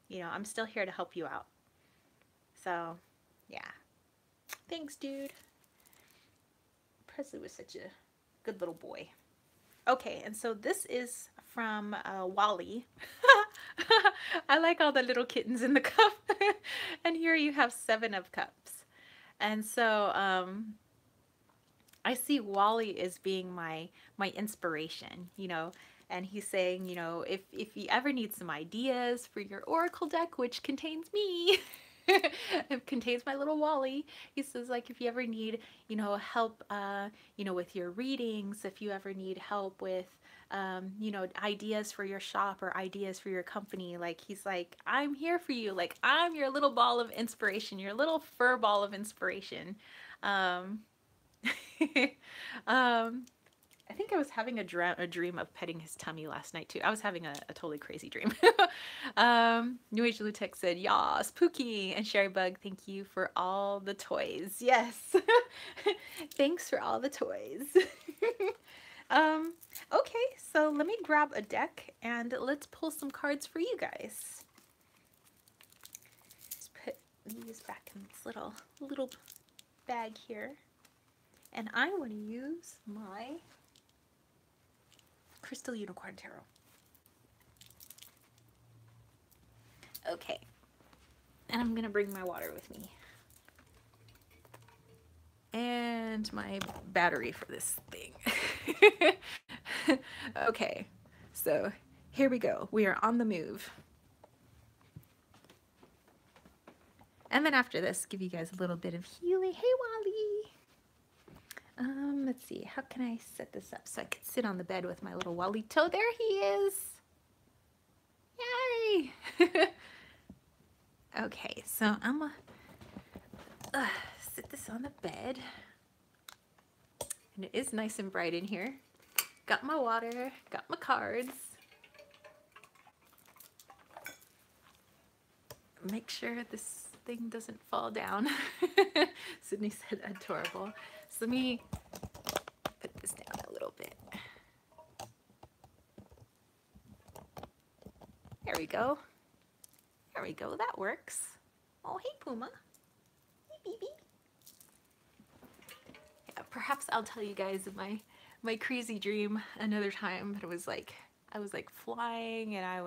You know, I'm still here to help you out. So, yeah. Thanks, dude. Presley was such a good little boy. Okay, and so this is from Wally. I like all the little kittens in the cup. And here you have 7 of cups. And so I see Wally as being my inspiration, you know, and he's saying, you know, if you ever need some ideas for your oracle deck, which contains me, it contains my little Wally. He says, like, if you ever need, you know, help, you know, with your readings, if you ever need help with, you know, ideas for your shop or ideas for your company, like, he's like, I'm here for you. Like, I'm your little ball of inspiration, your little fur ball of inspiration. Um, um, I think I was having a dream of petting his tummy last night too. I was having a totally crazy dream. New Age Lutex said, "Yas, Pookie," and Sherry Bug, thank you for all the toys. Yes, thanks for all the toys. um, okay, so let me grab a deck and let's pull some cards for you guys. Just put these back in this little bag here. And I want to use my Crystal Unicorn Tarot. Okay. And I'm going to bring my water with me. And my battery for this thing. Okay. So here we go. We are on the move. And then after this, give you guys a little bit of healing. Hey, Wally. Let's see. How can I set this up so I can sit on the bed with my little Wally-to? There he is. Yay! Okay, so I'm gonna sit this on the bed. And it is nice and bright in here. Got my water, got my cards. Make sure this thing doesn't fall down. Sydney said adorable. So let me put this down a little bit. There we go. There we go. That works. Oh, hey, Puma. Hey, baby. Yeah, perhaps I'll tell you guys my crazy dream another time. But it was like I was like flying, and I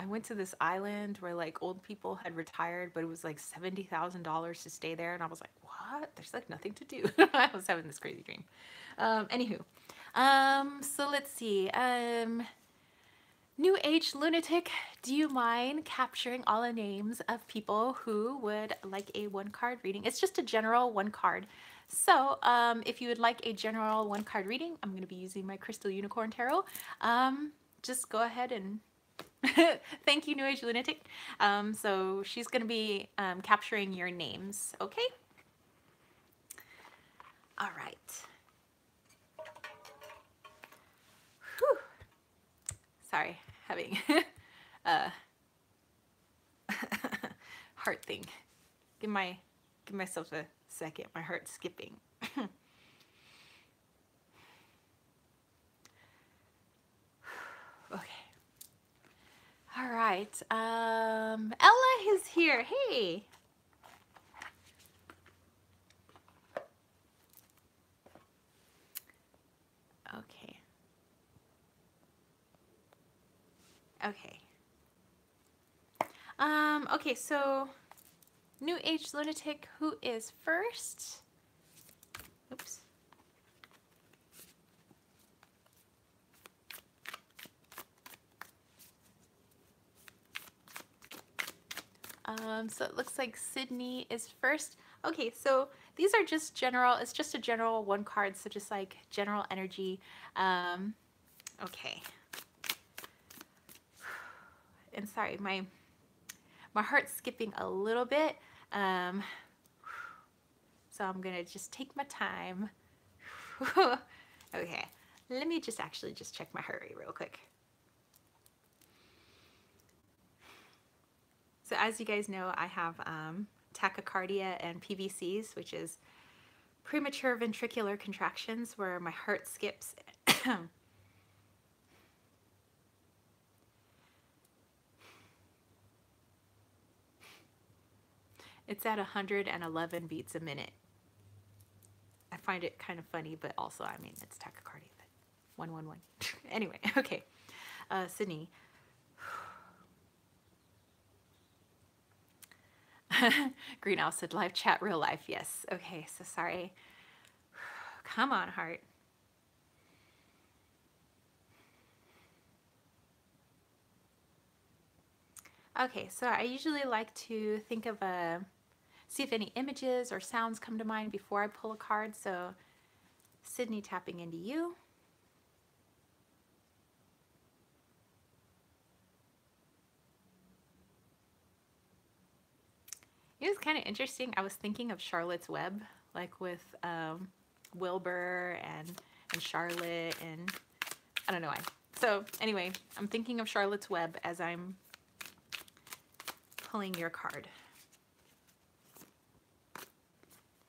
went to this island where like old people had retired, but it was like $70,000 to stay there, and I was like, what? There's like nothing to do. I was having this crazy dream. Anywho, so let's see. New Age Lunatic, do you mind capturing all the names of people who would like a 1-card reading? It's just a general 1 card. So if you would like a general 1-card reading, I'm going to be using my Crystal Unicorn Tarot. Just go ahead and thank you, New Age Lunatic. So she's going to be capturing your names, okay? All right. Whew. Sorry, having a heart thing. Give myself a second. My heart's skipping. Okay. All right. Ella is here. Hey. Okay. Okay. Okay, so New Age Lunatic, who is first? Oops. So it looks like Sidney is first. Okay, so these are just general, it's just a general 1 card, so just like general energy. Okay. And sorry, my heart's skipping a little bit. So I'm gonna just take my time. Okay, let me just actually just check my heart rate real quick. So as you guys know, I have tachycardia and PVCs, which is premature ventricular contractions, where my heart skips It's at 111 beats a minute. I find it kind of funny, but also, I mean, it's tachycardia. But 111. Anyway, okay. Sydney. Greenhouse said live chat, real life. Yes. Okay, so sorry. Come on, heart. Okay, so I usually like to think of see if any images or sounds come to mind before I pull a card. So Sydney, tapping into you. It was kind of interesting. I was thinking of Charlotte's Web, like with Wilbur and Charlotte, and I don't know why. So anyway, I'm thinking of Charlotte's Web as I'm pulling your card.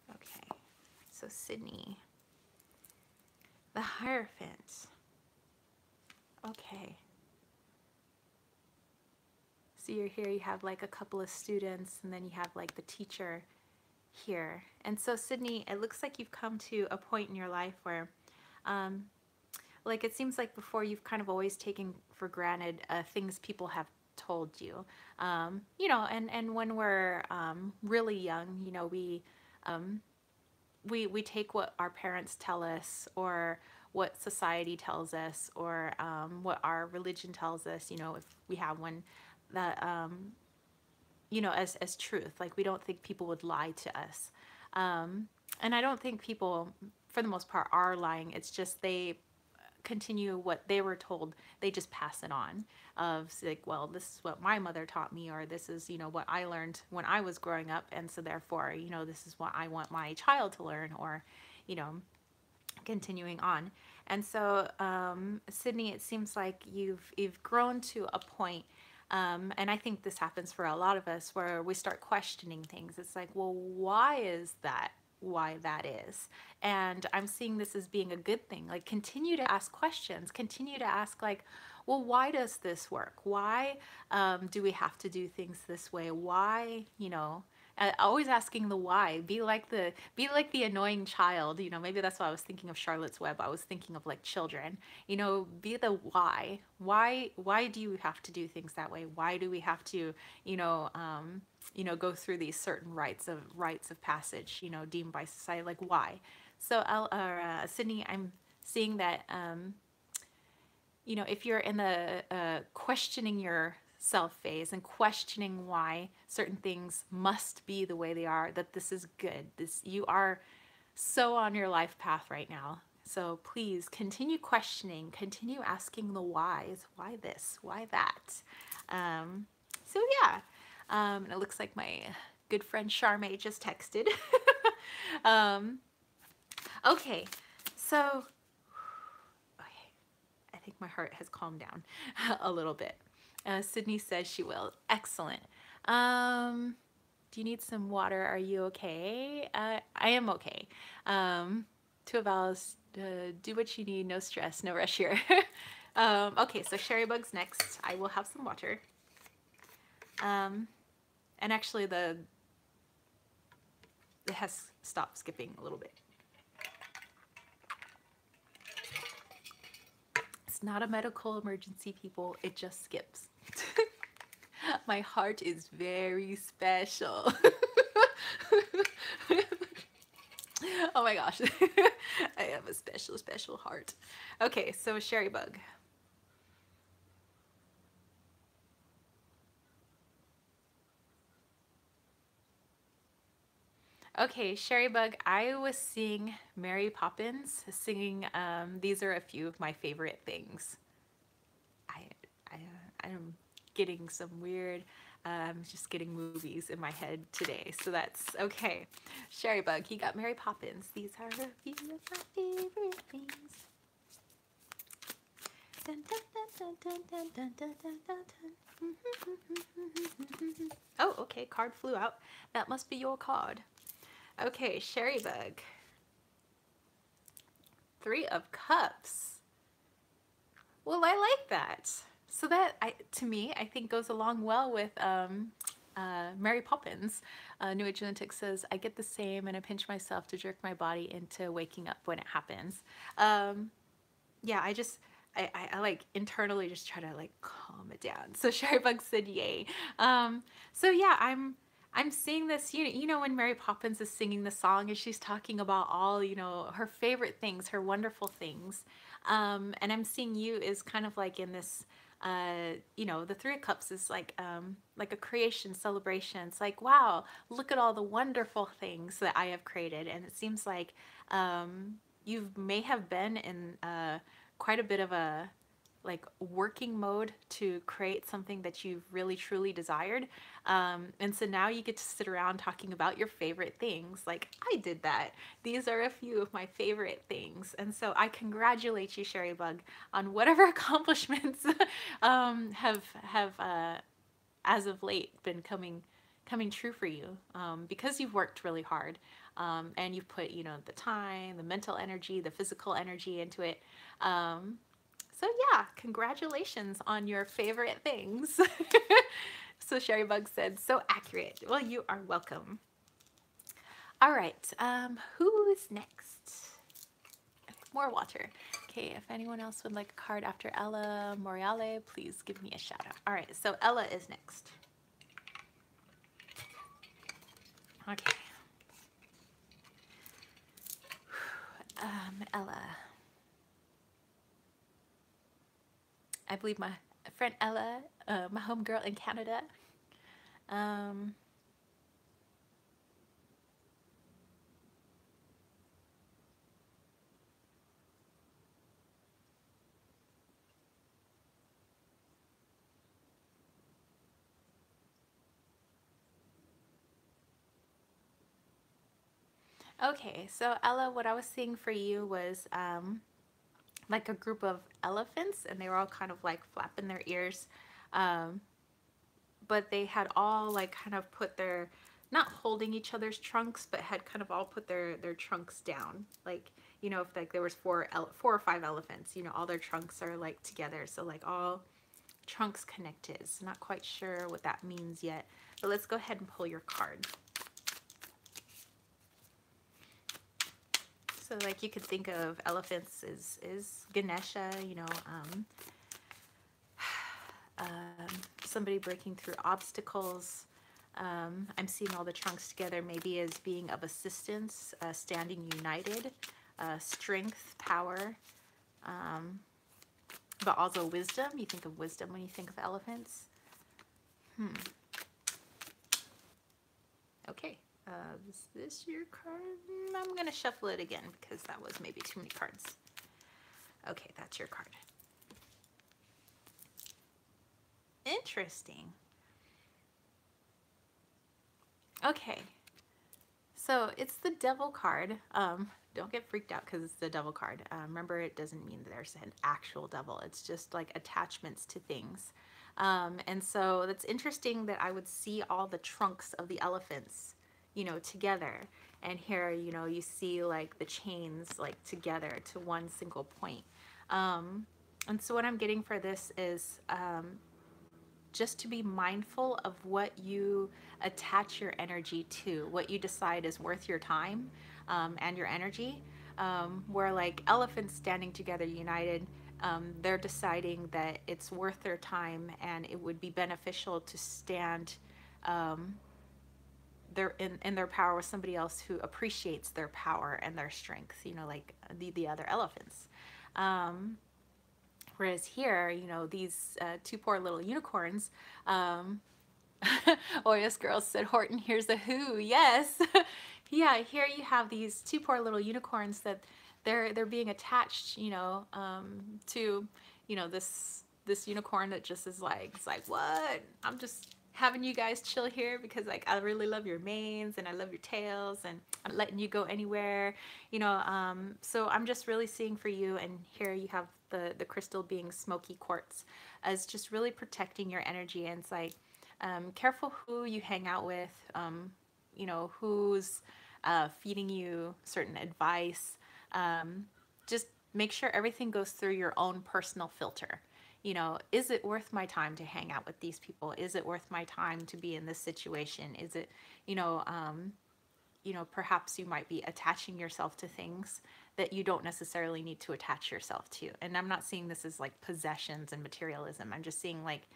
Okay, so Sydney, the Hierophant. Okay. So you're here, you have like a couple of students, and then you have like the teacher here. And so Sydney, it looks like you've come to a point in your life where like it seems like before you've kind of always taken for granted things people have told you. You know, and when we're really young, you know, we take what our parents tell us, or what society tells us, or what our religion tells us, you know, if we have one, that you know, as truth. Like, we don't think people would lie to us, and I don't think people for the most part are lying. It's just they continue what they were told, they just pass it on, of like, well, this is what my mother taught me, or this is, you know, what I learned when I was growing up, and so therefore, you know, this is what I want my child to learn, or, you know, continuing on. And so Sydney, it seems like you've grown to a point, and I think this happens for a lot of us, where we start questioning things. It's like, well, why is that? Why that is? And I'm seeing this as being a good thing. Like, continue to ask questions, continue to ask, like, well, why does this work? Why do we have to do things this way? Why, you know, always asking the why. Be like the annoying child, you know. Maybe that's why I was thinking of Charlotte's Web. I was thinking of like children, you know. Be the why do you have to do things that way? Why do we have to, you know, go through these certain rites of passage, you know, deemed by society? Like, why? So Sydney, I'm seeing that you know, if you're in the questioning yourself phase, and questioning why certain things must be the way they are, that this is good. You are so on your life path right now. So please continue questioning, continue asking the whys. Why this? Why that? So yeah, and it looks like my good friend Charmaine just texted. Okay, so I think my heart has calmed down a little bit. Sydney says she will. Excellent. Do you need some water? Are you okay? I am okay. Two of Alice, do what you need. No stress, no rush here. Okay, so Sherry Bug's next. I will have some water. And actually, it has stopped skipping a little bit. It's not a medical emergency, people. It just skips. My heart is very special. Oh my gosh. I have a special, special heart. Okay, so Sherry Bug. Okay, Sherry Bug, I was seeing Mary Poppins singing, these are a few of my favorite things. I'm getting some weird, just getting movies in my head today, so that's okay. Sherry Bug, he got Mary Poppins. These are a few of my favorite things. Dun, dun, dun, dun, dun, dun, dun, dun, dun. Oh, okay, card flew out. That must be your card. Okay, Sherry Bug. 3 of Cups. Well, I like that. So that, to me, I think goes along well with Mary Poppins, New Age Genetic says, I get the same and I pinch myself to jerk my body into waking up when it happens. Yeah, I like internally just try to like calm it down. So Sherry Bug said, yay. So yeah, I'm seeing this, you know, when Mary Poppins is singing the song and she's talking about all, you know, her favorite things, her wonderful things. And I'm seeing you is kind of like in this, you know, the Three of Cups is like a creation celebration. It's like, wow, look at all the wonderful things that I have created. And it seems like you may have been in quite a bit of a like working mode to create something that you've really truly desired. And so now you get to sit around talking about your favorite things. Like, I did that. These are a few of my favorite things. And so I congratulate you, Sherry Bug, on whatever accomplishments have as of late been coming true for you, because you've worked really hard, and you've put, you know, the time, the mental energy, the physical energy into it. So yeah, congratulations on your favorite things. So Sherry Bug said, so accurate. Well, you are welcome. All right, who's next? More water. Okay, if anyone else would like a card after Ella Moriale, please give me a shout out. All right, so Ella is next. Okay. Ella. I believe my friend Ella, my homegirl in Canada. Okay, so Ella, what I was seeing for you was like a group of elephants, and they were all kind of like flapping their ears. But they had all like kind of put their, not holding each other's trunks, but had kind of all put their trunks down. Like, you know, if like there was four or five elephants, you know, all their trunks are like together. So like all trunks connected. So not quite sure what that means yet, but let's go ahead and pull your card. So like you could think of elephants is Ganesha, you know, somebody breaking through obstacles. I'm seeing all the trunks together maybe as being of assistance, standing united, strength, power, but also wisdom. You think of wisdom when you think of elephants. Okay. Is this your card? I'm going to shuffle it again because that was maybe too many cards. Okay, that's your card. Interesting. Okay. So it's the Devil card. Don't get freaked out because it's the Devil card. Remember, it doesn't mean that there's an actual devil. It's just like attachments to things. And so that's interesting that I would see all the trunks of the elephants, you know, together. And here, you know, you see like the chains like together to one single point. And so what I'm getting for this is just to be mindful of what you attach your energy to, what you decide is worth your time and your energy. Where like elephants standing together united, they're deciding that it's worth their time and it would be beneficial to stand in their power with somebody else who appreciates their power and their strength, you know, like the other elephants. Whereas here, you know, these two poor little unicorns, oh yes, girls said Horton, here's a who. Yes. Yeah, here you have these two poor little unicorns that they're being attached, you know, to, you know, this unicorn that just is like, it's like, what? I'm just having you guys chill here because like I really love your manes and I love your tails and I'm letting you go anywhere, you know. So I'm just really seeing for you, and here you have the crystal being smoky quartz as just really protecting your energy. And it's like, careful who you hang out with, you know, who's feeding you certain advice. Just make sure everything goes through your own personal filter. you know, is it worth my time to hang out with these people? Is it worth my time to be in this situation? Is it, you know, perhaps you might be attaching yourself to things that you don't necessarily need to attach yourself to. And I'm not seeing this as like possessions and materialism. I'm just seeing like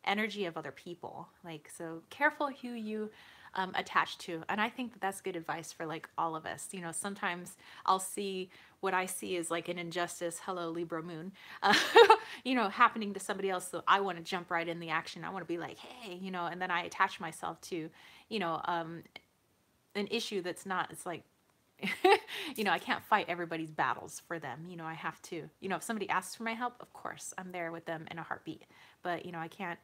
energy of other people. Like, so careful who you attach to. And I think that that's good advice for like all of us. You know, sometimes I'll see what I see is like an injustice, hello Libra moon, you know, happening to somebody else. So I want to jump right in the action. I want to be like, hey, you know, and then I attach myself to, you know, an issue that's not, it's like, you know, I can't fight everybody's battles for them. You know, I have to, you know, if somebody asks for my help, of course, I'm there with them in a heartbeat. But, you know, I can't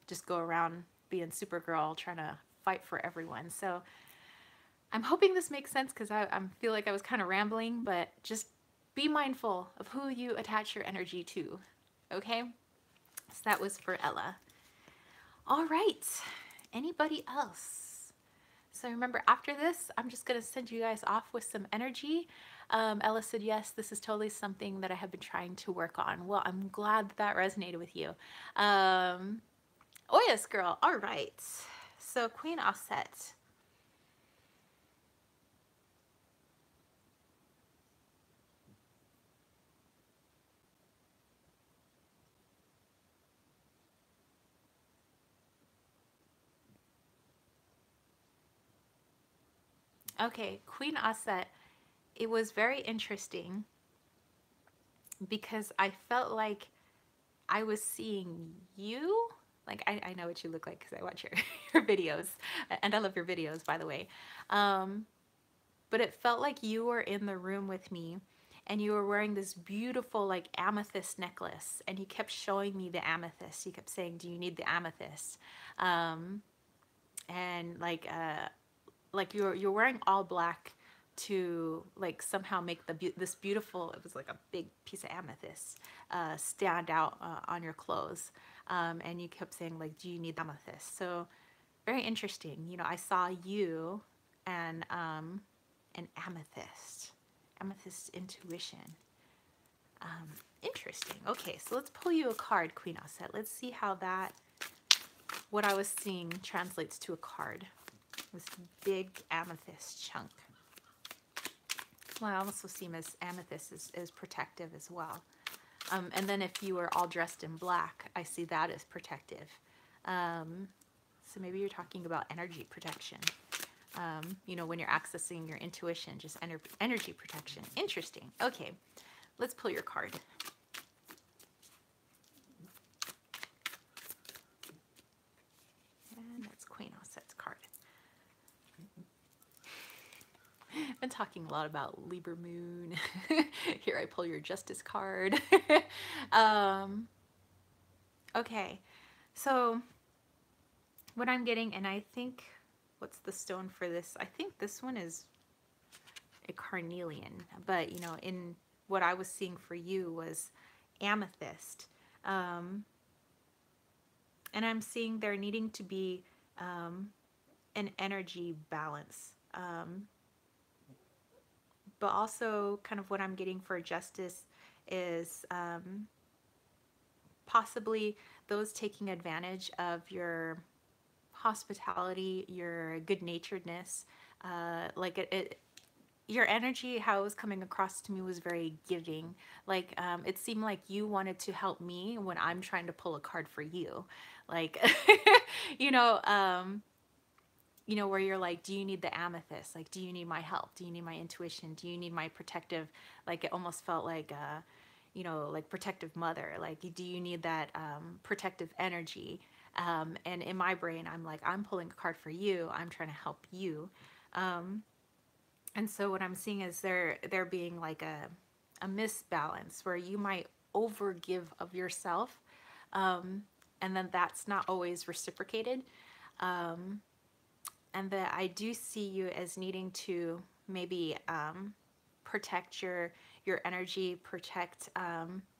just go around being Supergirl trying to fight for everyone. So I'm hoping this makes sense because I feel like I was kind of rambling, but just be mindful of who you attach your energy to. Okay? So that was for Ella. All right. Anybody else? So remember, after this, I'm just going to send you guys off with some energy. Ella said, yes, this is totally something that I have been trying to work on. Well, I'm glad that resonated with you. Oh, yes, girl. All right. So Queen Offset. Okay, Queen Offset. It was very interesting because I felt like I was seeing you. Like, I know what you look like because I watch your videos. And I love your videos, by the way. But it felt like you were in the room with me and you were wearing this beautiful like amethyst necklace, and you kept showing me the amethyst. You kept saying, do you need the amethyst? And like you're wearing all black to like somehow make this beautiful, it was like a big piece of amethyst stand out on your clothes. And you kept saying like, do you need the amethyst? So very interesting. You know, I saw you and an amethyst intuition. Interesting. Okay, so let's pull you a card, Queen Offset. Let's see how that, what I was seeing translates to a card. This big amethyst chunk. Well, I also see as amethyst is protective as well. And then if you were all dressed in black, I see that as protective. So maybe you're talking about energy protection. You know, when you're accessing your intuition, just energy protection. Interesting. Okay, let's pull your card. And that's Queen Offset's card. I've been talking a lot about Libra Moon. Here I pull your Justice card. Okay, so what I'm getting, and I think, what's the stone for this? I think this one is a carnelian, but you know, in what I was seeing for you was amethyst. And I'm seeing there needing to be an energy balance. But also kind of what I'm getting for justice is possibly those taking advantage of your hospitality, your good-naturedness, like your energy, how it was coming across to me was very giving. Like it seemed like you wanted to help me when I'm trying to pull a card for you. Like, you know, where you're like, do you need the amethyst? Like, do you need my help? Do you need my intuition? Do you need my protective, like it almost felt like, you know, like protective mother. Like, do you need that protective energy? And in my brain, I'm like, I'm pulling a card for you. I'm trying to help you. And so what I'm seeing is there being like a misbalance where you might overgive of yourself. And then that's not always reciprocated. And that I do see you as needing to maybe protect your energy, protect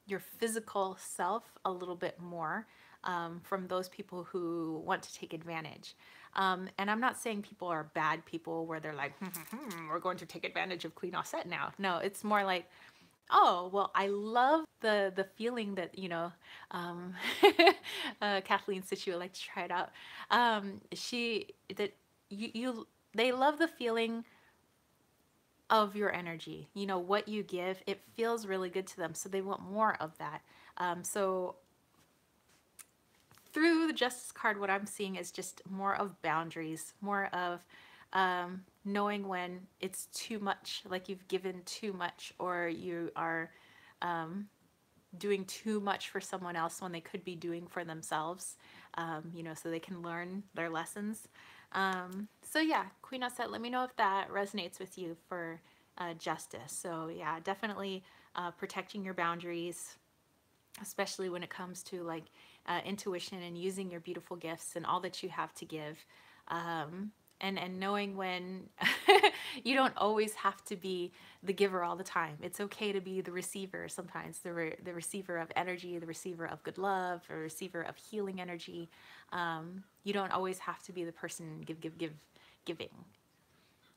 your physical self a little bit more from those people who want to take advantage. And I'm not saying people are bad people where they're like, we're going to take advantage of Queen Offset now. No, it's more like Oh, well, I love the feeling that, um, Kathleen said she would like to try it out. She that you they love the feeling of your energy. You know, what you give, it feels really good to them, so they want more of that. So through the Justice card, what I'm seeing is just more of boundaries, more of knowing when it's too much, like you've given too much, or you are doing too much for someone else when they could be doing for themselves, so they can learn their lessons. So yeah, Queen Osset, let me know if that resonates with you for justice. So yeah, definitely protecting your boundaries, especially when it comes to like intuition and using your beautiful gifts and all that you have to give. And knowing when you don't always have to be the giver all the time. It's okay to be the receiver sometimes, the receiver of energy, the receiver of good love, or receiver of healing energy. You don't always have to be the person giving.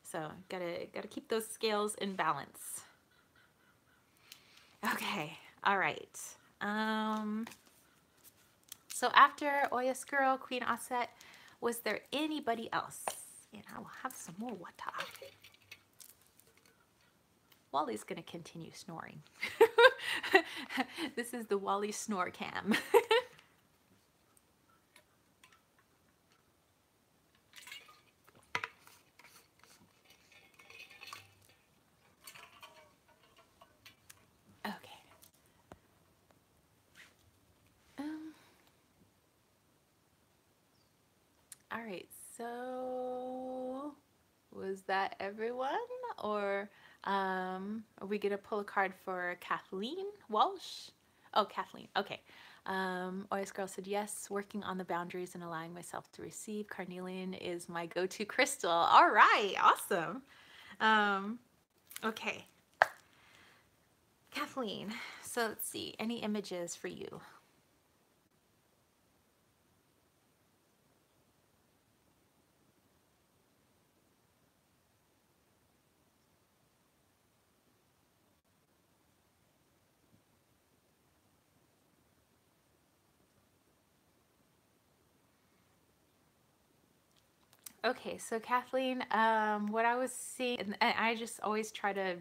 So gotta keep those scales in balance. Okay, all right. So after Oyascuro, Queen Aset, was there anybody else? And I will have some more water. Wally's gonna continue snoring. This is the Wally snore cam. Okay. Um, all right, so was that everyone? Or are we gonna pull a card for Kathleen Walsh? Oh, Kathleen. Okay. Oyas Girl said yes, working on the boundaries and allowing myself to receive. Carnelian is my go-to crystal. All right, awesome. Um, okay, Kathleen. So let's see, any images for you? Okay, so Kathleen, what I was seeing, and I just always try to,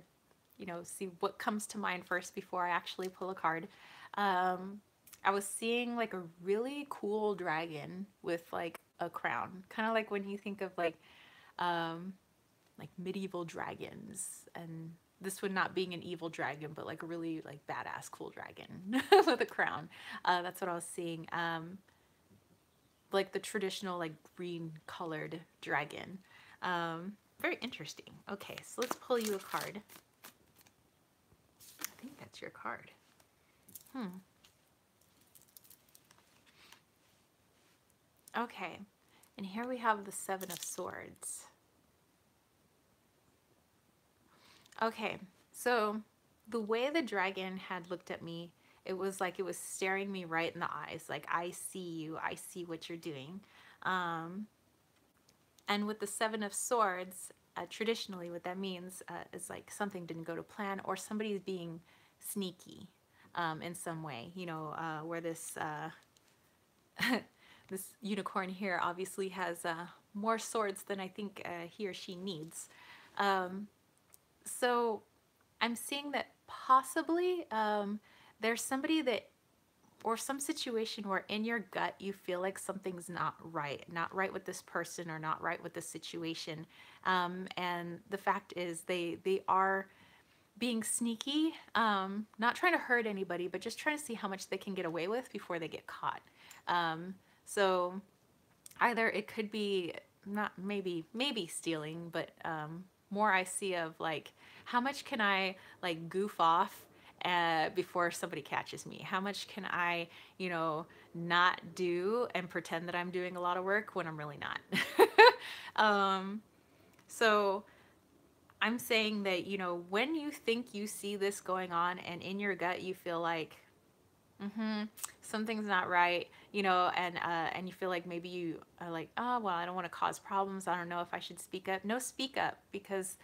see what comes to mind first before I actually pull a card. Um, I was seeing like a really cool dragon with like a crown, kind of like when you think of um, like medieval dragons, and this one not being an evil dragon, but like a really like badass cool dragon with a crown. That's what I was seeing. Like the traditional like green colored dragon. Very interesting. Okay, so let's pull you a card. I think that's your card. Okay, and here we have the Seven of Swords. Okay, so the way the dragon had looked at me, it was like it was staring me right in the eyes. Like, I see you, I see what you're doing. Um, And with the Seven of Swords, traditionally what that means is like something didn't go to plan, or somebody's being sneaky in some way. Where this this unicorn here obviously has more swords than I think he or she needs. So I'm seeing that possibly there's somebody that, or some situation where in your gut you feel like something's not right with this person, or not right with this situation. And the fact is they are being sneaky, not trying to hurt anybody, but just trying to see how much they can get away with before they get caught. So either it could be not maybe stealing, but more I see of like, how much can I like goof off before somebody catches me? How much can I, not do and pretend that I'm doing a lot of work when I'm really not? So I'm saying that, when you think you see this going on and in your gut you feel like, something's not right, and you feel like maybe you are like, oh well, I don't want to cause problems, I don't know if I should speak up. No, speak up, because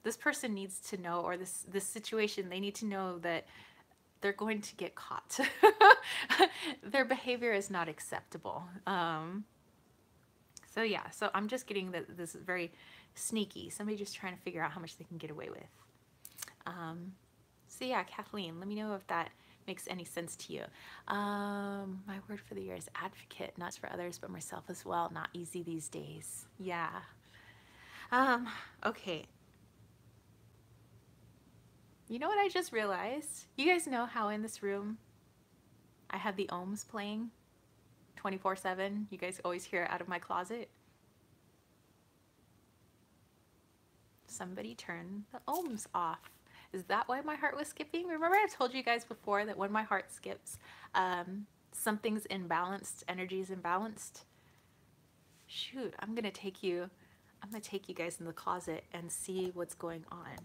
this person needs to know, or this situation, they need to know that they're going to get caught. Their behavior is not acceptable. So yeah, so I'm just getting that this is very sneaky. Somebody just trying to figure out how much they can get away with. So yeah, Kathleen, let me know if that makes any sense to you. My word for the year is advocate, not for others, but myself as well. Not easy these days. Yeah. Okay. You know what I just realized? You guys know how in this room I have the ohms playing 24/7? You guys always hear it out of my closet. Somebody turn the ohms off. Is that why my heart was skipping? Remember I told you guys before that when my heart skips, something's imbalanced, energy's imbalanced. Shoot, I'm gonna take you guys in the closet and see what's going on.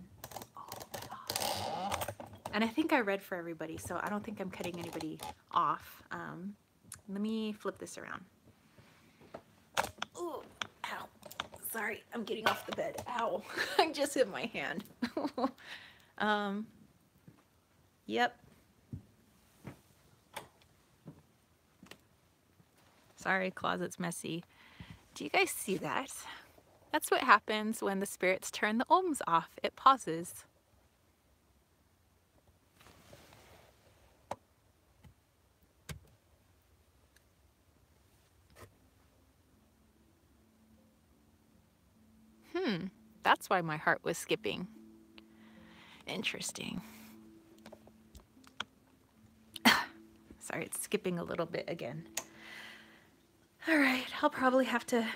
Oh my God. And I think I read for everybody, so I don't think I'm cutting anybody off. Let me flip this around. Ooh, ow. Sorry, I'm getting off the bed. Ow, I just hit my hand. Yep. Sorry, closet's messy. Do you guys see that? That's what happens when the spirits turn the ohms off. It pauses. That's why my heart was skipping. Interesting. Sorry, it's skipping a little bit again. All right, I'll probably have to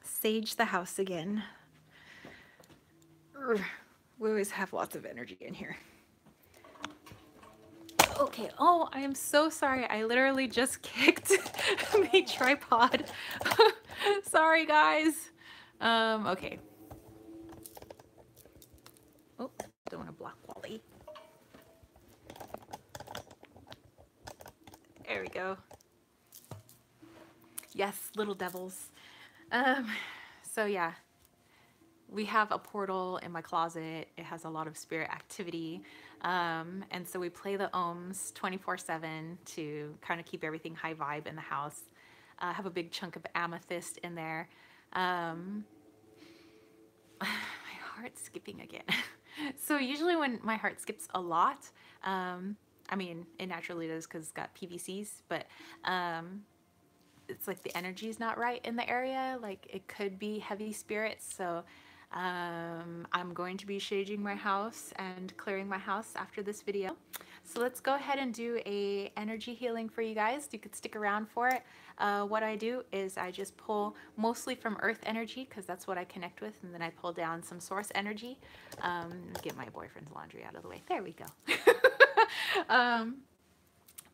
sage the house again. We always have lots of energy in here. Okay, oh, I am so sorry. I literally just kicked the tripod. Sorry, guys. Okay. Oh, don't want to block Wally. There we go. Yes, little devils. So yeah, we have a portal in my closet. It has a lot of spirit activity. And so we play the ohms 24/7 to kind of keep everything high vibe in the house. I have a big chunk of amethyst in there. My heart's skipping again. So usually when my heart skips a lot, I mean, it naturally does because it's got PVCs, but it's like the energy is not right in the area. Like it could be heavy spirits. So I'm going to be shading my house and clearing my house after this video. So let's go ahead and do a energy healing for you guys. You could stick around for it. What I do is I just pull mostly from earth energy because that's what I connect with, and then I pull down some source energy. Get my boyfriend's laundry out of the way. There we go.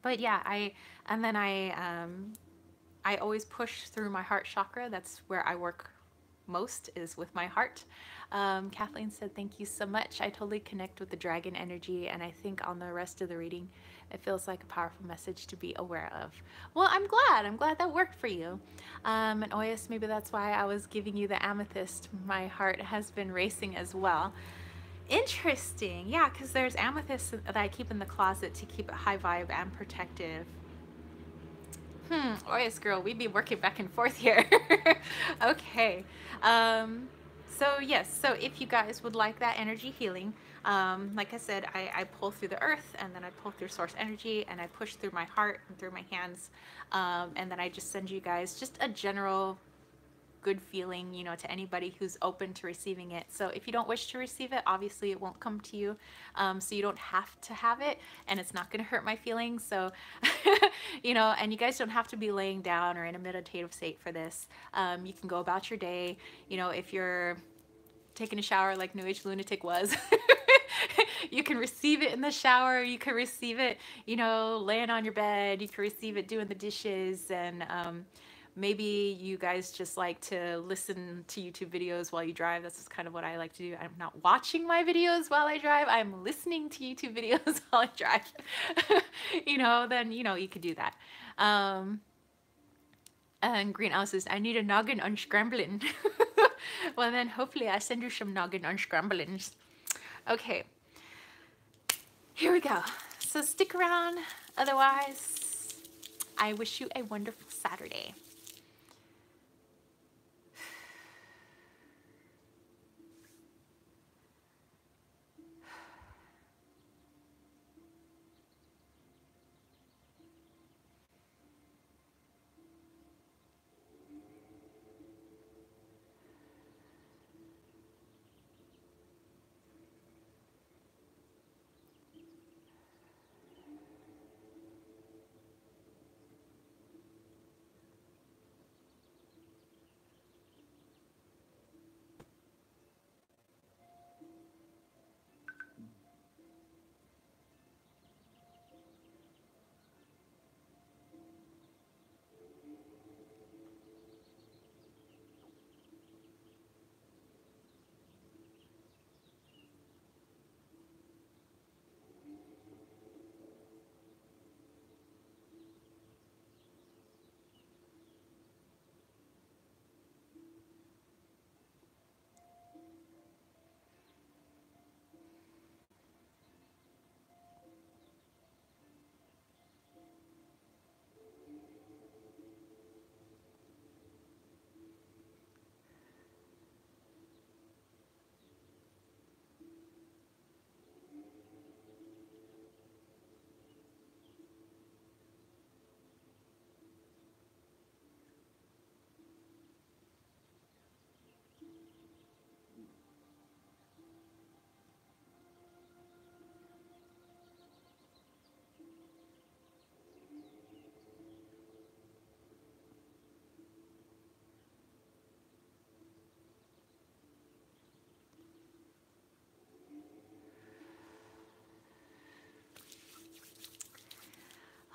But yeah, I always push through my heart chakra. That's where I work most, is with my heart. Kathleen said, thank you so much. I totally connect with the dragon energy, and I think on the rest of the reading, it feels like a powerful message to be aware of. Well, I'm glad that worked for you. And Oyas, maybe that's why I was giving you the amethyst. My heart has been racing as well. Interesting. Yeah, because there's amethyst that I keep in the closet to keep it high vibe and protective. Oh yes, girl, we'd be working back and forth here. Okay. So yes, so if you guys would like that energy healing, like I said, I pull through the earth, and then I pull through source energy, and I push through my heart and through my hands, and then I just send you guys just a general good feeling, you know, to anybody who's open to receiving it. So if you don't wish to receive it, obviously it won't come to you. So you don't have to have it, and it's not going to hurt my feelings. So, you know, and you guys don't have to be laying down or in a meditative state for this. You can go about your day. You know, if you're taking a shower like New Age Lunatic was, you can receive it in the shower. You can receive it, you know, laying on your bed. You can receive it doing the dishes, and maybe you guys just like to listen to YouTube videos while you drive. That's kind of what I like to do. I'm not watching my videos while I drive. I'm listening to YouTube videos while I drive. You know, then, you know, you could do that. And Green Owl says, I need a noggin unscrambling. Well, then hopefully I send you some noggin unscramblings. Okay, here we go. So stick around. Otherwise, I wish you a wonderful Saturday.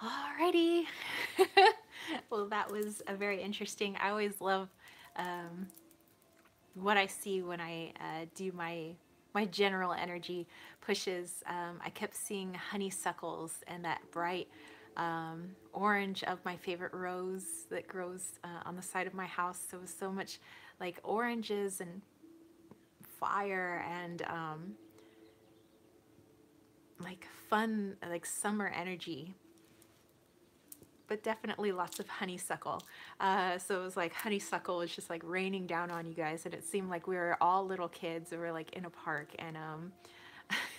Alrighty. Well, that was a very interesting. I always love what I see when I do my general energy pushes. I kept seeing honeysuckles and that bright orange of my favorite rose that grows on the side of my house. So it was so much like oranges and fire and like fun, like summer energy. But definitely lots of honeysuckle. So it was like honeysuckle was just like raining down on you guys, and it seemed like we were all little kids. We were like in a park, and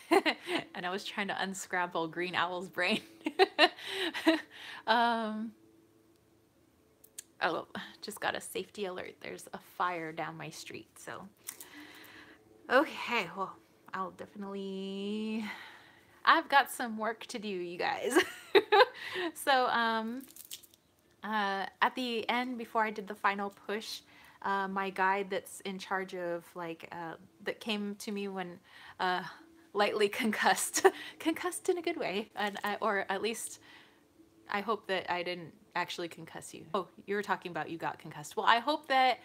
and I was trying to unscramble Green Owl's brain. Oh, just got a safety alert. There's a fire down my street. So, okay, well, I'll definitely. I've got some work to do, you guys. So, at the end, before I did the final push, my guide that's in charge of like that came to me when lightly concussed, concussed in a good way, and or at least I hope that I didn't actually concuss you. Oh, you were talking about you got concussed. Well, I hope that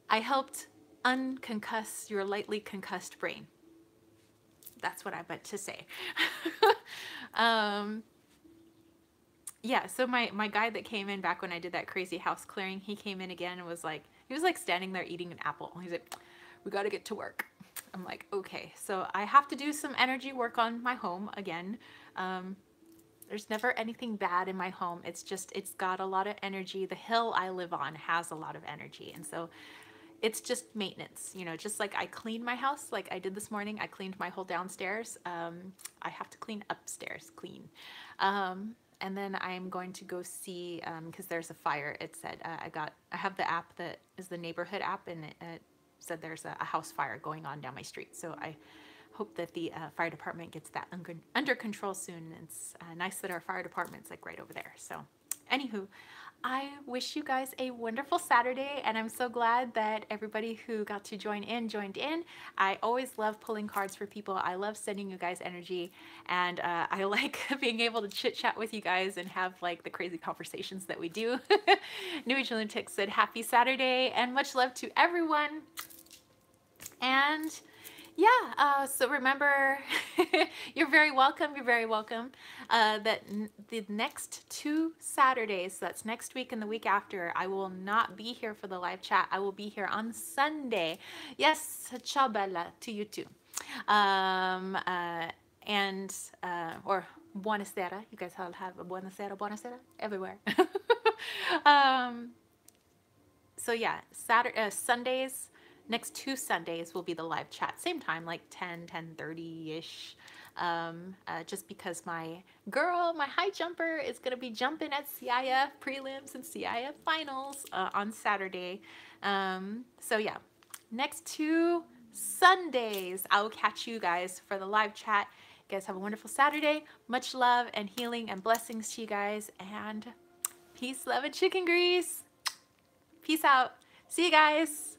I helped unconcuss your lightly concussed brain. That's what I meant to say. Yeah, so my guy that came in back when I did that crazy house clearing, he came in again and was like, he was like standing there eating an apple. He's like, we got to get to work. I'm like, okay. So I have to do some energy work on my home again. There's never anything bad in my home. It's just, it's got a lot of energy. The hill I live on has a lot of energy. And so it's just maintenance, you know, just like I cleaned my house, like I did this morning. I cleaned my whole downstairs. I have to clean upstairs, clean. And then I'm going to go see, because there's a fire. It said, I have the app that is the neighborhood app, and it said there's a house fire going on down my street. So I hope that the fire department gets that under control soon. It's nice that our fire department's like right over there. So anywho, I wish you guys a wonderful Saturday, and I'm so glad that everybody who got to joined in. I always love pulling cards for people. I love sending you guys energy, and I like being able to chit chat with you guys and have like the crazy conversations that we do. New Age Lunatic said happy Saturday and much love to everyone. And Yeah, so remember, you're very welcome. You're very welcome. The next 2 Saturdays, so that's next week and the week after, I will not be here for the live chat. I will be here on Sunday. Yes, ciao bella to you too. Um, uh, and, or buonasera. You guys all have a buonasera, buonasera everywhere. um, so yeah, Sundays, next 2 Sundays will be the live chat, same time, like 10:30 ish. Just because my girl, my high jumper, is gonna be jumping at CIF prelims and CIF finals on Saturday. So yeah, next 2 Sundays, I will catch you guys for the live chat. You guys have a wonderful Saturday. Much love and healing and blessings to you guys, and peace, love, and chicken grease. Peace out. See you guys.